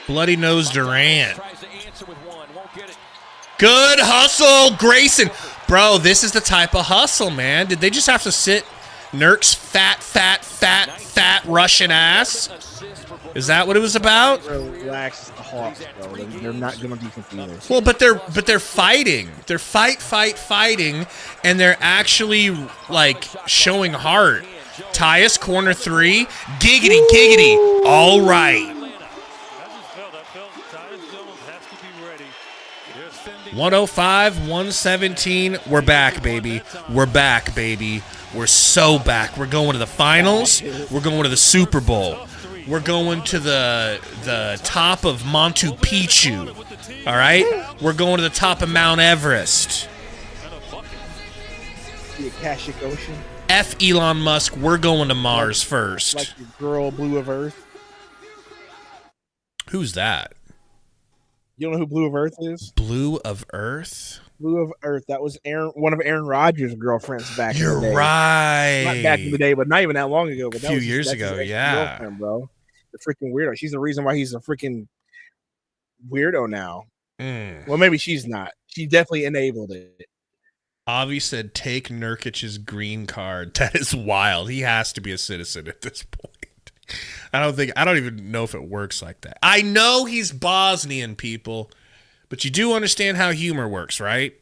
Bloody nose Durant. Good hustle, Grayson. Bro, this is the type of hustle, man. Did they just have to sit Nurk's fat Russian ass? Is that what it was about? Relax, the Hawks, bro. They're not going to defense either. Well, but they're fighting. They're fighting, and they're actually like showing heart. Tyus corner 3, giggity. All right. 105, 117. We're back, baby. We're back, baby. We're so back. We're going to the finals. We're going to the Super Bowl. We're going to the top of Machu Picchu. All right? We're going to the top of Mount Everest. The Akashic Ocean. F Elon Musk. We're going to Mars first. Like the girl Blue of Earth. Who's that? You don't know who Blue of Earth is? Blue of Earth? Blue of Earth. That was one of Aaron Rodgers' girlfriends back in the day. You're right. Not back in the day, but not even that long ago. But a few years ago, yeah. Girlfriend, bro. The freaking weirdo. She's the reason why he's a freaking weirdo now. Well, maybe she's not. She definitely enabled it. Avi said, take Nurkic's green card. That is wild. He has to be a citizen at this point. I don't even know if it works like that. I know he's Bosnian, people, but you do understand how humor works, right?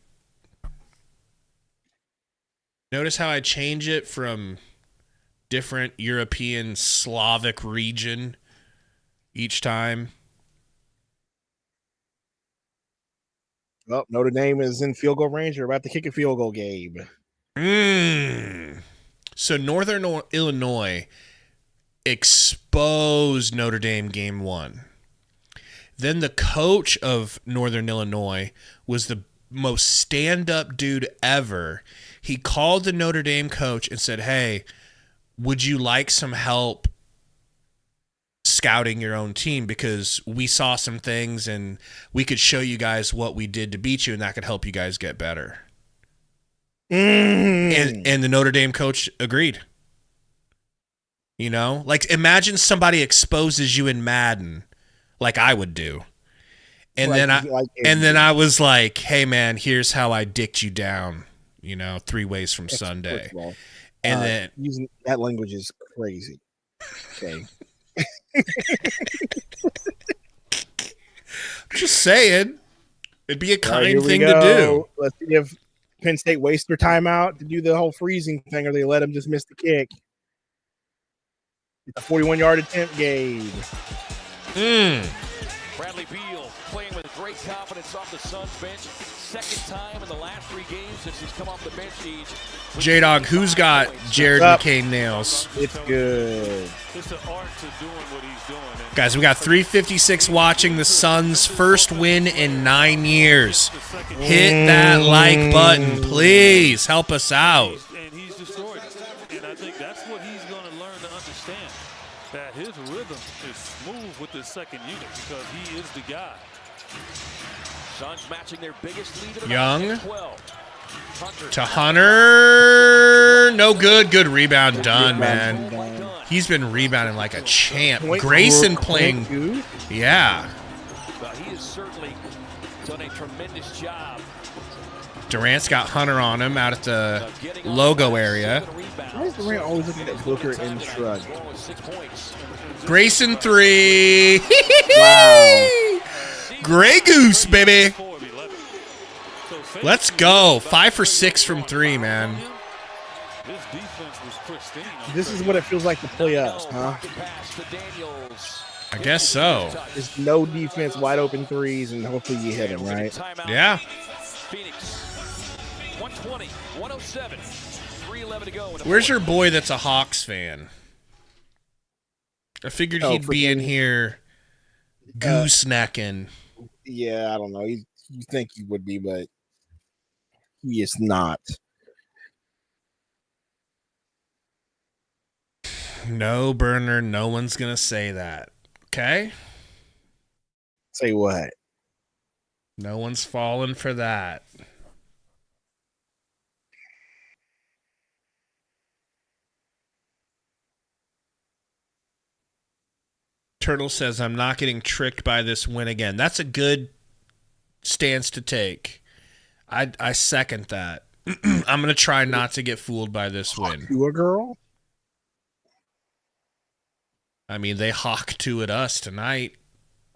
Notice how I change it from different European Slavic region each time. Well, Notre Dame is in field goal range. They're about to kick a field goal, Gabe. So Northern Illinois exposed Notre Dame game 1. Then the coach of Northern Illinois was the most stand-up dude ever. He called the Notre Dame coach and said, hey, would you like some help scouting your own team, because we saw some things and we could show you guys what we did to beat you, and that could help you guys get better. And the Notre Dame coach agreed. You know, like imagine somebody exposes you in Madden like I would do. And then I was like, hey man, here's how I dicked you down, 3 ways from Sunday. And then using that language is crazy. Okay. Just saying, it'd be a kind thing to do. Let's see if Penn State wastes their timeout to do the whole freezing thing, or they let them just miss the kick. It's a 41-yard attempt, Gabe. Bradley Beal playing with great confidence off the Suns bench. Second time in the last 3 games since he's come off the bench. J-Dog, who's got Jared McCain nails? It's good. It's an art to doing what he's doing. Guys, we got 356 watching the Suns' first win in 9 years. Hit that like button, please. Help us out. And he's destroyed it. And I think that's what he's going to learn to understand, that his rhythm is smooth with the second unit because he is the guy. Suns matching their biggest lead. Young to Hunter. No good. Good rebound done, man. He's been rebounding like a champ. Grayson playing. Yeah. He has certainly done a tremendous job. Durant's got Hunter on him out at the logo area. Why is Durant always looking at Booker and shrug? Grayson 3. Wow. Grey Goose, baby. Let's go. 5 for 6 from 3, man. This is what it feels like to play us, huh? I guess so. Just no defense, wide open threes, and hopefully you hit them, right? Yeah. Phoenix 120, 107, 3:11 to go. Where's your boy that's a Hawks fan? I figured he'd be in here goosenecking. Yeah, I don't know. You think he would be, but he is not. No, Burner, no one's going to say that. Okay? Say what? No one's falling for that. Turtle says, I'm not getting tricked by this win again. That's a good stance to take. I second that. I'm going to try not to get fooled by this win. You a girl? I mean, they hawk to at us tonight.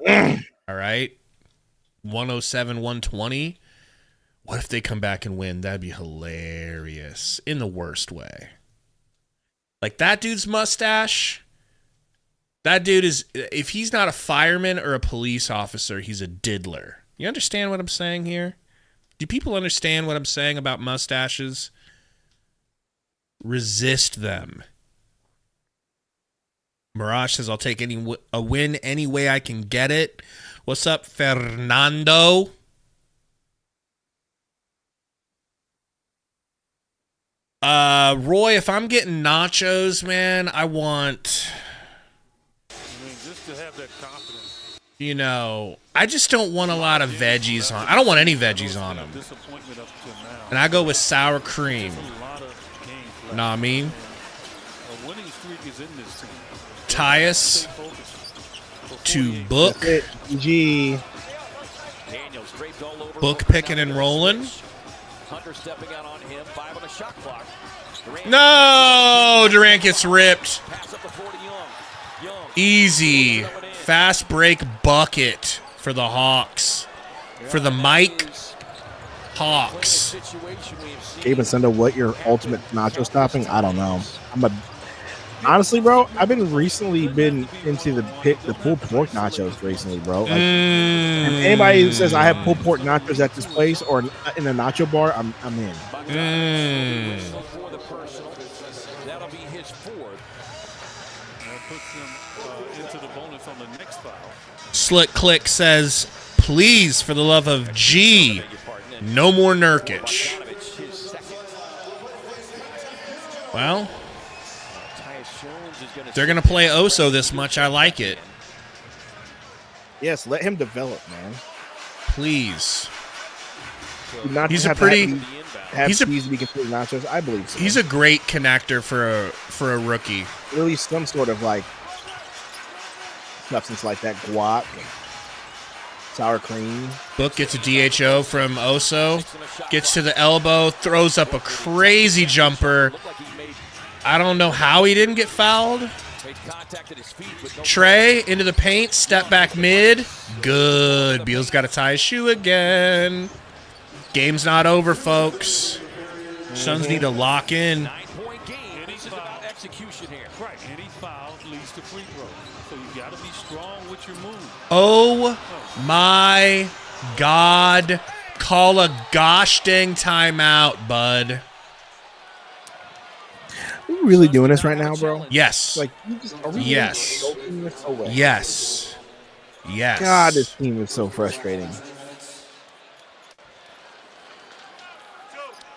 All right. 107, 120. What if they come back and win? That'd be hilarious in the worst way. Like that dude's mustache. That dude is, if he's not a fireman or a police officer, he's a diddler. You understand what I'm saying here? Do people understand what I'm saying about mustaches? Resist them. Mirage says, I'll take a win any way I can get it. What's up, Fernando? Roy, if I'm getting nachos, man, I want... just to have that confidence. You know, I just don't want a lot of veggies on. I don't want any veggies on them. And I go with sour cream. Know what I mean? A winning streak is in this team. Tyus to Book. G. Book picking and rolling. Hunter stepping out on him. 5 on the shot clock. No! Durant gets ripped. Easy. Fast break bucket for the Hawks. For the Mike Hawks. Gabe and Sundo, what your ultimate nacho stopping? I don't know. Honestly, bro, I've been into the pulled pork nachos recently, bro. Like, if anybody who says I have pulled pork nachos at this place or in a nacho bar, I'm in. That'll be his fourth. That puts him into the bonus on the next foul. Slick Click says, please, for the love of G, no more Nurkic. Well, they're going to play Oso this much. I like it. Yes, let him develop, man. Please. He's a pretty... He's to be considered nachos. I believe so. He's a great connector for a rookie. Really, some sort of like substance like that, guac, sour cream. Book gets a DHO from Oso, gets to the elbow, throws up a crazy jumper. I don't know how he didn't get fouled. Trey into the paint, step back mid. Good. Beal's got to tie his shoe again. Game's not over, folks. Suns need to lock in. 9-point game. This is about execution here. Right, any foul leads to free throw. So you got to be strong with your move. Oh my God. Call a gosh dang timeout, bud. Are we really doing this right now, bro? Yes. Like, yes. Yes. Yes. God, this team is so frustrating.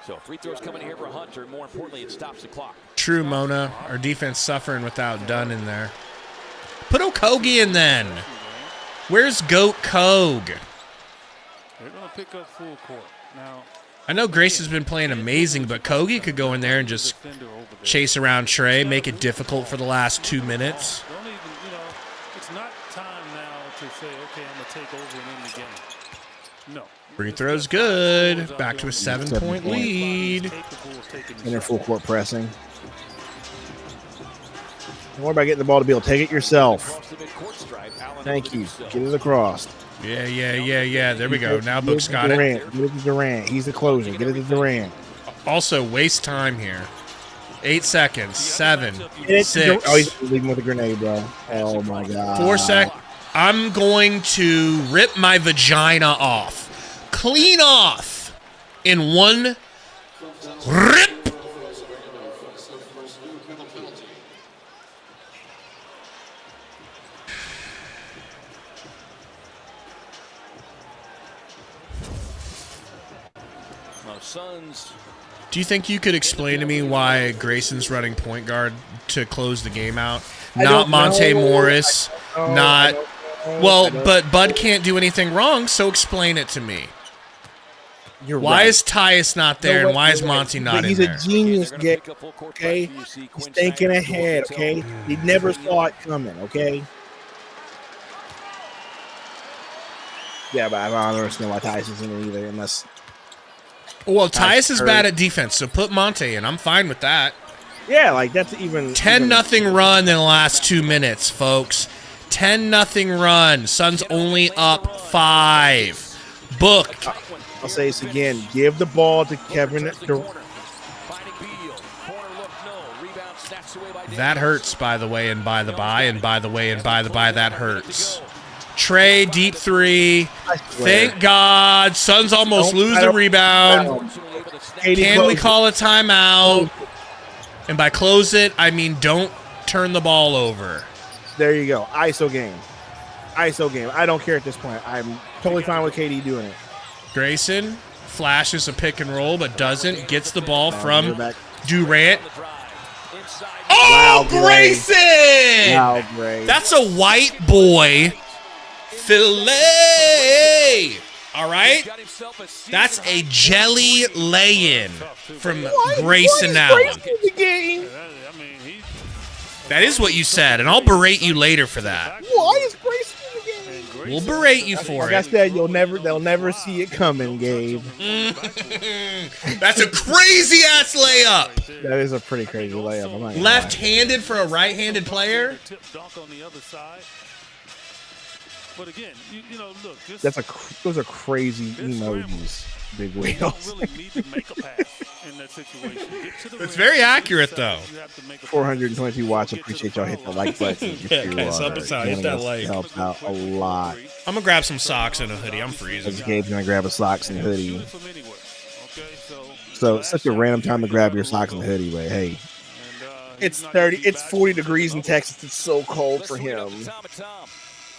So free throws coming here for Hunter. More importantly, it stops the clock. True, Mona. Our defense suffering without Dunn in there. Put Okogie in then. Where's Goat Kogue? They're going to pick up full court. Now, I know Grace has been playing amazing, but Kogie could go in there and just chase around Trey, make it difficult for the last 2 minutes. Don't even, it's not time now to say, okay, I'm going to take over and end the game. No. Free throw's good. Back to a 7-point lead. And they're full court pressing. Don't worry about getting the ball to be able to take it yourself. Thank you. Get it across. Yeah. There we go. Now Book's got it. Get it to Durant. He's the closer. Get it to Durant. Also, waste time here. 8 seconds. 7, 6. Oh, he's leaving with a grenade, bro. Oh, my God. 4 seconds. I'm going to rip my vagina off. Clean off in one rip. Suns. Do you think you could explain to me why Grayson's running point guard to close the game out? Not Monte Morris. But Bud can't do anything wrong, so explain it to me. Why is Tyus not there, and why is Monty not in there? He's a genius, okay? He's thinking ahead, okay? He never saw it coming, okay? Yeah, but I don't understand why Tyus isn't in either, unless... Well, Tyus is bad at defense, so put Monte in. I'm fine with that. Yeah, like, that's even... 10-0 run in the last 2 minutes, folks. 10-0 run. Suns only up 5. Book. I'll say this again. Give the ball to Kevin. That hurts, by the way, and by the by, and by the way, and by the by, that hurts. Trey, deep three. Thank God. Suns almost lose the rebound. Can we call a timeout? And by close it, I mean don't turn the ball over. There you go. ISO game. ISO game. I don't care at this point. I'm totally fine with KD doing it. Grayson flashes a pick and roll, but doesn't. Gets the ball from Durant. Oh, Wow, Grayson! Wow, Gray. That's a white boy fillet. All right? That's a jelly lay-in from Grayson Allen. That is what you said, and I'll berate you later for that. Why is Grayson in the game? We'll berate you for like it. I said, they'll never see it coming, Gabe. That's a crazy ass layup. That is a pretty crazy layup. I'm not gonna Left-handed for a right-handed player. But again, you know, look. Those are crazy emojis, big wheels. It's very accurate, though. 422 watch. Appreciate y'all hit the like button. Guys, help us out. Hit that like. Helps out a lot. I'm gonna grab some socks and a hoodie. I'm freezing. Gabe's gonna grab a socks and hoodie. So it's such a random time to grab your socks and hoodie, but hey, it's 40 degrees in Texas. It's so cold for him.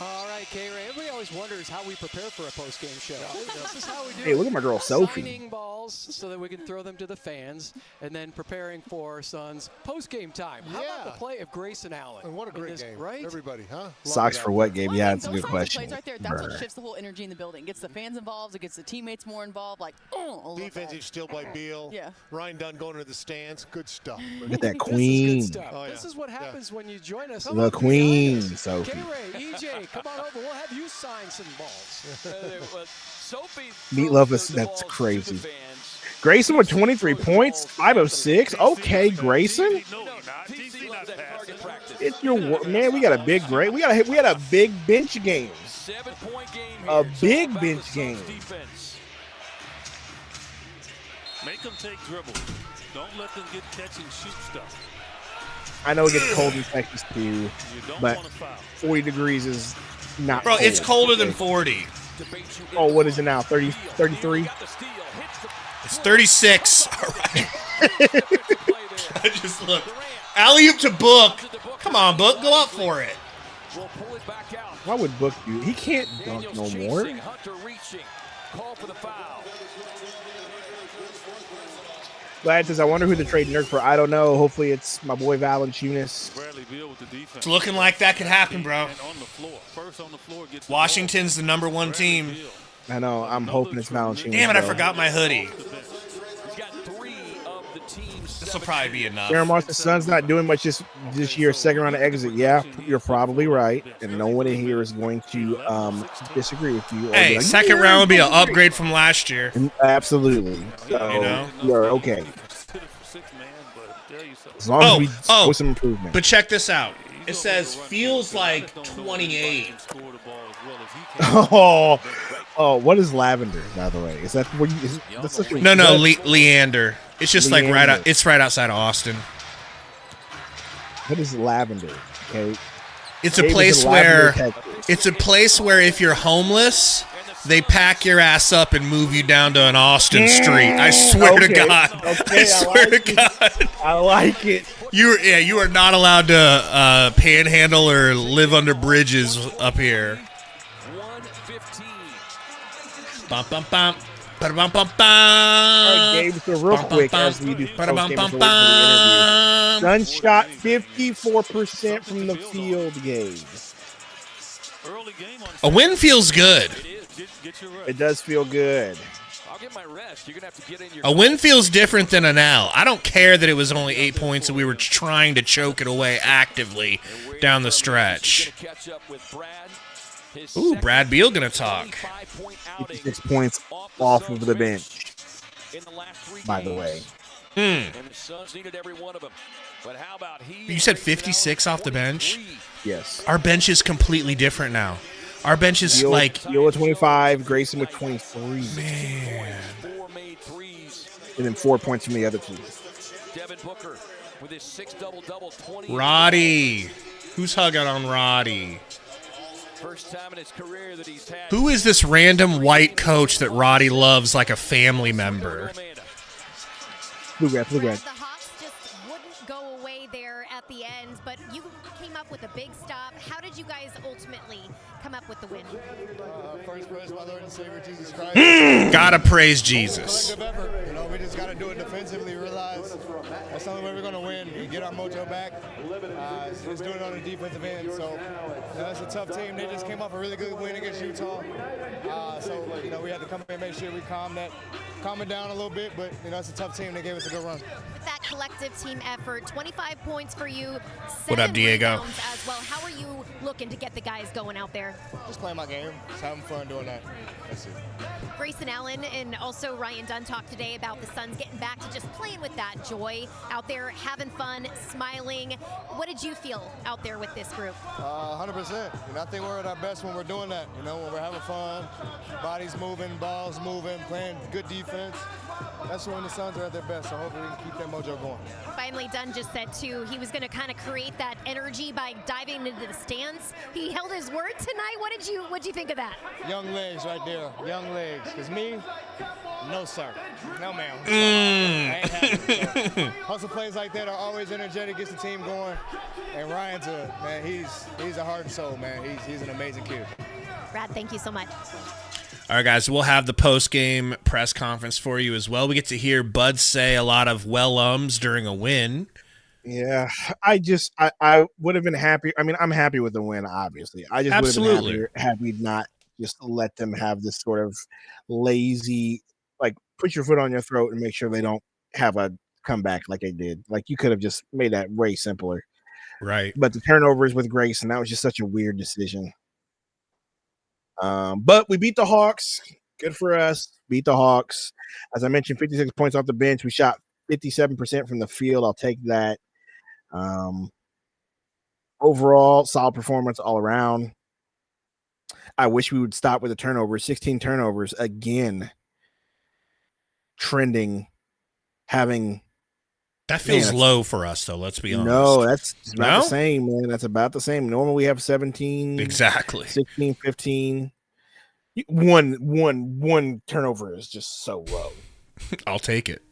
All right, K-Ray. Everybody always wonders how we prepare for a post-game show. This is how we do it. Hey, look at my girl Sophie. Signing balls so that we can throw them to the fans, and then preparing for Suns post-game time. How about the play of Grayson Allen? And what a great game, right? Everybody, huh? Socks for what, Gabe? Yeah, that's a good question. Right there, that's what shifts the whole energy in the building. Gets the fans involved. It gets the teammates more involved. Like, defensive steal by Beal. Yeah. Ryan Dunn going to the stands. Good stuff. Look at that queen. This is what happens when you join us. The queen, Sophie. K-Ray, EJ, come on over. We'll have you sign some balls. Meatloaf that's crazy. Grayson with 23 points, 5 of 6. Okay, Grayson. It's your man. We got a big great. We had a big bench game. A big bench game. Make them take dribbles. Don't let them get catch and shoot stuff. I know it gets cold in Texas too, but 40 degrees is not Bro, cold. it's colder than 40. Oh, what is it now? 30, 33? It's 36. All right. I just look. Alley-oop to Book. Come on, Book. Go up for it. Why would Book do? He can't dunk no more. Gladys, I wonder who the trade nerd for. I don't know. Hopefully it's my boy Valanciunas. It's looking like that could happen, bro. Washington's the #1 team. I know. I'm hoping it's Valanciunas. Damn it, I forgot my hoodie. This will probably be enough. Aaron Marks, the Suns not doing much this year. Second round of exit. Yeah, you're probably right. And no one in here is going to disagree with you. Hey, like, second round would be an upgrade from last year. Absolutely. So, you know? You're okay. As long as we show some improvement. But check this out. It says feels like 28. Oh, what is lavender, by the way? Is that where you? No, Leander. It's just Leander. Like it's right outside of Austin. What is lavender? Okay. It's a place where if you're homeless, they pack your ass up and move you down to an Austin street. I swear to God. Okay, I swear to God. I like it. You are not allowed to panhandle or live under bridges up here. 115. Bum bum bum. Bum bum bum bum. All right, Gabe, so real quick as we do Sun shot 54% from the field, Gabe. A win feels good. It does feel good. A win feels different than an L. I don't care that it was only 8 points and we were trying to choke it away actively down the stretch. Ooh, Brad Beal gonna talk. 56 points off of the bench, by the way. You said 56 off the bench? Yes. Our bench is completely different now. Our bench is Beal, like... Beal with 25, Grayson with 23. Man. And then 4 points from the other team. Roddy. Who's hugging on Roddy? First time in his career that he's had. Who is this random white coach that Roddy loves like a family member? Bluegrass. The Hawks just wouldn't go away there at the end, but you came up with a big stop. How did you guys ultimately come up with the win? First praise my Lord and Savior Jesus Christ. Gotta praise Jesus. Collective effort. You know, we just got to do it defensively. Realize that's the only way we're going to win. We get our mojo back. Just doing it on the defensive end. So that's a tough team. They just came off a really good win against Utah. So you know, we had to come in and make sure we calm it down a little bit. But you know, it's a tough team. They gave us a good run. With that collective team effort, 25 points for you. What up, Diego? As well. How are you looking to get the guys going out there? Just playing my game. Just having fun doing that. That's it. Grayson Allen and also Ryan Dunn talked today about the Suns getting back to just playing with that joy out there, having fun, smiling. What did you feel out there with this group? 100%. You know, I think we're at our best when we're doing that. You know, when we're having fun, bodies moving, balls moving, playing good defense. That's when the Suns are at their best. So hopefully we can keep that mojo going. Finally, Dunn just said too he was going to kind of create that energy by diving into the stands. He held his word tonight. What did you think of that? Young legs right there. Young legs. Because me, no sir. No ma'am. I ain't happy. So, hustle plays like that are always energetic, gets the team going. And Ryan's he's a heart and soul, man. He's an amazing kid. Brad, thank you so much. All right, guys, we'll have the post-game press conference for you as well. We get to hear Bud say a lot of well-ums during a win. Yeah, I would have been happy. I mean, I'm happy with the win, obviously. I just would have been happy had we not just let them have this sort of lazy, like, put your foot on your throat and make sure they don't have a comeback like they did. Like, you could have just made that way simpler. Right. But the turnovers with Grace, and that was just such a weird decision. But we beat the Hawks. Good for us. Beat the Hawks. As I mentioned, 56 points off the bench. We shot 57% from the field. I'll take that. Overall, solid performance all around. I wish we would stop with the turnovers. 16 turnovers again. Trending. That feels low for us, though. Let's be honest. No, that's about the same, man. That's about the same. Normally we have 17. Exactly. 16, 15. One turnover is just so low. I'll take it.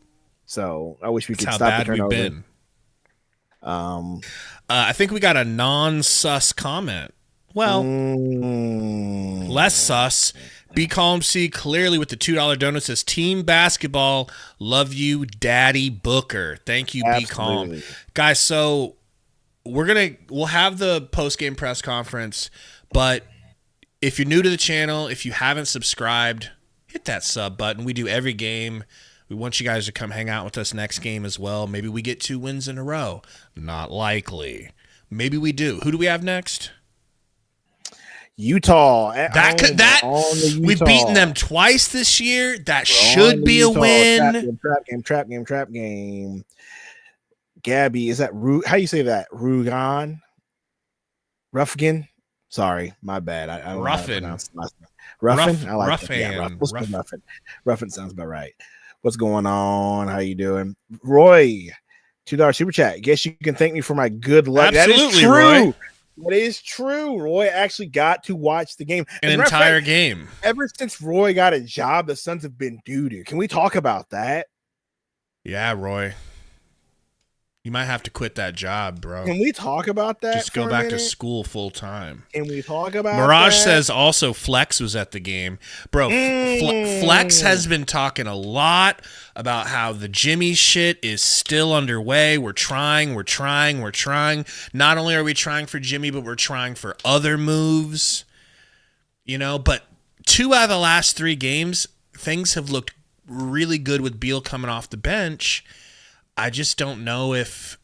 So I wish we could That's stop how the bad turnover. we've been. I think we got a non-sus comment. Well, less sus. Be Calm C clearly with the $2 donut says team basketball. Love you, Daddy Booker. Thank you, Be Calm. Guys, so we'll have the post-game press conference, but if you're new to the channel, if you haven't subscribed, hit that sub button. We do every game. We want you guys to come hang out with us next game as well. Maybe we get 2 wins in a row. Not likely. Maybe we do. Who do we have next? Utah. We've beaten them twice this year. That should be a win. Trap game. Gabby, is that how you say that? Rugan? Ruffin? Sorry, my bad. I don't Ruffin. know how to pronounce it. Ruffin? I like Ruffin. that. Yeah, Ruffin. Ruffin sounds about right. What's going on? How you doing? Roy, $2 super chat. Guess you can thank me for my good luck. Absolutely, that is true. Roy. That is true. Roy actually got to watch the game. An entire game. Ever since Roy got a job, the Suns have been doo-doo. Can we talk about that? Yeah, Roy. You might have to quit that job, bro. Can we talk about that? Just go back to school full time. Can we talk about Mirage that? says also Flex was at the game. Bro, Flex has been talking a lot about how the Jimmy shit is still underway. We're trying. Not only are we trying for Jimmy, but we're trying for other moves. You know, but 2 out of the last 3 games, things have looked really good with Beal coming off the bench. I just don't know if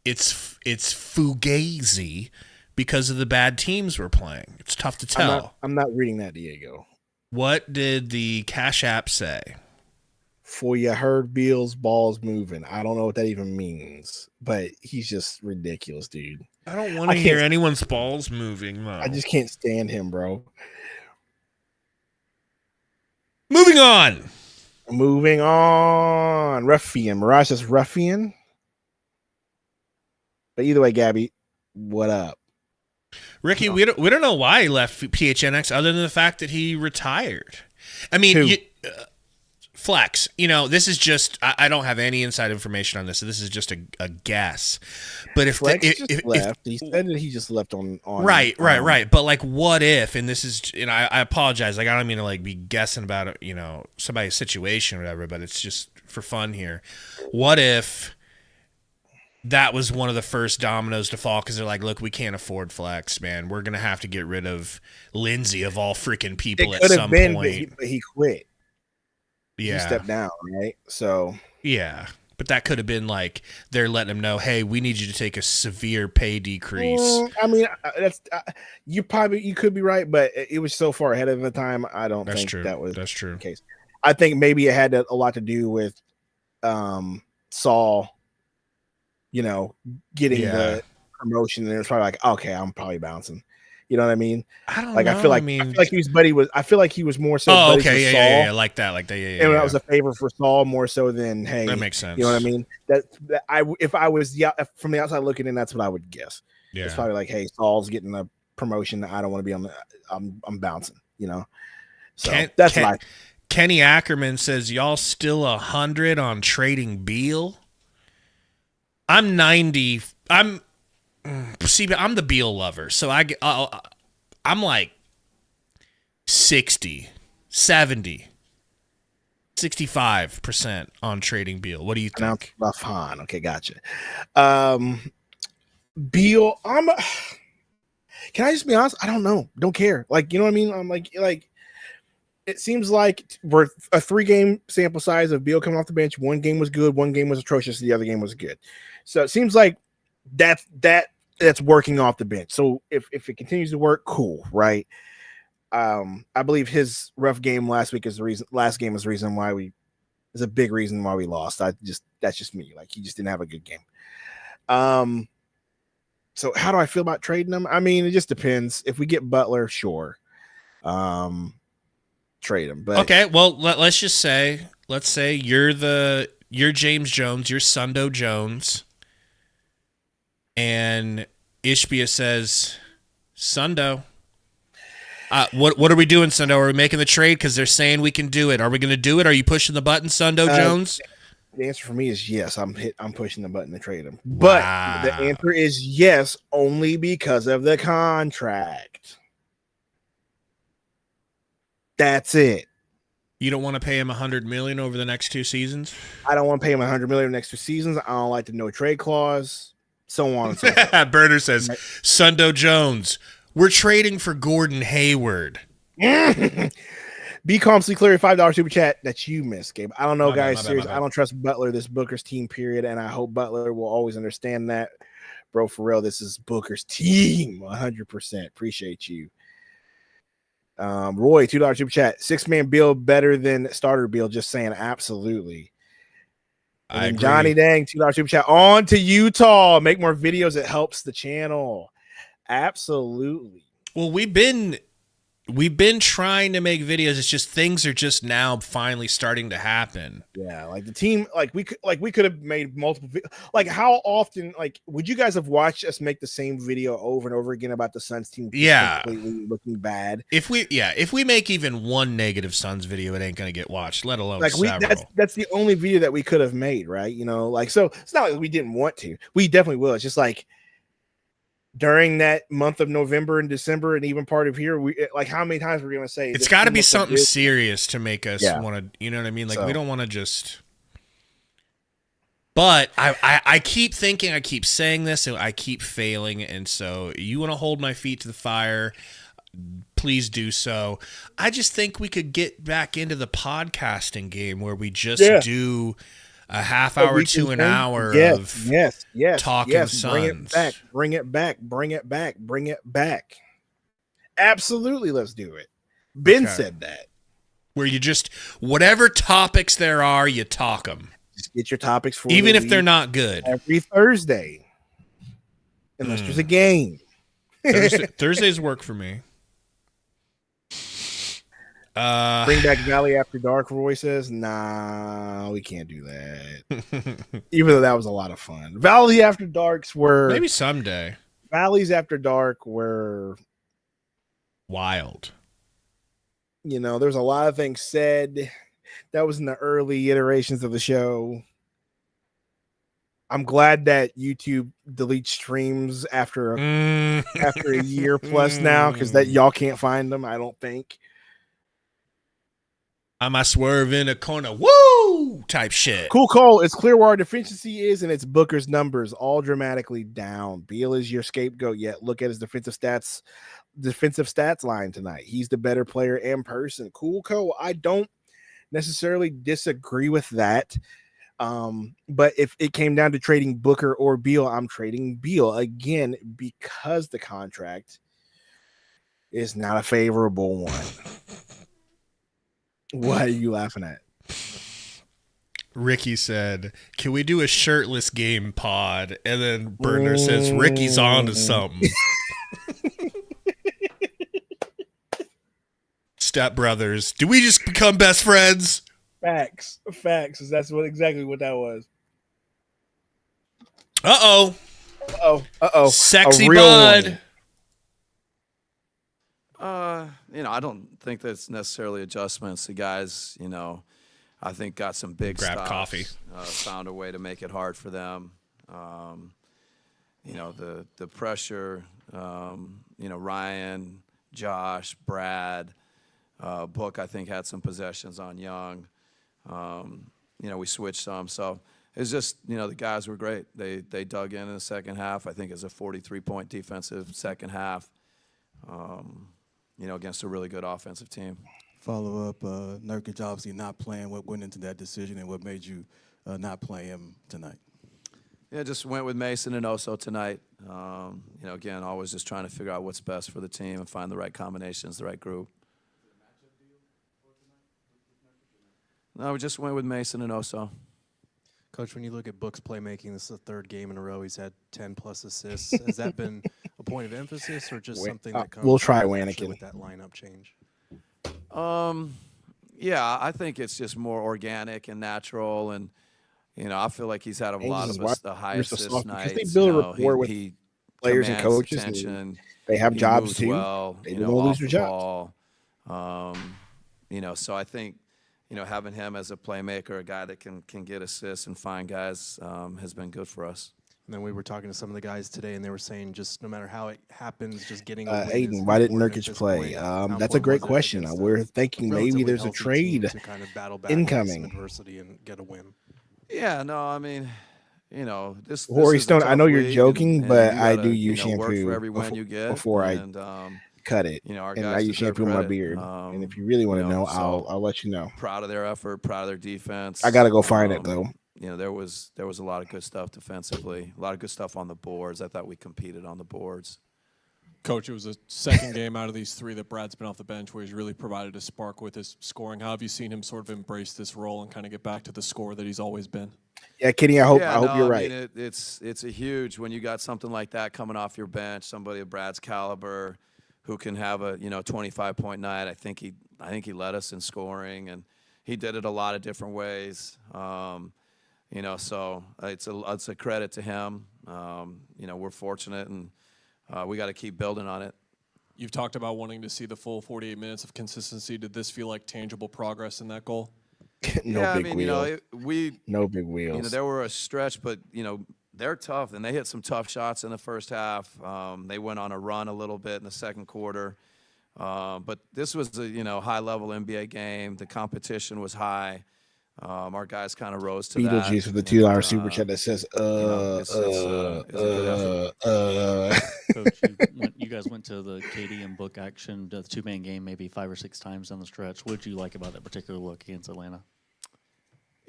it's fugazi because of the bad teams we're playing. It's tough to tell. I'm not reading that, Diego. What did the Cash App say? For you heard Beal's balls moving. I don't know what that even means, but he's just ridiculous, dude. I don't want to hear anyone's balls moving, though. I just can't stand him, bro. Moving on. Ruffian. Mirage says Ruffian. But either way, Gabby, what up? Ricky, we don't know why he left PHNX other than the fact that he retired. I mean, Flex, this is just, I don't have any inside information on this, so this is just a guess. But if Flex just left, he said that he just left on right. But like, what if? And this is, I apologize. Like, I don't mean to like be guessing about somebody's situation or whatever. But it's just for fun here. What if that was one of the first dominoes to fall because they're like, look, we can't afford Flex, man. We're gonna have to get rid of Lindsay of all freaking people at some point. But he quit. Yeah, he stepped down, right? So yeah, but that could have been like they're letting him know, hey, we need you to take a severe pay decrease. I mean, that's you could be right, but it was so far ahead of the time. I don't think that was that's true. The case. I think maybe it had a lot to do with Saul, getting the promotion, and it was probably like, okay, I'm probably bouncing. You know what I mean? I don't know. I feel like he was more so. Oh, okay, yeah, like that, yeah. And that was a favor for Saul more so than hey. That makes sense. You know what I mean? If I was from the outside looking in, that's what I would guess. Yeah, it's probably like, hey, Saul's getting a promotion. I don't want to be on the. I'm bouncing. So that's like Kenny Ackerman says, y'all still 100 on trading Beal. I'm 90. I'm the Beal lover, so I'm like 60, 70, 65% on trading Beal. What do you think? Fine. Okay, gotcha. Beal, can I just be honest? I don't know. Don't care. Like, you know what I mean? I'm like it seems like we're a 3-game sample size of Beal coming off the bench. One game was good, one game was atrocious, the other game was good. So it seems like that's working off the bench. So if it continues to work, cool, right? I believe his rough game last week is the reason. Last game is the reason why is a big reason why we lost. That's just me. Like, he just didn't have a good game. So how do I feel about trading him? I mean, it just depends. If we get Butler, sure, trade him. But okay, well, let's say you're James Jones, you're Sundo Jones. And Ishbia says, Sundo, what are we doing, Sundo? Are we making the trade because they're saying we can do it? Are we going to do it? Are you pushing the button, Sundo Jones? The answer for me is yes. I'm pushing the button to trade him. But the answer is yes, only because of the contract. That's it. You don't want to pay him $100 million over the next 2 seasons? I don't want to pay him $100 million over the next 2 seasons. I don't like the no trade clause. So on and so forth. Burner says, Sundo Jones, we're trading for Gordon Hayward. Be calm, sleep clear, $5 super chat that you missed, Gabe. I don't know, guys. Seriously, I don't trust Butler, this Booker's team, period. And I hope Butler will always understand that. Bro, for real, this is Booker's team. 100%. Appreciate you. Roy, $2 super chat. 6-man Bill better than starter Bill. Just saying, absolutely. And Johnny Dang, $2 super chat. On to Utah. Make more videos. It helps the channel. Absolutely. Well, we've been trying to make videos. It's just things are just now finally starting to happen. Yeah, like the team, we could have made multiple. Like, how often? Like, would you guys have watched us make the same video over and over again about the Suns team? Yeah, completely looking bad. If we make even one negative Suns video, it ain't gonna get watched. Let alone like several. That's the only video that we could have made, right? So it's not like we didn't want to. We definitely will. It's just like, during that month of November and December and even part of here, how many times we're going to say it's got to be something serious to make us want to, you know what I mean? Like, we don't want to just, but I keep thinking, I keep saying this and I keep failing. And so you want to hold my feet to the fire, please do so. I just think we could get back into the podcasting game where we just do a half hour to an hour of talking Suns. Bring it back. Absolutely, let's do it. Ben said that. Where you just, whatever topics there are, you talk them. Just get your topics for even if they're not good. Every Thursday. Unless there's a game. Thursdays work for me. Bring back Valley After Dark, Roy says. Nah, we can't do that. Even though that was a lot of fun. Valley After Darks were maybe someday. Valleys After Dark were wild. You know, there's a lot of things said. That was in the early iterations of the show. I'm glad that YouTube deletes streams after a year plus now, because that y'all can't find them, I don't think. I might swerve in a corner, woo type shit. Cool call. It's clear where our deficiency is, and it's Booker's numbers all dramatically down. Beal is your scapegoat, yet look at his defensive stats line tonight. He's the better player in person. Cool call. I don't necessarily disagree with that. But if it came down to trading Booker or Beal, I'm trading Beal again because the contract is not a favorable one. What are you laughing at? Ricky said, "Can we do a shirtless game pod?" And then Burner says, "Ricky's on to something." Step brothers, do we just become best friends? Facts. That's exactly what that was. Uh oh. Sexy bud. I don't think that's necessarily adjustments. The guys, I think got some big grab stops, coffee. Found a way to make it hard for them. The pressure. Ryan, Josh, Brad, Book. I think had some possessions on Young. We switched some, so it's just the guys were great. They dug in the second half. I think it's a 43-point defensive second half. Against a really good offensive team. Follow up, Nurkic obviously not playing. What went into that decision, and what made you not play him tonight? Yeah, just went with Mason and Oso tonight. Again, always just trying to figure out what's best for the team and find the right combinations, the right group. No, we just went with Mason and Oso. Coach, when you look at Book's playmaking, this is the third game in a row he's had 10-plus assists. Has that been a point of emphasis or just something that comes we'll try with Wanikin. that lineup change? Yeah, I think it's just more organic and natural, and I feel like he's had a lot of the high assist nights. They build a rapport with players and coaches. And they have jobs too. Well, they don't lose their jobs. So I think having him as a playmaker, a guy that can get assists and find guys, has been good for us. And then we were talking to some of the guys today, and they were saying just no matter how it happens, just getting Aiden, why didn't Nurkic play? That's a great question. We're thinking maybe there's a trade to kind of battle back incoming. Adversity and get a win. Yeah, no, I mean, this. Rory Stone, I know you're league, joking, and but you I gotta, do use work shampoo for every win you get, before I cut it. Our and guys I use deserve shampoo in my credit. beard. And if you really want to know, I'll let you know. Proud of their effort, proud of their defense. I gotta go find it though. There was a lot of good stuff defensively, a lot of good stuff on the boards. I thought we competed on the boards. Coach, it was the second game out of these three that Brad's been off the bench where he's really provided a spark with his scoring. How have you seen him sort of embrace this role and kind of get back to the score that he's always been? Yeah, Kitty, I hope you're right. Mean, it's a huge when you got something like that coming off your bench, somebody of Brad's caliber who can have a 25-point night. I think he led us in scoring, and he did it a lot of different ways. So it's a credit to him. We're fortunate, and we got to keep building on it. You've talked about wanting to see the full 48 minutes of consistency. Did this feel like tangible progress in that goal? No big wheels. No big wheels. There were a stretch, but they're tough, and they hit some tough shots in the first half. They went on a run a little bit in the second quarter, but this was a high-level NBA game. The competition was high. Our guys kind of rose to that. Beetlejuice with the $2 super chat that says, Coach, you guys went to the KD and Book action, the two-man game, maybe 5 or 6 times down the stretch. What did you like about that particular look against Atlanta?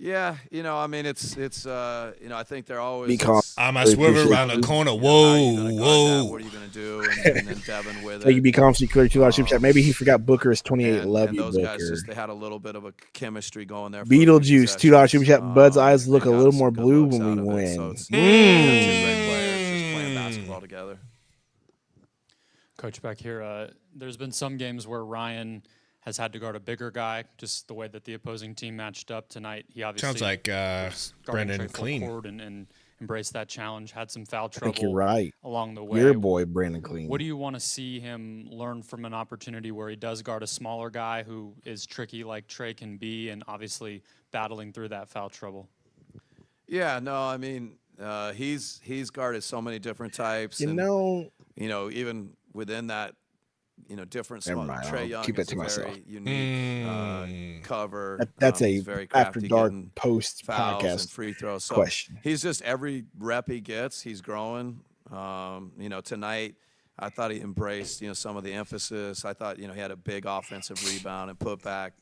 Yeah, I mean, it's I think they're always. I'm a swerve around the corner. Whoa. What are you going to do? And then Devin with it. You be calm, secure $2 super chat. Maybe he forgot Booker's 28. Love you, those Booker. Guys they had a little bit of a chemistry going there. Beetlejuice, $2 super chat. Bud's eyes look a little more blue when we win. So it's two great players just playing basketball together. Coach, back here, there's been some games where Ryan has had to guard a bigger guy, just the way that the opposing team matched up tonight. He obviously sounds like Brendan Clean. And embraced that challenge, had some foul I trouble think you're right. along the way. Your boy, Brandon Clean. What do you want to see him learn from an opportunity where he does guard a smaller guy who is tricky like Trey can be, and obviously battling through that foul trouble? Yeah, no, I mean, he's guarded so many different types. You know, even within that, different Never small. mind, Trey I'll Young keep is it to a myself. very unique cover. That's He's a very after crafty dark getting post fouls podcast and free throws. So question. he's just every rep he gets, he's growing. Tonight, I thought he embraced, some of the emphasis. I thought, he had a big offensive rebound and put back,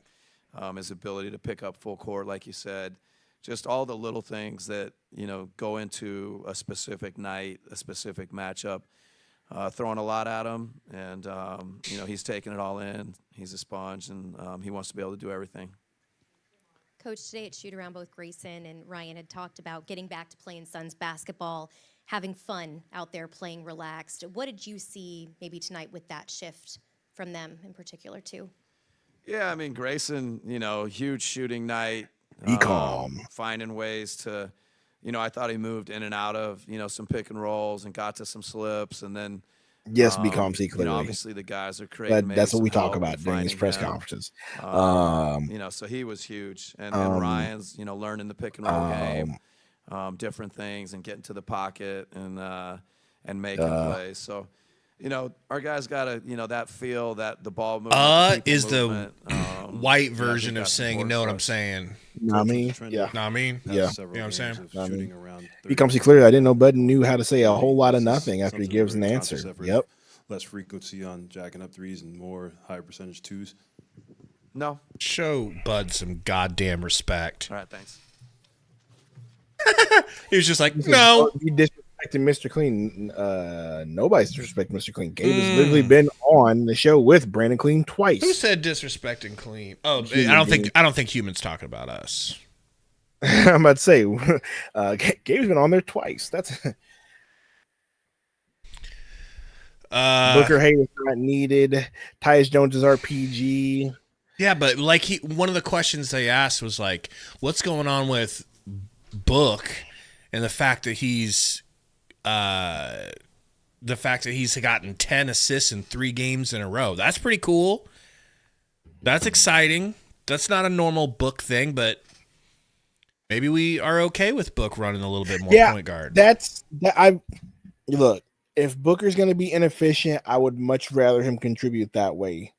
his ability to pick up full court, like you said. Just all the little things that, go into a specific night, a specific matchup. Throwing a lot at him, and, he's taking it all in. He's a sponge, and he wants to be able to do everything. Coach, today at shoot-around, both Grayson and Ryan had talked about getting back to playing Suns basketball, having fun out there, playing relaxed. What did you see maybe tonight with that shift from them in particular, too? Yeah, I mean, Grayson, huge shooting night. Be calm. Finding ways to, I thought he moved in and out of, some pick and rolls and got to some slips. And then, Yes, be calm, see clearly. obviously the guys are creating. That's what we talk help about and during these finding press him. conferences. So he was huge. And Ryan's, learning the pick and roll game, different things and getting to the pocket and making plays. So, our guys got to, that feel that the ball movement. Is movement, the white version of saying, you know what I'm saying? Know what I mean? Yeah. Know what I mean? Yeah. You know what I'm saying? He comes to clearly. I didn't know Bud knew how to say a whole lot of nothing after he gives an answer. Yep. Less frequency on jacking up threes and more higher percentage twos. No. Show Bud some goddamn respect. All right, thanks. He was just like, no. You disrespecting Mr. Clean. Nobody's disrespecting Mr. Clean. Gabe has literally been on the show with Brandon Clean twice. Who said disrespecting Clean? Oh, Human I don't think humans talking about us. I'm about to say, Gabe's been on there twice. That's Booker Hay is not needed. Tyus Jones is RPG. Yeah, but one of the questions they asked was like, what's going on with Book and the fact that he's gotten 10 assists in 3 games in a row. That's pretty cool. That's exciting. That's not a normal Book thing, but maybe we are okay with Book running a little bit more point guard. Look, if Booker's going to be inefficient, I would much rather him contribute that way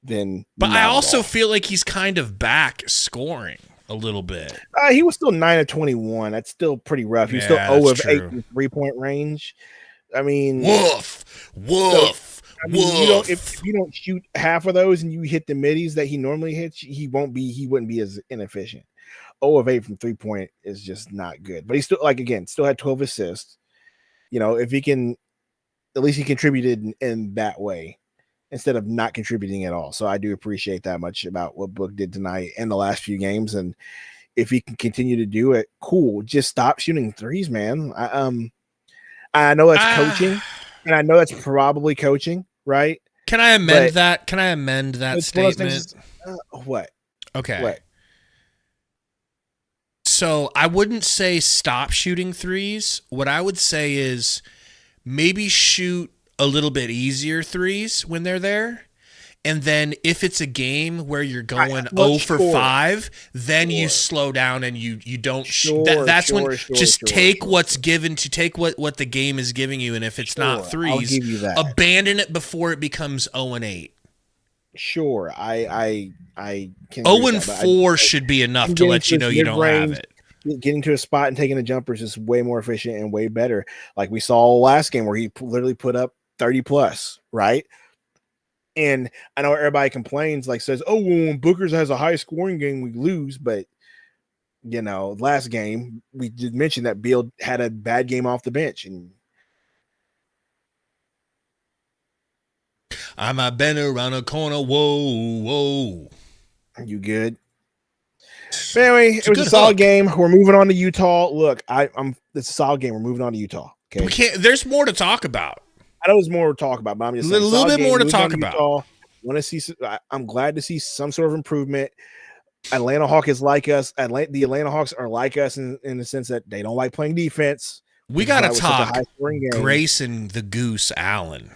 than. But I also feel like he's kind of back scoring a little bit. He was still 9 of 21. That's still pretty rough. He's still 0 of 8 in 3-point range. I mean, woof. If you don't shoot half of those and you hit the middies that he normally hits, he wouldn't be as inefficient. 0 of 8 from 3-point is just not good. But he still, still had 12 assists. If he can, at least he contributed in that way instead of not contributing at all. So I do appreciate that much about what Book did tonight and the last few games. And if he can continue to do it, cool. Just stop shooting threes, man. I know that's coaching, and I know that's probably coaching, right? Can I amend that? Can I amend that statement? What? Okay. What? So I wouldn't say stop shooting threes. What I would say is maybe shoot a little bit easier threes when they're there. And then if it's a game where you're going 0 for 5, then you slow down and you don't take what's given to take what the game is giving you. And if it's not threes, I'll give you that. Abandon it before it becomes 0 and 8. Sure, I can. 0 and 4 should be enough to let you know you don't have it. Getting to a spot and taking the jumpers is way more efficient and way better. Like we saw last game where he literally put up 30 plus, right? And I know everybody complains, says, "Oh, well, when Booker's has a high scoring game, we lose." But last game we did mention that Beal had a bad game off the bench, and I might bend around a corner. Whoa. You good? But anyway, it was a solid game. We're moving on to Utah. Look, it's a solid game. We're moving on to Utah. Okay. We can't. There's more to talk about. I know there's more to talk about, but I'm just saying, a little bit more to talk about. Want to see? I'm glad to see some sort of improvement. Atlanta Hawk is like us. The Atlanta Hawks are like us in the sense that they don't like playing defense. We got to talk game. Grayson the Goose Allen.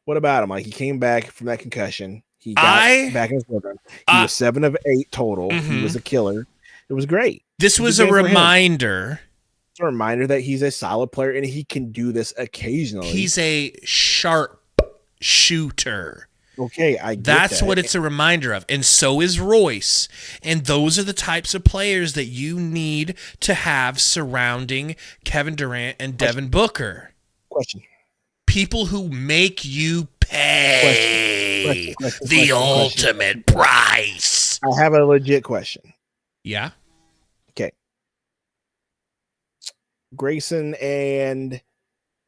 What about him? Like, he came back from that concussion. He got back in his rhythm. He was 7 of 8 total. He was a killer. It was great. This was a reminder. It's a reminder that he's a solid player and he can do this occasionally. He's a sharp shooter. Okay, I get That's that. what it's a reminder of. And so is Royce. And those are the types of players that you need to have surrounding Kevin Durant and Devin Booker. Question. People who make you pay the ultimate price. I have a legit question. Yeah? Okay. Grayson and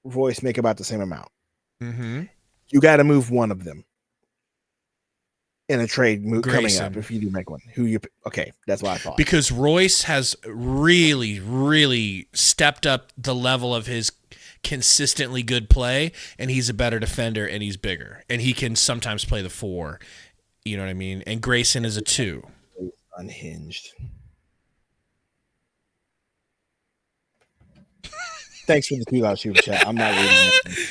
Royce make about the same amount. Mm-hmm. You got to move one of them in a trade coming Grayson. up if you do make one. Okay, that's what I thought. Because Royce has really, really stepped up the level of his consistently good play, and he's a better defender, and he's bigger, and he can sometimes play the 4. You know what I mean? And Grayson is a 2. Unhinged. Thanks for the $2 super chat. I'm not reading it.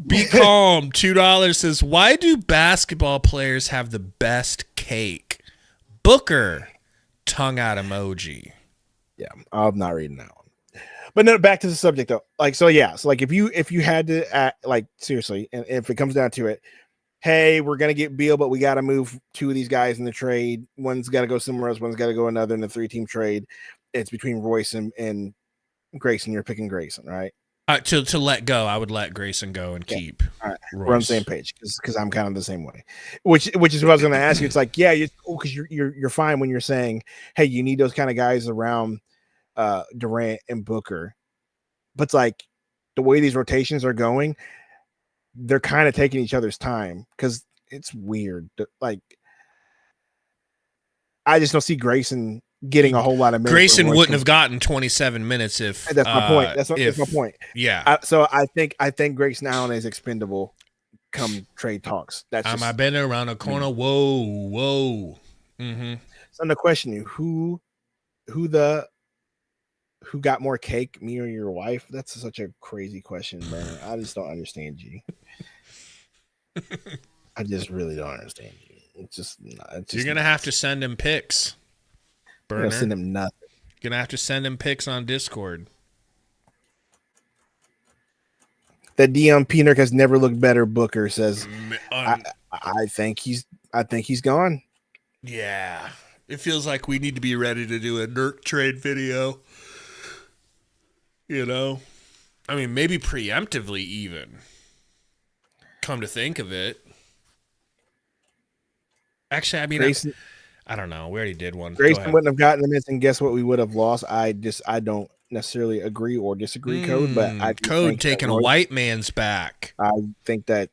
Be calm. $2 says, why do basketball players have the best cake? Booker. Tongue out emoji. Yeah, I'm not reading that one. But no, back to the subject though. Like, so yeah, so like if you had to act, like, seriously, and if it comes down to it, hey, we're gonna get Beal, but we got to move 2 of these guys in the trade. One's got to go somewhere else. One's got to go another in the 3-team trade. It's between Royce and Grayson. You're picking Grayson, right? To let go, I would let Grayson go and keep. All right, Royce. we're on the same page because I'm kind of the same way. Which is what I was going to ask you. It's like, yeah, because you're fine when you're saying, hey, you need those kind of guys around Durant and Booker, but it's like the way these rotations are going, they're kind of taking each other's time because it's weird. Like, I just don't see Grayson getting a whole lot of minutes. Grayson wouldn't have gotten 27 minutes if that's my point. That's my point. Yeah. So I think Grayson Allen is expendable come trade talks. That's just, I've been around the corner. Whoa. Mm-hmm. So I'm gonna question you: who got more cake, me or your wife? That's such a crazy question, man. I just don't understand you. I just really don't understand you. It's just you're gonna have to send him pics. I'm gonna send him nothing. Gonna have to send him pics on Discord. The DM Peanut has never looked better. Booker says, I think he's gone. Yeah, it feels like we need to be ready to do a Nurk trade video. You know, I mean, maybe preemptively even. Come to think of it, actually, I mean, Grayson, I don't know. We already did one. Grayson wouldn't have gotten the minutes, and guess what? We would have lost. I don't necessarily agree or disagree, Code, but I Code taking a white man's back. I think that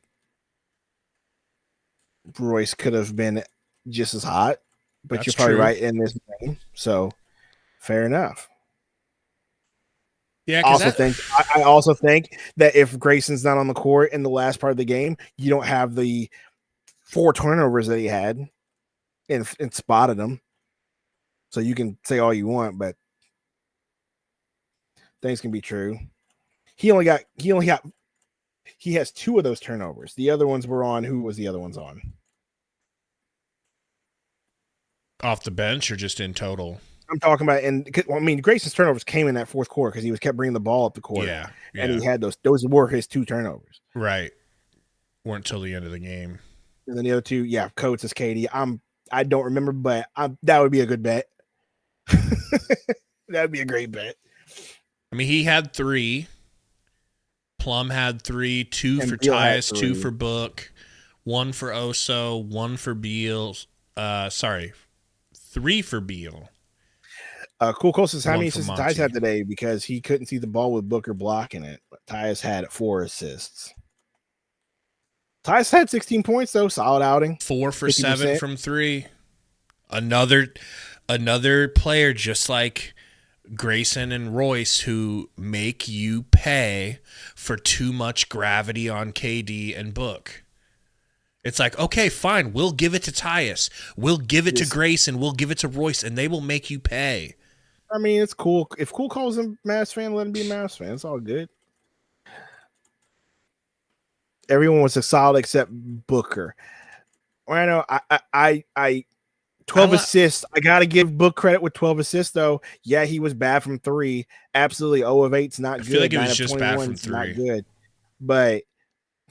Royce could have been just as hot, but That's you're probably true. right in this game. So fair enough. Yeah, I also think that if Grayson's not on the court in the last part of the game, you don't have the 4 turnovers that he had and spotted them. So you can say all you want, but things can be true. He has 2 of those turnovers. The other ones were on. Who was the other ones on? Off the bench or just in total? I'm talking about, Grayson's turnovers came in that fourth quarter because he kept bringing the ball up the court. Yeah. And he had those were his 2 turnovers. Right. Weren't till the end of the game. And then the other 2, yeah, Coates is Katie. I don't remember, but that would be a good bet. That would be a great bet. I mean, he had 3. Plum had 3, 2 And for Beal had Tyus, 2 3. for Book, 1 for Oso, 1 for Beal. 3 for Beal. Cool Coast says, how 1 many for assists did Monty. Tyus have today? Because he couldn't see the ball with Booker blocking it. But Tyus had 4 assists. Tyus had 16 points, though. Solid outing. 4 for 50%. 7 from 3. Another player just like Grayson and Royce who make you pay for too much gravity on KD and Book. It's like, okay, fine, we'll give it to Tyus. We'll give it to Grayson. We'll give it to Royce, and they will make you pay. I mean, it's cool. If Cool calls him Mavs fan, let him be a Mavs fan. It's all good. Everyone was a solid except Booker. I know. I 12 assists. I got to give Book credit with 12 assists, though. Yeah, he was bad from 3. Absolutely, 0 of 8's not good. I feel like it was just bad from 3. Not good. But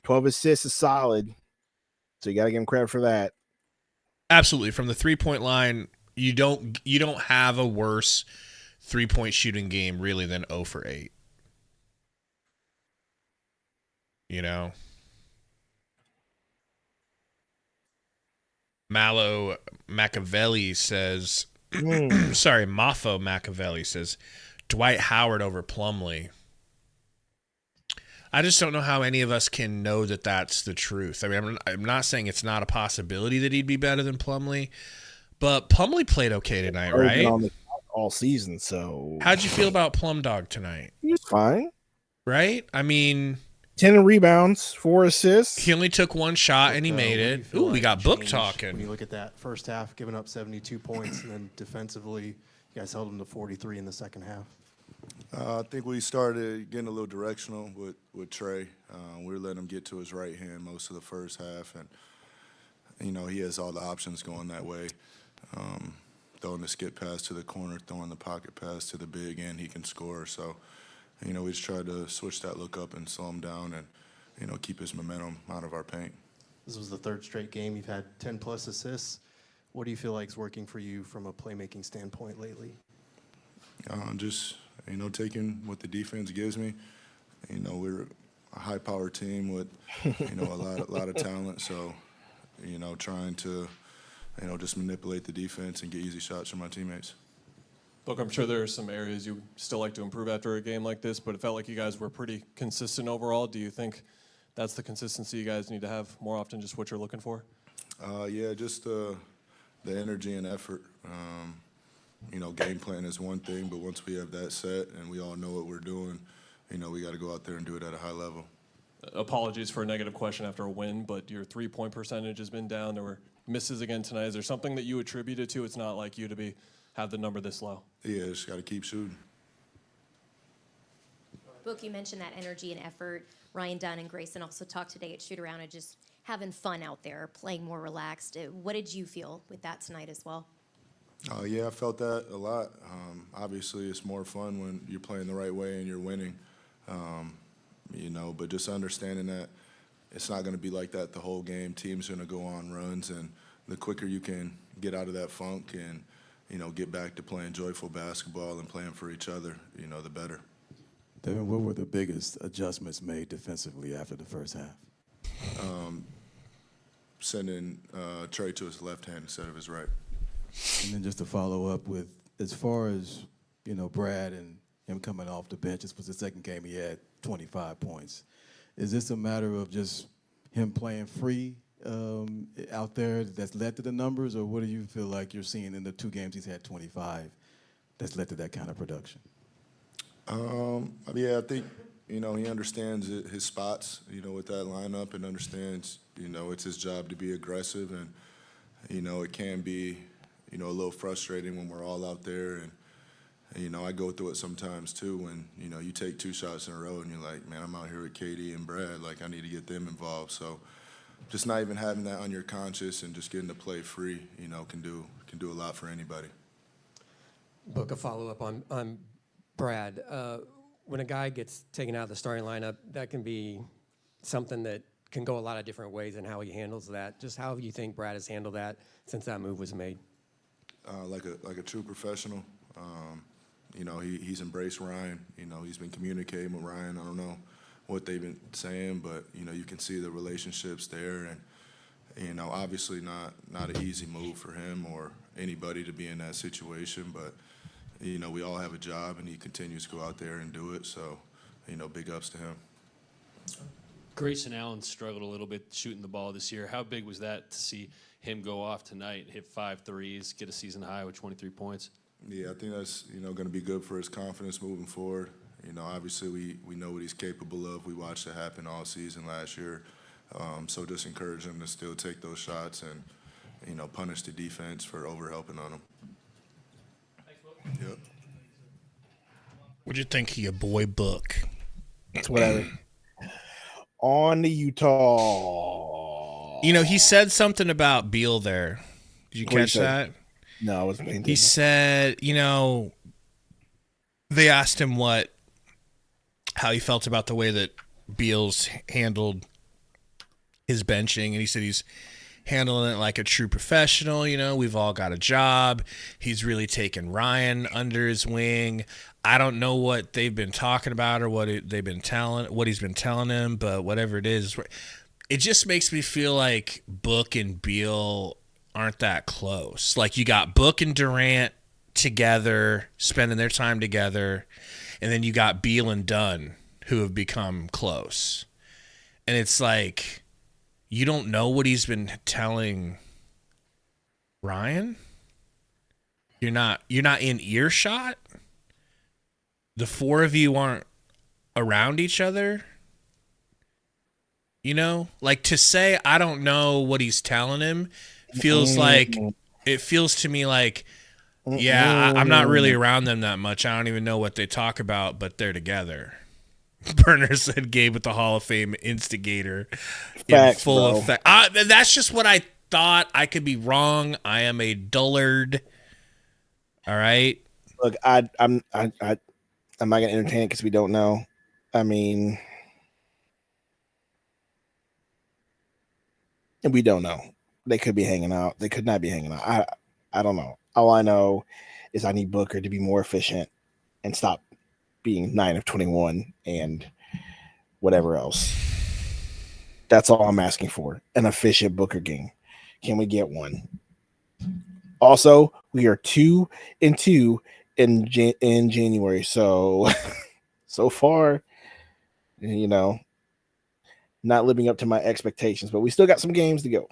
12 assists is solid. So you got to give him credit for that. Absolutely. From the 3-point line, you don't have a worse 3-point shooting game really than 0 for 8. You know? Mallow Machiavelli says, sorry, Mafo Machiavelli says, Dwight Howard over Plumlee. I just don't know how any of us can know that that's the truth. I mean, I'm not saying it's not a possibility that he'd be better than Plumlee, but Plumlee played okay tonight, right? All season, so. How'd you feel about Plum Dog tonight? He was fine. Right? I mean, 10 rebounds, 4 assists. He only took 1 shot and he made it. Ooh, we got Book talking. When you look at that first half, giving up 72 points, and then defensively, you guys held them to 43 in the second half. I think we started getting a little directional with Trey. We were letting him get to his right hand most of the first half, and he has all the options going that way. Throwing the skip pass to the corner, throwing the pocket pass to the big, and he can score. So, we just tried to switch that look up and slow him down and keep his momentum out of our paint. This was the 3rd straight game you've had 10+ assists. What do you feel like is working for you from a playmaking standpoint lately? Just taking what the defense gives me. We're a high-power team with a lot of talent. So, trying to just manipulate the defense and get easy shots from my teammates. Look, I'm sure there are some areas you still like to improve after a game like this, but it felt like you guys were pretty consistent overall. Do you think that's the consistency you guys need to have more often, just what you're looking for? Yeah, just the energy and effort. Game plan is one thing, but once we have that set and we all know what we're doing, we got to go out there and do it at a high level. Apologies for a negative question after a win, but your 3-point percentage has been down. There were misses again tonight. Is there something that you attributed to? It's not like you to have the number this low. Yeah, just got to keep shooting. Book, you mentioned that energy and effort. Ryan Dunn and Grayson also talked today at Shoot Around and just having fun out there, playing more relaxed. What did you feel with that tonight as well? Yeah, I felt that a lot. Obviously, it's more fun when you're playing the right way and you're winning. But just understanding that it's not going to be like that the whole game. Teams are going to go on runs, and the quicker you can get out of that funk and, get back to playing joyful basketball and playing for each other, the better. Devin, what were the biggest adjustments made defensively after the first half? Sending Trey to his left hand instead of his right. And then just to follow up with, as far as, Brad and him coming off the bench, this was the second game he had 25 points. Is this a matter of just him playing free out there that's led to the numbers, or what do you feel like you're seeing in the 2 games he's had 25 that's led to that kind of production? Yeah, I think, he understands his spots, with that lineup, and understands, it's his job to be aggressive, and, it can be, a little frustrating when we're all out there, and, I go through it sometimes too when, you take 2 shots in a row and you're like, man, I'm out here with KD and Brad, like I need to get them involved. So just not even having that on your conscience and just getting to play free, can do a lot for anybody. Book a follow-up on Brad. When a guy gets taken out of the starting lineup, that can be something that can go a lot of different ways in how he handles that. Just how do you think Brad has handled that since that move was made? Like a true professional. He's embraced Ryan. He's been communicating with Ryan. I don't know what they've been saying, but, you can see the relationships there. And, obviously not an easy move for him or anybody to be in that situation. But, we all have a job, and he continues to go out there and do it. So, big ups to him. Grayson Allen struggled a little bit shooting the ball this year. How big was that to see him go off tonight, hit 5 threes, get a season high with 23 points? Yeah, I think that's, going to be good for his confidence moving forward. Obviously we know what he's capable of. We watched it happen all season last year. So just encourage him to still take those shots and, you know, punish the defense for overhelping on him. Yep. What'd you think of your boy Book? It's whatever. On the Utah. You know, he said something about Beal there. Did you What he catch said? that? No, I wasn't paying He attention. said, you know, they asked him how he felt about the way that Beal's handled his benching, and he said he's handling it like a true professional. You know, we've all got a job. He's really taken Ryan under his wing. I don't know what they've been talking about or what he's been telling him, but whatever it is, it just makes me feel like Book and Beal aren't that close. Like, you got Book and Durant together, spending their time together, and then you got Beal and Dunn, who have become close. And it's like, you don't know what he's been telling Ryan? You're not in earshot? The four of you aren't around each other? You know? Like, to say I don't know what he's telling him feels like, it feels to me like, yeah, I'm not really around them that much. I don't even know what they talk about, but they're together. Burner said Gabe with the Hall of Fame instigator in full effect. That's just what I thought. I could be wrong. I am a dullard. All right. Look, I'm not gonna entertain it because we don't know. I mean, we don't know. They could be hanging out. They could not be hanging out. I don't know. All I know is I need Booker to be more efficient and stop being 9 of 21 and whatever else. That's all I'm asking for. An efficient Booker game. Can we get one? Also, we are 2-2 in January. So far, you know, not living up to my expectations, but we still got some games to go.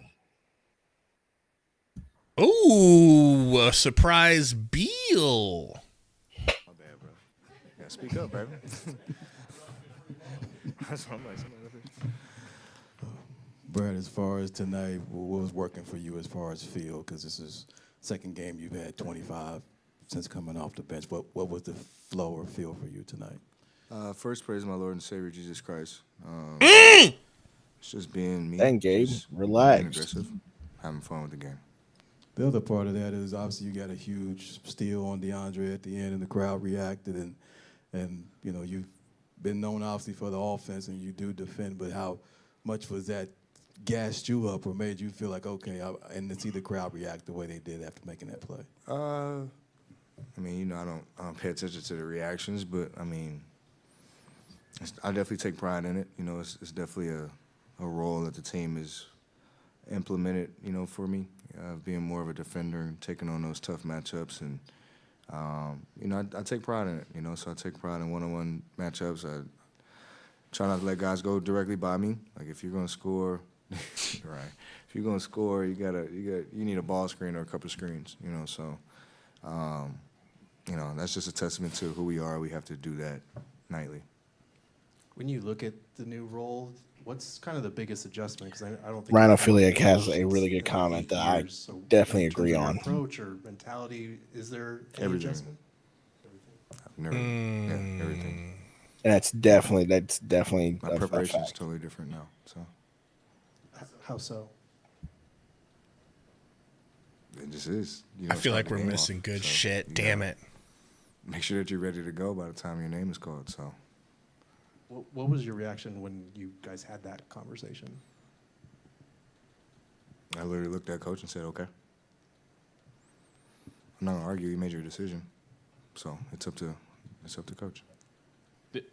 Ooh, a surprise Beal. My bad, bro. Yeah, speak up, baby. That's what I'm like. Brad, as far as tonight, what was working for you as far as feel? Because this is second game you've had 25 since coming off the bench. What was the flow or feel for you tonight? First, praise my Lord and Savior Jesus Christ. Mm! It's just being me. Dang, Gabe, relax. relax. Aggressive, having fun with the game. The other part of that is obviously you got a huge steal on DeAndre at the end, and the crowd reacted, and you know you've been known obviously for the offense, and you do defend. But how much was that gassed you up or made you feel like okay, and to see the crowd react the way they did after making that play? I mean, you know, I don't pay attention to the reactions, but I mean, I definitely take pride in it. You know, it's definitely a role that the team has implemented, you know, for me, being more of a defender and taking on those tough matchups. And, you know, I take pride in it, you know, so I take pride in one-on-one matchups. I try not to let guys go directly by me. Like, if you're going to score, right, if you're going to score, you need a ball screen or a couple of screens, you know, so, you know, that's just a testament to who we are. We have to do that nightly. When you look at the new role, what's kind of the biggest adjustment? Because I don't think Rhino Philiac has a really good comment that I definitely agree on. Approach or mentality, is there any Everything. adjustment? I've never, yeah, everything. And that's definitely My preparation is totally different now. So How so? it just is. You I know, feel like start the we're game missing off. good So shit. you Damn gotta it. Make sure that you're ready to go by the time your name is called. So What was your reaction when you guys had that conversation? I literally looked at coach and said, "Okay." I'm not gonna argue. You made your decision, so it's up to coach.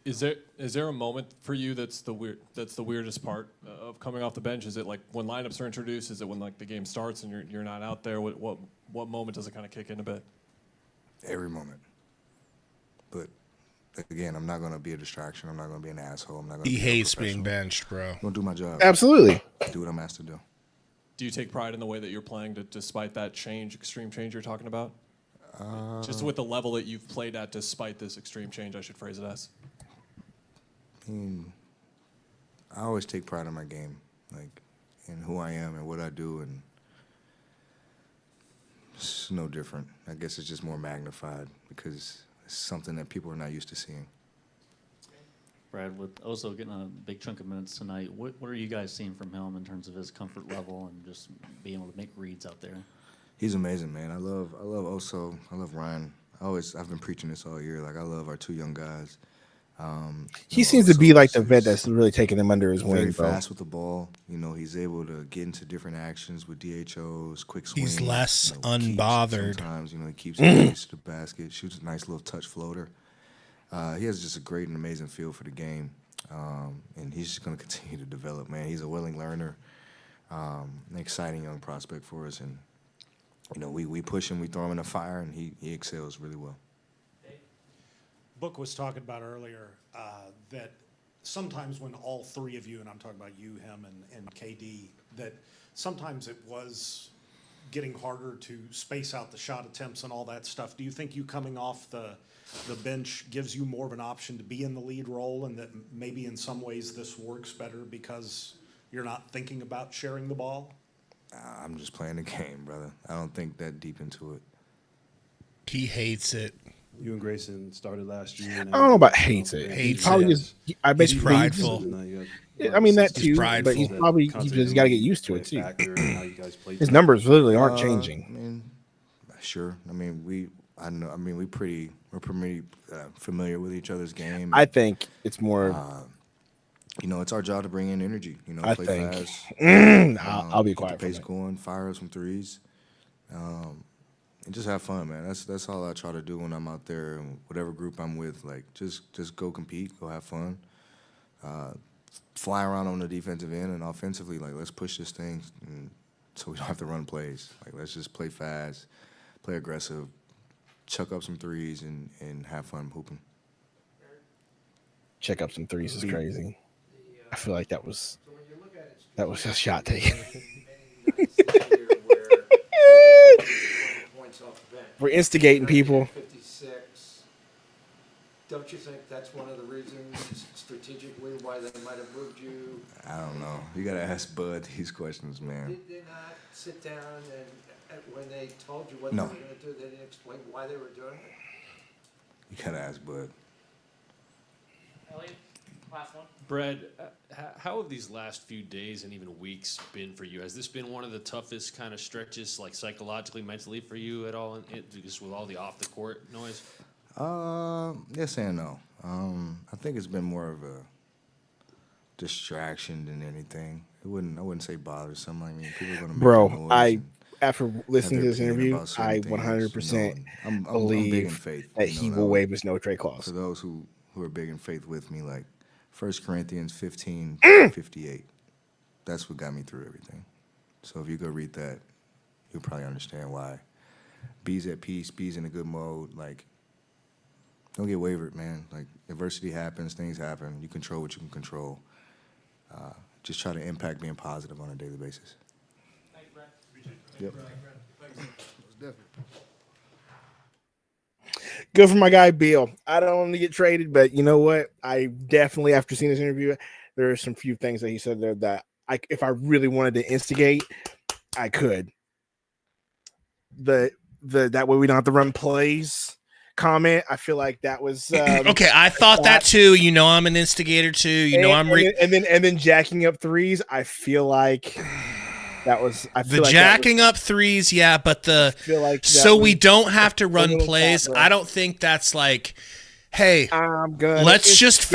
Is there a moment for you that's the weirdest part of coming off the bench? Is it like when lineups are introduced? Is it when like the game starts and you're not out there? What moment does it kind of kick in a bit? Every moment. But again, I'm not gonna be a distraction. I'm not gonna be an asshole. I'm not gonna. He be hates being benched, bro. I'm gonna do my job. Absolutely. Do what I'm asked to do. Do you take pride in the way that you're playing despite that extreme change you're talking about? Just with the level that you've played at despite this extreme change, I should phrase it as. I always take pride in my game. like, and who I am and what I do, and it's no different. I guess it's just more magnified because it's something that people are not used to seeing. Brad, with Oso getting a big chunk of minutes tonight, what are you guys seeing from him in terms of his comfort level and just being able to make reads out there? He's amazing, man. I love Oso. I love Ryan. I've been preaching this all year. Like, I love our 2 young guys. He seems to be like the vet that's really taking them under his wing, very bro. fast with the ball. You know, he's able to get into different actions with DHOs, quick swings. He's less you know, unbothered. Sometimes, you know, he keeps it close to the basket, shoots a nice little touch floater. He has just a great and amazing feel for the game, and he's just going to continue to develop, man. He's a willing learner, an exciting young prospect for us, and you know, we push him, we throw him in the fire, and he excels really well. Book was talking about earlier that sometimes when all 3 of you, and I'm talking about you, him, and KD, that sometimes it was getting harder to space out the shot attempts and all that stuff. Do you think you coming off the bench gives you more of an option to be in the lead role, and that maybe in some ways this works better because you're not thinking about sharing the ball? I'm just playing the game, brother. I don't think that deep into it. He hates it. You and Grayson started last year. I don't know about hates it. Hates probably it. just, I bet He's you prideful. I mean that He's too, prideful. but he's just got to get used to it too. His numbers literally aren't changing. I mean, sure. I mean, I know. I mean, we're pretty familiar with each other's game. I think it's more. You know, it's our job to bring in energy. You know, I play think. fast. I'll be get quiet the for pace going, fire up some threes, and just have fun, man. That's all I try to do when I'm out there, and whatever group I'm with. Like, just go compete, go have fun, fly around on the defensive end, and offensively, like, let's push this thing, so we don't have to run plays. Like, let's just play fast, play aggressive, chuck up some threes, and have fun hooping. Check up some threes is crazy. I feel like that was a shot taken. We're instigating people. 56. Don't you think that's one of the reasons strategically why they might have moved you? I don't know. You gotta ask Bud these questions, man. Did they not sit down and when they told you what No. they were going to do, they didn't explain why they were doing it? You gotta ask Bud. Elliot, last one. Brad, how have these last few days and even weeks been for you? Has this been one of the toughest kind of stretches, like psychologically, mentally for you at all, just with all the off-the-court noise? Yes and no. I think it's been more of a distraction than anything. I wouldn't say bothersome. I mean, people are gonna make noise. After listening to this have their opinion interview, about certain I things, 100% I'm big in believe faith, that you know, he will waive his no trade clause. For those who are big in faith with me, like 1 Corinthians 15:58. That's what got me through everything. So if you go read that, you'll probably understand why. B's at peace, B's in a good mode. Like, don't get wavered, man. Like, adversity happens, things happen. You control what you can control. Just try to impact being positive on a daily basis. Thanks, Brad. Yep. Good for my guy Beal. I don't want him to get traded, but you know what? I definitely, after seeing this interview, there are some few things that he said there that if I really wanted to instigate, I could. That way we don't have to run plays comment. I feel like that was okay. I thought that too. You know, I'm an instigator too. You know, and then jacking up threes. I feel like that was jacking up threes. Yeah, but we don't have to run plays. I don't think that's like, hey, let's just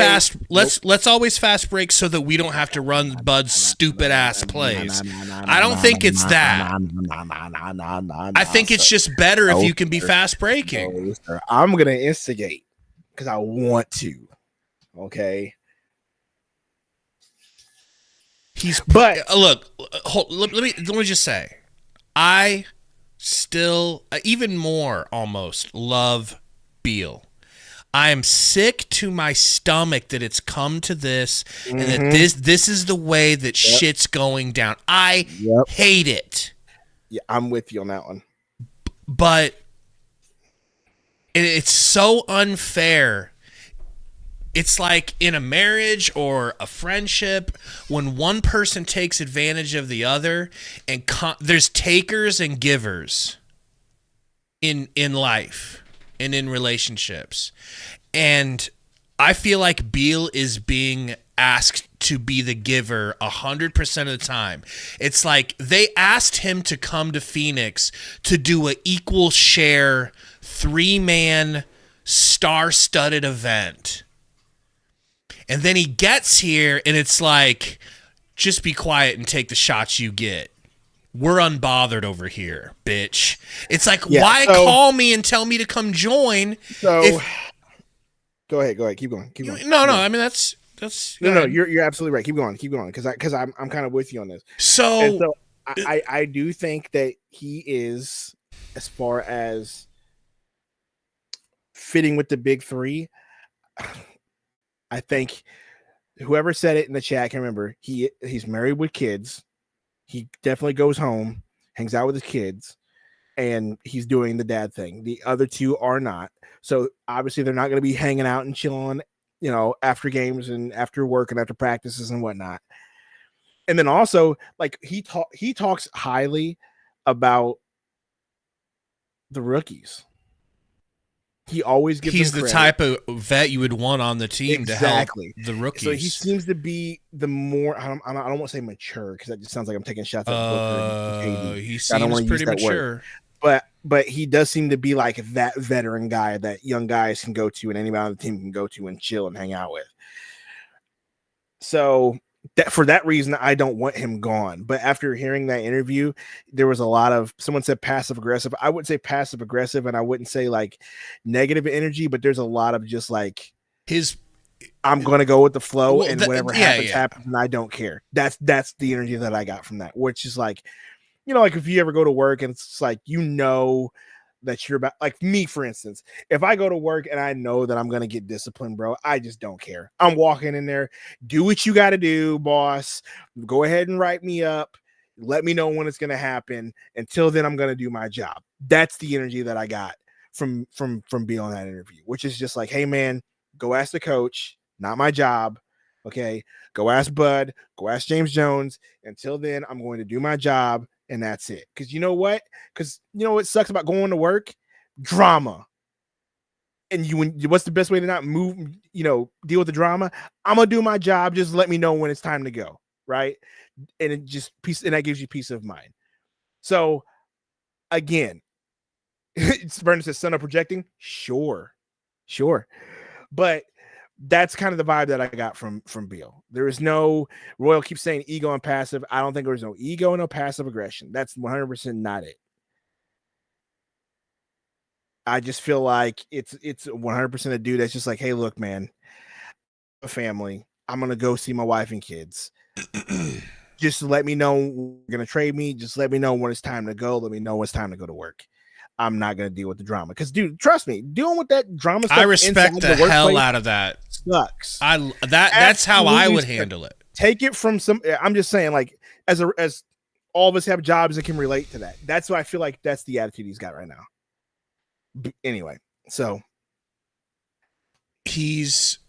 let's always fast break so that we don't have to run Bud's stupid ass plays. I don't think it's that. I think it's just better if you can be fast breaking. I'm gonna instigate because I want to. Okay. But look, let me just say, I still even more almost love Beal. I am sick to my stomach that it's come to this, and that this is the way that shit's going down. I hate it. Yeah, I'm with you on that one. But it's so unfair it's like in a marriage or a friendship, when one person takes advantage of the other, and there's takers and givers in life and in relationships. And I feel like Beal is being asked to be the giver 100% of the time. It's like they asked him to come to Phoenix to do an equal share 3-man star-studded event. And then he gets here and it's like, just be quiet and take the shots you get. We're unbothered over here, bitch. It's like, why call me and tell me to come join? So go ahead, keep going. No, I mean that's no. You're absolutely right. Keep going, because I'm kind of with you on this. So I do think that he is, as far as fitting with the big three. I think whoever said it in the chat, I can remember, he's married with kids. He definitely goes home, hangs out with his kids, and he's doing the dad thing. The other two are not. So obviously they're not going to be hanging out and chilling, after games and after work and after practices and whatnot. And then also, like, he talks highly about the rookies. He always gives. He's them the credit. type of vet you would want on the team to help the rookies. So he seems to be the more. I don't want to say mature, because that just sounds like I'm taking shots at Booker and KD. He seems pretty mature, but he does seem to be like that veteran guy that young guys can go to and anybody on the team can go to and chill and hang out with. So for that reason, I don't want him gone. But after hearing that interview, there was a lot of, someone said passive aggressive. I wouldn't say passive aggressive, and I wouldn't say like negative energy, but there's a lot of just like I'm going to go with the flow, and whatever happens, and I don't care. That's the energy that I got from that, which is like, like if you ever go to work and it's like, that you're about, like me, for instance, if I go to work and I know that I'm going to get disciplined, bro, I just don't care. I'm walking in there, do what you got to do, boss. Go ahead and write me up. Let me know when it's going to happen. Until then, I'm going to do my job. That's the energy that I got from being on that interview, which is just like, hey man, go ask the coach, not my job. Okay. Go ask Bud, go ask James Jones. Until then, I'm going to do my job. And that's it. Because you know what? Because what sucks about going to work? Drama. And what's the best way to not move, deal with the drama? I'm going to do my job. Just let me know when it's time to go. Right. And that gives you peace of mind. So again, Vernon says, son of projecting. Sure. But that's kind of the vibe that I got from Beal. There is no, Royal keeps saying ego and passive. I don't think there's no ego and no passive aggression. That's 100% not it. I just feel like it's 100% a dude that's just like, hey, look, man, a family. I'm going to go see my wife and kids. Just let me know when you're going to trade me. Just let me know when it's time to go. Let me know when it's time to go to work. I'm not going to deal with the drama. Because, dude, trust me, dealing with that drama stuff, I respect the hell out of that. Sucks. That's how I would handle it. Take it from I'm just saying, like, as all of us have jobs that can relate to that. That's why I feel like that's the attitude he's got right now. Anyway, so he's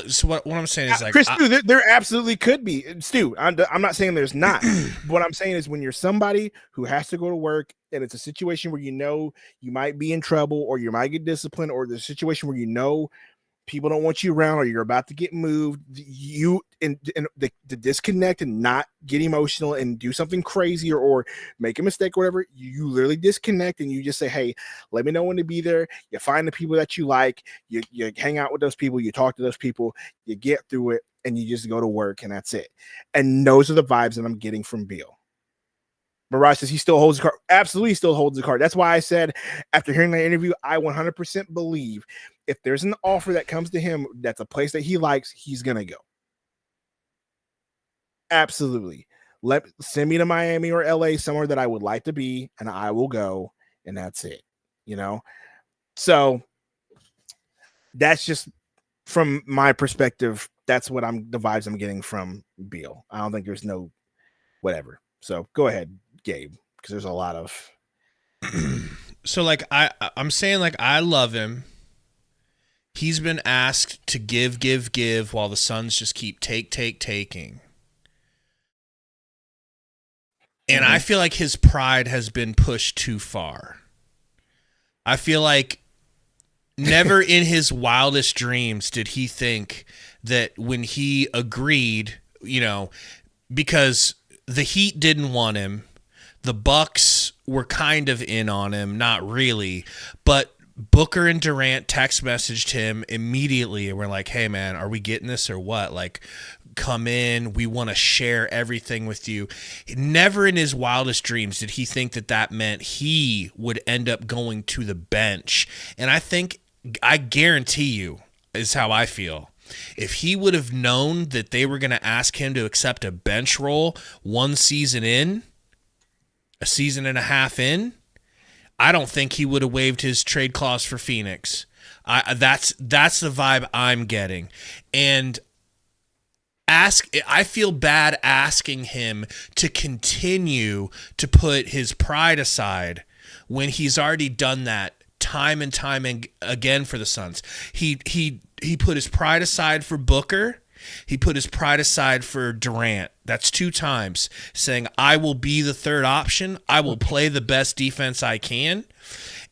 so what I'm saying is, like, Chris, there absolutely could be. Stu, I'm not saying there's not. What I'm saying is, when you're somebody who has to go to work and it's a situation where you might be in trouble, or you might get disciplined, or there's a situation where people don't want you around, or you're about to get moved, the disconnect and not get emotional and do something crazy or make a mistake or whatever, you literally disconnect and you just say, hey, let me know when to be there. You find the people that you like, you hang out with those people, you talk to those people, you get through it, and you just go to work, and that's it. And those are the vibes that I'm getting from Beal. Mirage says he still holds the card. Absolutely still holds the card. That's why I said, after hearing that interview, I 100% believe if there's an offer that comes to him that's a place that he likes, he's going to go. Absolutely. Send me to Miami or LA, somewhere that I would like to be, and I will go, and that's it. So that's just from my perspective. That's what the vibes I'm getting from Beal. I don't think there's no whatever. So go ahead, Gabe, because there's a lot of. So, like, I'm saying, like, I love him. He's been asked to give while the Suns just keep taking. And I feel like his pride has been pushed too far. I feel like never in his wildest dreams did he think that when he agreed, because the Heat didn't want him, the Bucks were kind of in on him, not really, but Booker and Durant text messaged him immediately and were like, hey, man, are we getting this or what? Like, come in. We want to share everything with you. Never in his wildest dreams did he think that that meant he would end up going to the bench. And I guarantee you, is how I feel. If he would have known that they were going to ask him to accept a bench role a season and a half in, I don't think he would have waived his trade clause for Phoenix. That's the vibe I'm getting. And I feel bad asking him to continue to put his pride aside when he's already done that time and time again for the Suns. He put his pride aside for Booker. He put his pride aside for Durant. That's 2 times, saying, I will be the third option. I will play the best defense I can.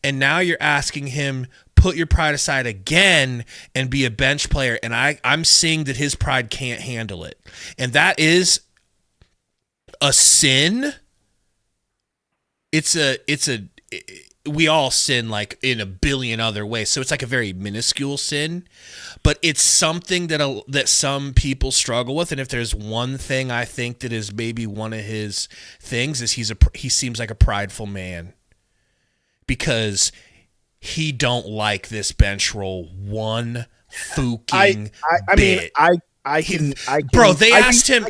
And now you're asking him, put your pride aside again and be a bench player. And I'm seeing that his pride can't handle it. And that is a sin. We all sin like in a billion other ways. So it's like a very minuscule sin, but it's something that some people struggle with. And if there's one thing I think that is maybe one of his things is he seems like a prideful man, because he don't like this bench role one fucking bit. Bro, they asked him.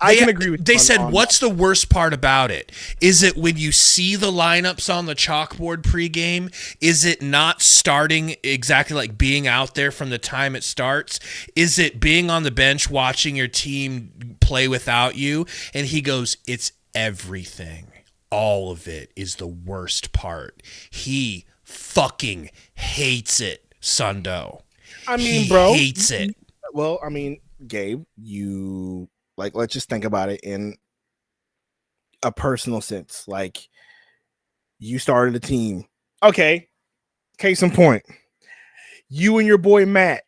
I can agree with you. They said, "What's the worst part about it? Is it when you see the lineups on the chalkboard pregame? Is it not starting exactly like being out there from the time it starts? Is it being on the bench watching your team play without you?" And he goes, "It's everything. All of it is the worst part. He fucking hates it, Sundo. He hates it." Well, I mean, Gabe, let's just think about it in a personal sense. Like, you started a team. Okay, case in point. You and your boy Matt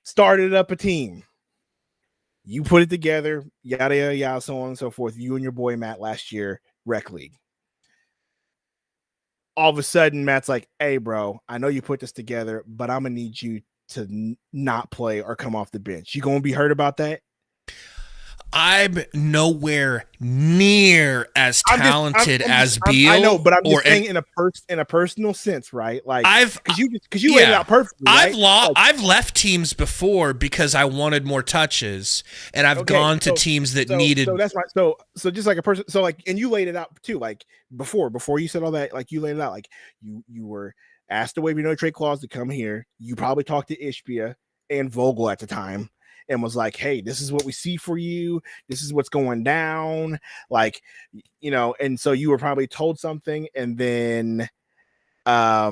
started up a team. You put it together, yada, yada, yada, so on and so forth. You and your boy Matt last year, Rec League. All of a sudden, Matt's like, hey, bro, I know you put this together, but I'm going to need you to not play or come off the bench. You going to be hurt about that? I'm nowhere near as talented as Beal. I know, but I'm just saying in a personal sense, right? Like, because you laid it out perfectly. Right? I've left teams before because I wanted more touches, and I've gone to teams that needed. So that's right. So just like a person. So like, and you laid it out too. Like before you said all that, like you laid it out. Like you were asked to waive your no trade clause to come here. You probably talked to Ishbia and Vogel at the time, and was like, hey, this is what we see for you. This is what's going down. Like, and so you were probably told something, and then all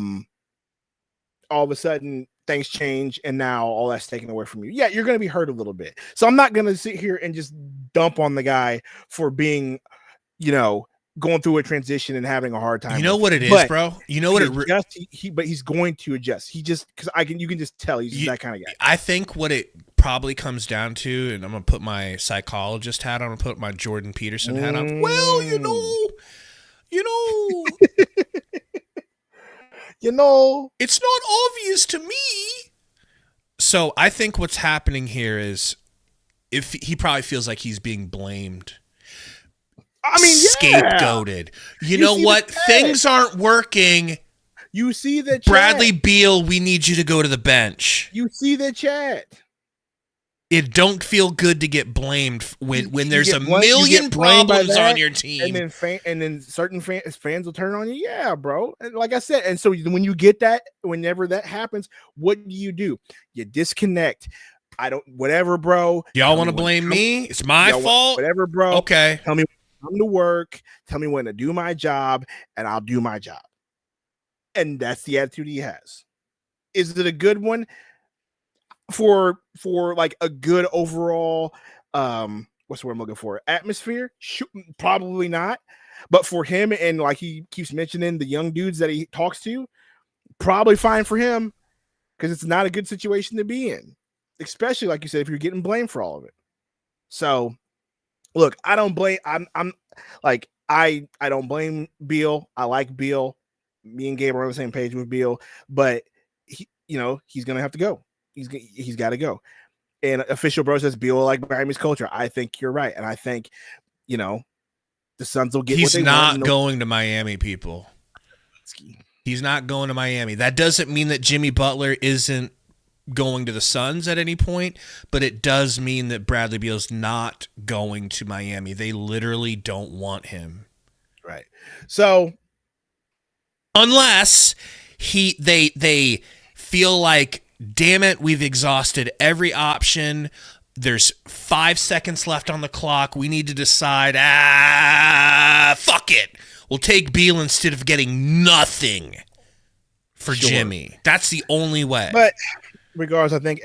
of a sudden things change, and now all that's taken away from you. Yeah, you're going to be hurt a little bit. So I'm not going to sit here and just dump on the guy for being, going through a transition and having a hard time. You know what it is, bro? You know what but he's going to adjust. He just, because you can just tell he's that kind of guy. I think what it probably comes down to, and I'm gonna put my psychologist hat on, I'm gonna put my Jordan Peterson hat on. Well, it's not obvious to me. So I think what's happening here is, if he probably feels like he's being blamed. I mean, scapegoated. You know what? Things aren't working. You see the chat. Bradley Beal, we need you to go to the bench. You see the chat. It don't feel good to get blamed when there's a million problems on your team. And then certain fans will turn on you. Yeah, bro. And like I said, and so when you get that, whenever that happens, what do? You disconnect. Whatever, bro. Y'all want to blame me? It's my fault? Whatever, bro. Okay. Tell me when to come to work. Tell me when to do my job, and I'll do my job. And that's the attitude he has. Is it a good one for like a good overall what's the word I'm looking for? Atmosphere? Probably not. But for him, and like he keeps mentioning the young dudes that he talks to, probably fine for him, because it's not a good situation to be in, especially like you said, if you're getting blamed for all of it. So look, I don't blame I don't blame Beal. I like Beal. Me and Gabe are on the same page with Beal, but he's gonna have to go. He's got to go. And Official Bro says Beal like Miami's culture. I think you're right, and I think the Suns will get. He's what they not want. going to Miami, people. He's not going to Miami. That doesn't mean that Jimmy Butler isn't going to the Suns at any point, but it does mean that Bradley Beal's not going to Miami. They literally don't want him. Right. So unless they feel like, damn it, we've exhausted every option. There's 5 seconds left on the clock. We need to decide. Fuck it. We'll take Beal instead of getting nothing for Jimmy. That's the only way. But regardless, I think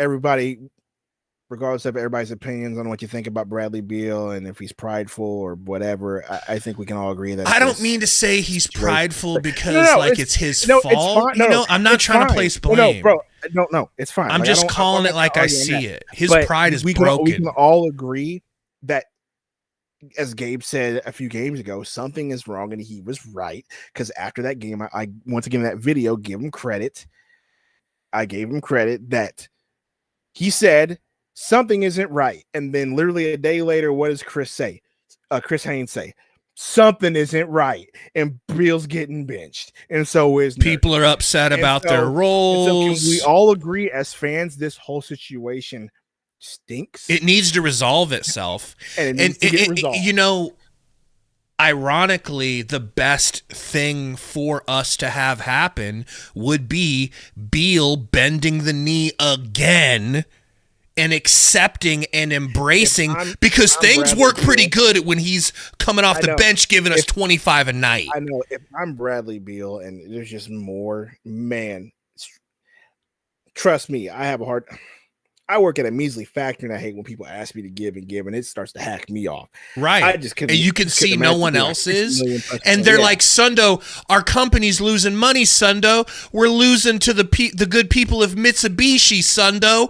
regardless of everybody's opinions on what you think about Bradley Beal and if he's prideful or whatever, I think we can all agree that I don't mean to say he's prideful because it's his fault. It's fine. I'm not trying to place blame. No, bro. No, it's fine. I'm just calling it like I see it. His pride is broken. We can all agree that, as Gabe said a few games ago, something is wrong, and he was right. Because after that game, I once again, that video, give him credit. I gave him credit that he said something isn't right, and then literally a day later, what does Chris say? Chris Haynes say something isn't right, and Beal's getting benched, and so is people are upset about their roles. So can we all agree as fans, this whole situation stinks? It needs to resolve itself, and it needs to get resolved. Ironically, the best thing for us to have happen would be Beal bending the knee again and accepting and embracing, because things work pretty good when he's coming off the bench giving us 25 a night. I know if I'm Bradley Beal and there's just more, man, trust me, I work at a measly factory, and I hate when people ask me to give, and it starts to hack me off. Right. I just couldn't. And you can see no one else is. And they're like, Sundo, our company's losing money, Sundo. We're losing to the good people of Mitsubishi, Sundo.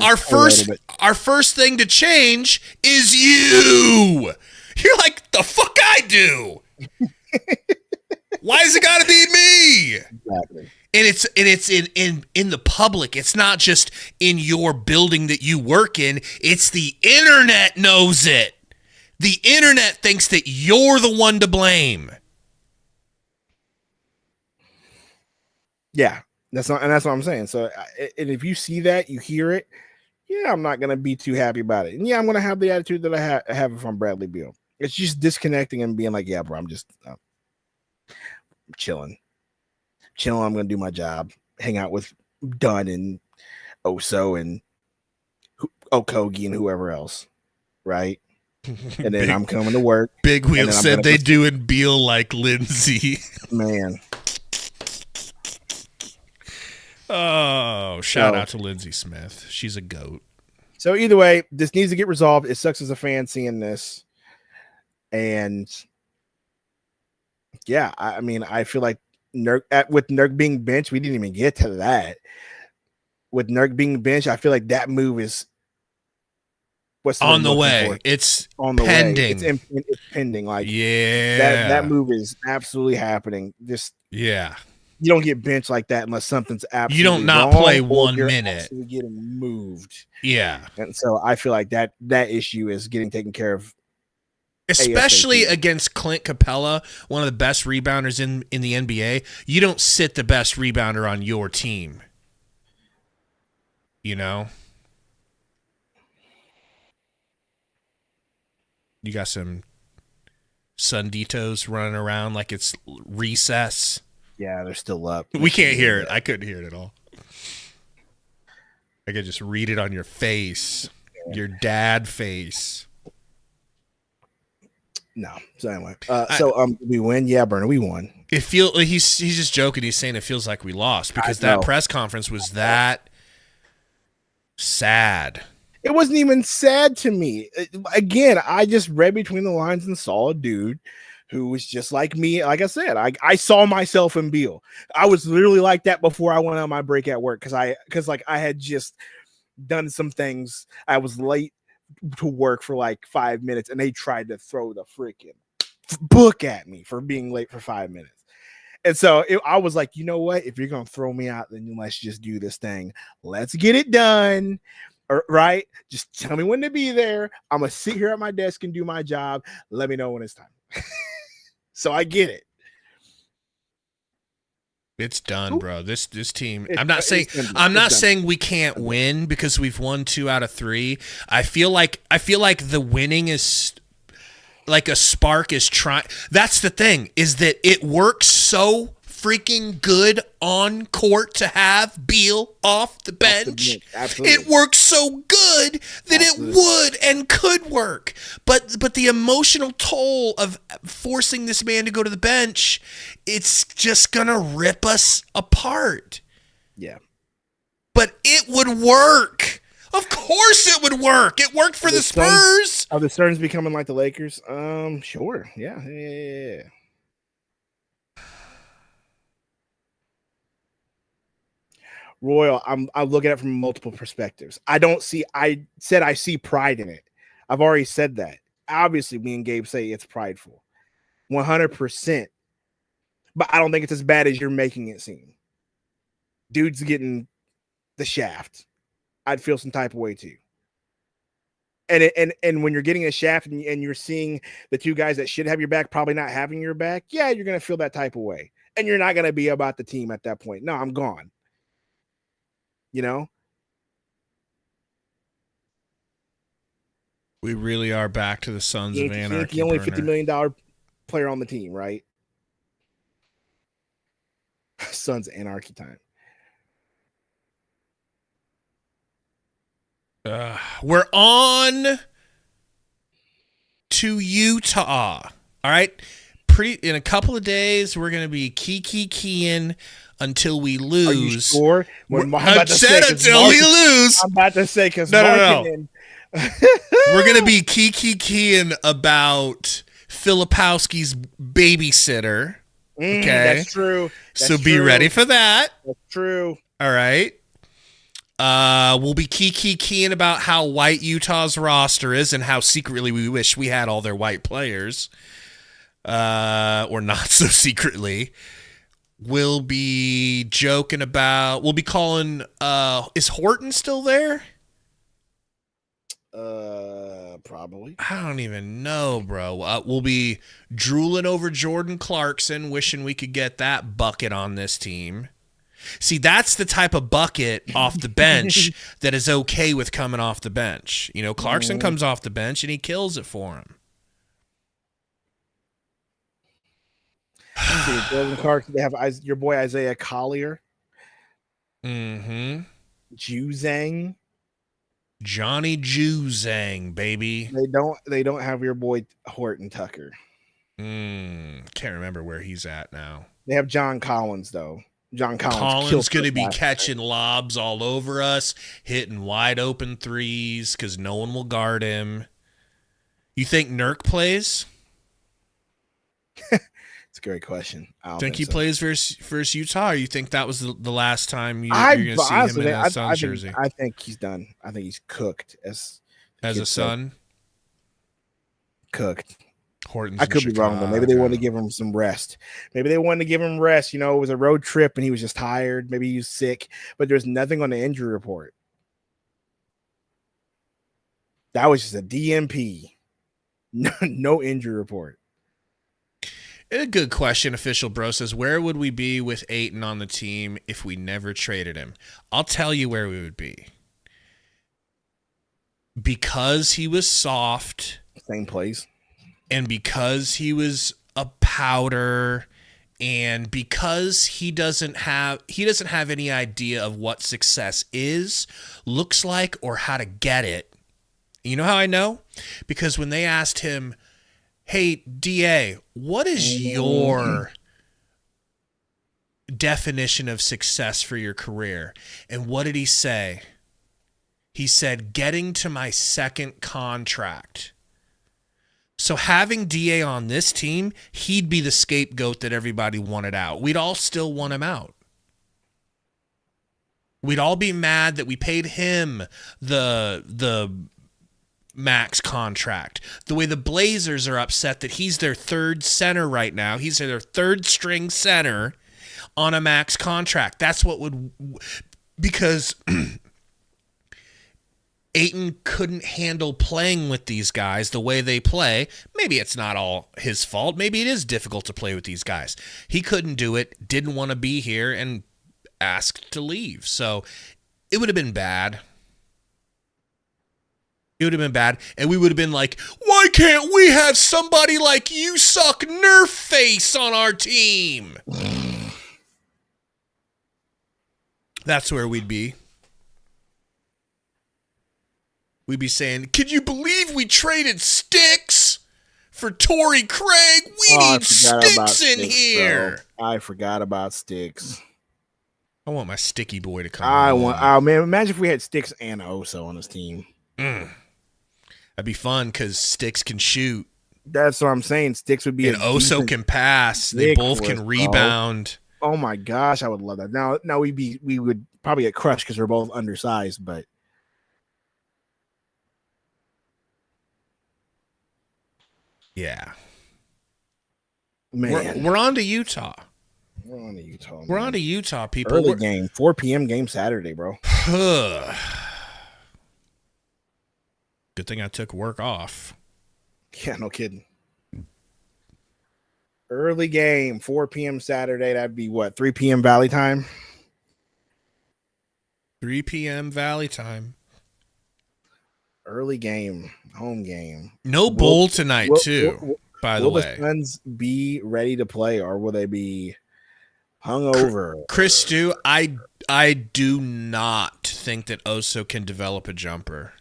Our first thing to change is you. You're like, the fuck I do. Why has it got to be me? Exactly. And it's in the public. It's not just in your building that you work in. It's the internet knows it. The internet thinks that you're the one to blame. Yeah, that's what I'm saying. So, and if you see that, you hear it, yeah, I'm not gonna be too happy about it. And yeah, I'm gonna have the attitude that I have from Bradley Beal. It's just disconnecting and being like, yeah, bro, I'm just chilling. I'm gonna do my job, hang out with Dunn and Oso and Okogie and whoever else, right? And then I'm coming to work. Big Wheel said they doing Beal like Lindsay. Man. Oh, shout out to Lindsay Smith. She's a goat. So either way, this needs to get resolved. It sucks as a fan seeing this. And yeah, I mean, I feel like with Nurk being benched, we didn't even get to that. With Nurk being benched, I feel like that move is on the way. It's on the pending. Way. It's pending. Like, yeah, that move is absolutely happening. Just you don't get benched like that unless something's absolutely you don't not wrong, play or 1 you're minute. Actually getting moved. Yeah, and so I feel like that issue is getting taken care of. Especially ASAP. Against Clint Capella, one of the best rebounders in the NBA. You don't sit the best rebounder on your team. You know? You got some Sunditos running around like it's recess. Yeah, they're still up. We can't hear it. I couldn't hear it at all. I could just read it on your face. Your dad face. No. So anyway, we win. Yeah, Burner, we won. He's just joking. He's saying it feels like we lost because that press conference was that sad. It wasn't even sad to me. Again, I just read between the lines and saw a dude who was just like me. Like I said, I saw myself in Beal. I was literally like that before I went on my break at work because I had just done some things. I was late to work for like 5 minutes, and they tried to throw the freaking book at me for being late for 5 minutes. And so I was like, you know what? If you're gonna throw me out, then let's just do this thing. Let's get it done. Right? Just tell me when to be there. I'm gonna sit here at my desk and do my job. Let me know when it's time. So I get it. It's done, bro. This team. I'm not saying we can't win because we've won 2 out of 3. I feel like the winning is like a spark is trying. That's the thing, is that it works so freaking good on court to have Beal off the bench. It works so good that it would and could work. But the emotional toll of forcing this man to go to the bench, it's just gonna rip us apart. Yeah. But it would work. Of course it would work. It worked for the Spurs. Are the Suns becoming like the Lakers? Sure. Yeah. Royal, I'm looking at it from multiple perspectives. I said I see pride in it. I've already said that. Obviously, me and Gabe say it's prideful. 100%. But I don't think it's as bad as you're making it seem. Dude's getting the shaft. I'd feel some type of way too. And when you're getting a shaft and you're seeing the two guys that should have your back probably not having your back, yeah, you're going to feel that type of way. And you're not going to be about the team at that point. No, I'm gone. You know, we really are back to the Sons of Anarchy. The only $50 million player on the team, right? Sons of Anarchy time. We're on to Utah. All right. In a couple of days, we're going to be keying until we lose. Are you sure? I said until we lose. I'm about to say because no. We're going to be keying about Filipowski's babysitter. Okay. That's true. So be ready for that. That's true. All right. We'll be keying about how white Utah's roster is and how secretly we wish we had all their white players. Or not so secretly. We'll be joking about. We'll be calling. Is Horton still there? Probably. I don't even know, bro. We'll be drooling over Jordan Clarkson, wishing we could get that bucket on this team. See, that's the type of bucket off the bench that is okay with coming off the bench. You know, Clarkson comes off the bench and he kills it for him. Jordan Clarkson, they have your boy Isaiah Collier. Mm-hmm. Juzang. Johnny Juzang, baby. They don't have your boy Horton Tucker. Can't remember where he's at now. They have John Collins, though. John Collins going to be catching lobs all over us, hitting wide open threes because no one will guard him. You think Nurk plays? It's a great question. I think he plays versus Utah, or you think that was the last time you're going to see him in a Suns jersey? I think he's done. I think he's cooked as a Sun. Cooked. Horton's I could be wrong, though. Maybe they wanted to give him some rest. Maybe they wanted to give him rest. You know, it was a road trip and he was just tired. Maybe he was sick, but there's nothing on the injury report. That was just a DMP. No injury report. A good question. Official Bro says, where would we be with Ayton on the team if we never traded him? I'll tell you where we would be. Because he was soft. Same place. And because he was a powder, and because he doesn't have any idea of what success is, looks like, or how to get it. You know how I know? Because when they asked him, Hey, DA, what is your definition of success for your career? And what did he say? He said, getting to my second contract. So having DA on this team, he'd be the scapegoat that everybody wanted out. We'd all still want him out. We'd all be mad that we paid him the max contract. The way the Blazers are upset that he's their third center right now. He's their third string center on a max contract. That's what would, because Ayton couldn't handle playing with these guys the way they play. Maybe it's not all his fault. Maybe it is difficult to play with these guys. He couldn't do it, didn't want to be here, and asked to leave. So it would have been bad. It would have been bad. And we would have been like, why can't we have somebody like you suck Nerf face on our team? That's where we'd be. We'd be saying, can you believe we traded Sticks for Torrey Craig? We need Sticks in here. Bro. I forgot about Sticks. I want my sticky boy to come. Man, imagine if we had Sticks and Oso on this team. That'd be fun because Sticks can shoot. That's what I'm saying. Sticks would be, and Oso can pass. They both can rebound. Oh my gosh, I would love that. Now we would probably get crushed because we're both undersized, but yeah, man, we're on to Utah. We're on to Utah. Man. We're on to Utah, people. Early game, 4 p.m. game Saturday, bro. Good thing I took work off. Yeah, no kidding. Early game, 4 p.m. Saturday. That'd be what, 3 p.m. Valley time? 3 p.m. Valley time. Early game, home game. No bowl tonight, too, by the way. Will the Suns be ready to play, or will they be hungover? Chris Stu, I do not think that Oso can develop a jumper.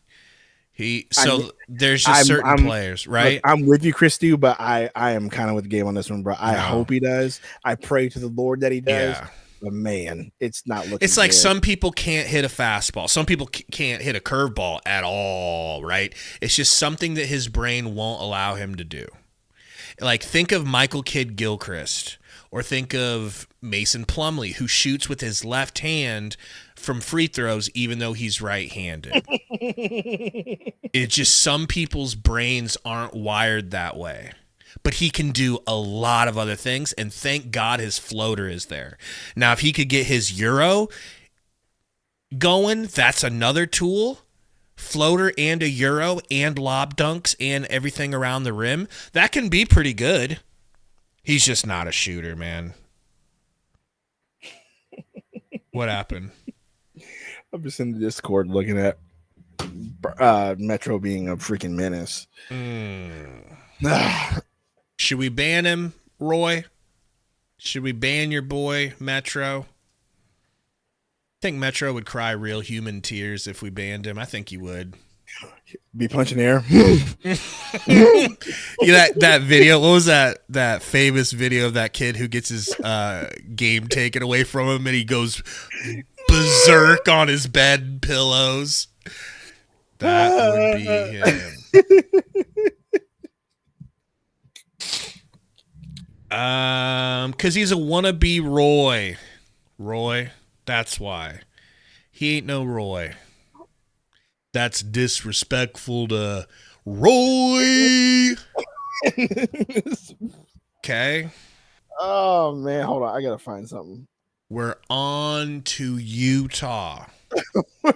There's just certain players, right? Look, I'm with you, Chris Stu, but I am kind of with Gabe on this one, bro. I hope he does. I pray to the Lord that he does. Yeah. But man, it's not looking. It's like good. Some people can't hit a fastball. Some people can't hit a curveball at all, right? It's just something that his brain won't allow him to do. Like, think of Michael Kidd-Gilchrist, or think of Mason Plumlee, who shoots with his left hand from free throws, even though he's right-handed. It's just some people's brains aren't wired that way. But he can do a lot of other things, and thank God his floater is there. Now, if he could get his Euro going, that's another tool. Floater and a Euro and lob dunks and everything around the rim. That can be pretty good. He's just not a shooter, man. What happened? I'm just in the Discord looking at Metro being a freaking menace. Should we ban him, Roy? Should we ban your boy, Metro? I think Metro would cry real human tears if we banned him. I think he would. Be punching air. That video, what was that famous video of that kid who gets his game taken away from him and he goes berserk on his bed pillows? That would be him. Because he's a wannabe Roy. Roy, that's why. He ain't no Roy. That's disrespectful to Roy. Okay. Oh, man. Hold on. I got to find something. We're on to Utah.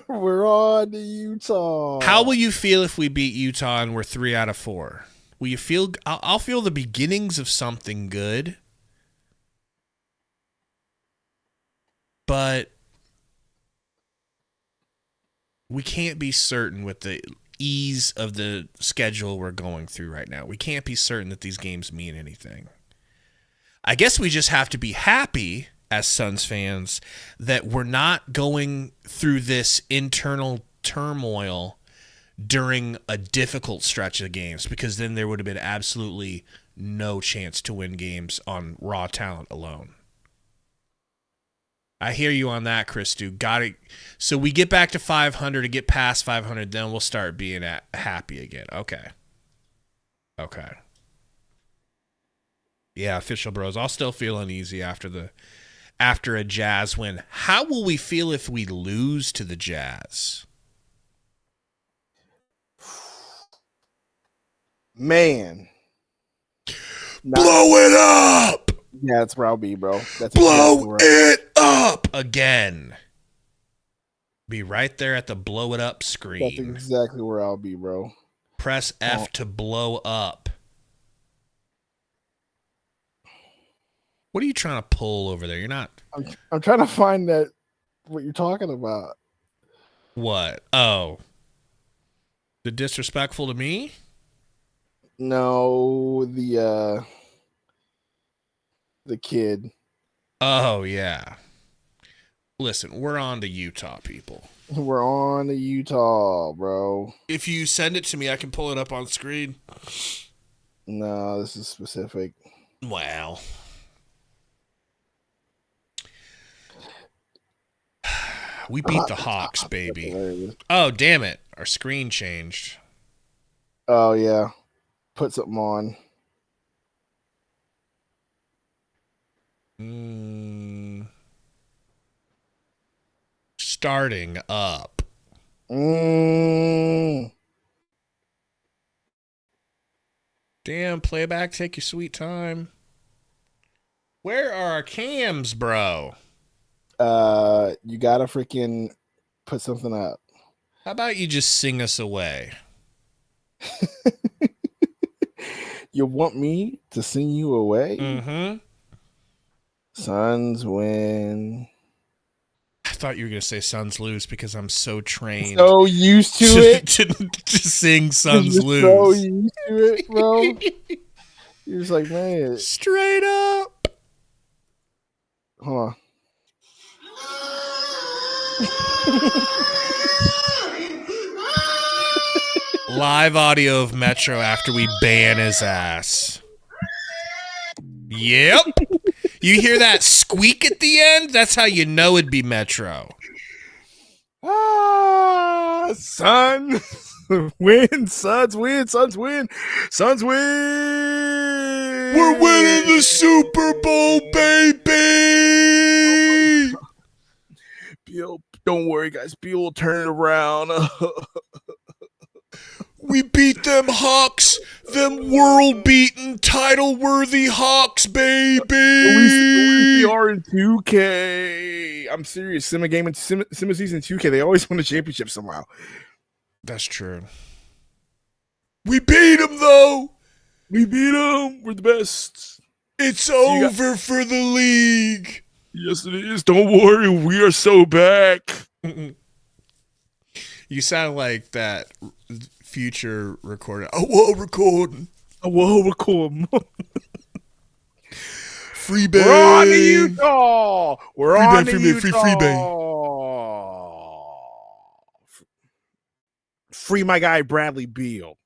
We're on to Utah. How will you feel if we beat Utah and we're 3 out of 4? Will you feel? I'll feel the beginnings of something good. But we can't be certain with the ease of the schedule we're going through right now. We can't be certain that these games mean anything. I guess we just have to be happy as Suns fans that we're not going through this internal turmoil during a difficult stretch of games, because then there would have been absolutely no chance to win games on raw talent alone. I hear you on that, Christu. Got it. So we get back to 500 to get past 500, then we'll start being happy again. Okay. Yeah, official bros. I'll still feel uneasy after a Jazz win. How will we feel if we lose to the Jazz? Man. Blow it up! Yeah, that's where I'll be, bro. That's Blow it up again. Be right there at the blow it up screen. That's exactly where I'll be, bro. Press F to blow up. What are you trying to pull over there? You're not. I'm trying to find that what you're talking about. What? Oh. The disrespectful to me? No, the kid. Oh, yeah. Listen, we're on to Utah, people. We're on to Utah, bro. If you send it to me, I can pull it up on screen. No, this is specific. Wow. We beat the Hawks, baby. Oh, damn it. Our screen changed. Oh, yeah. Put something on. Starting up. Mm. Damn, playback, take your sweet time. Where are our cams, bro? You gotta freaking put something up. How about you just sing us away? You want me to sing you away? Mm-hmm. Suns win. I thought you were gonna say Suns lose because I'm so trained. So used to it to sing Suns lose. So used to it, bro. You're just like, man. Straight up. Hold on. Live audio of Metro after we ban his ass. Yep. You hear that squeak at the end? That's how you know it'd be Metro. Suns win. Suns win. Suns win. Suns win. We're winning the Super Bowl, baby. Beal, don't worry, guys. Beal will turn it around. We beat them Hawks, them world-beaten, title-worthy Hawks, baby. At least we are in 2K. I'm serious. Simma Season 2K. They always win a championship somehow. That's true. We beat them, though. We beat them. We're the best. It's over for the league. Yes, it is. Don't worry. We are so back. You sound like that future recording. Oh, whoa, recording. Oh, whoa, recording. Free bang. We're on to Utah. We're free on bang, to free Utah. Bang, free bang. Free my guy Bradley Beal.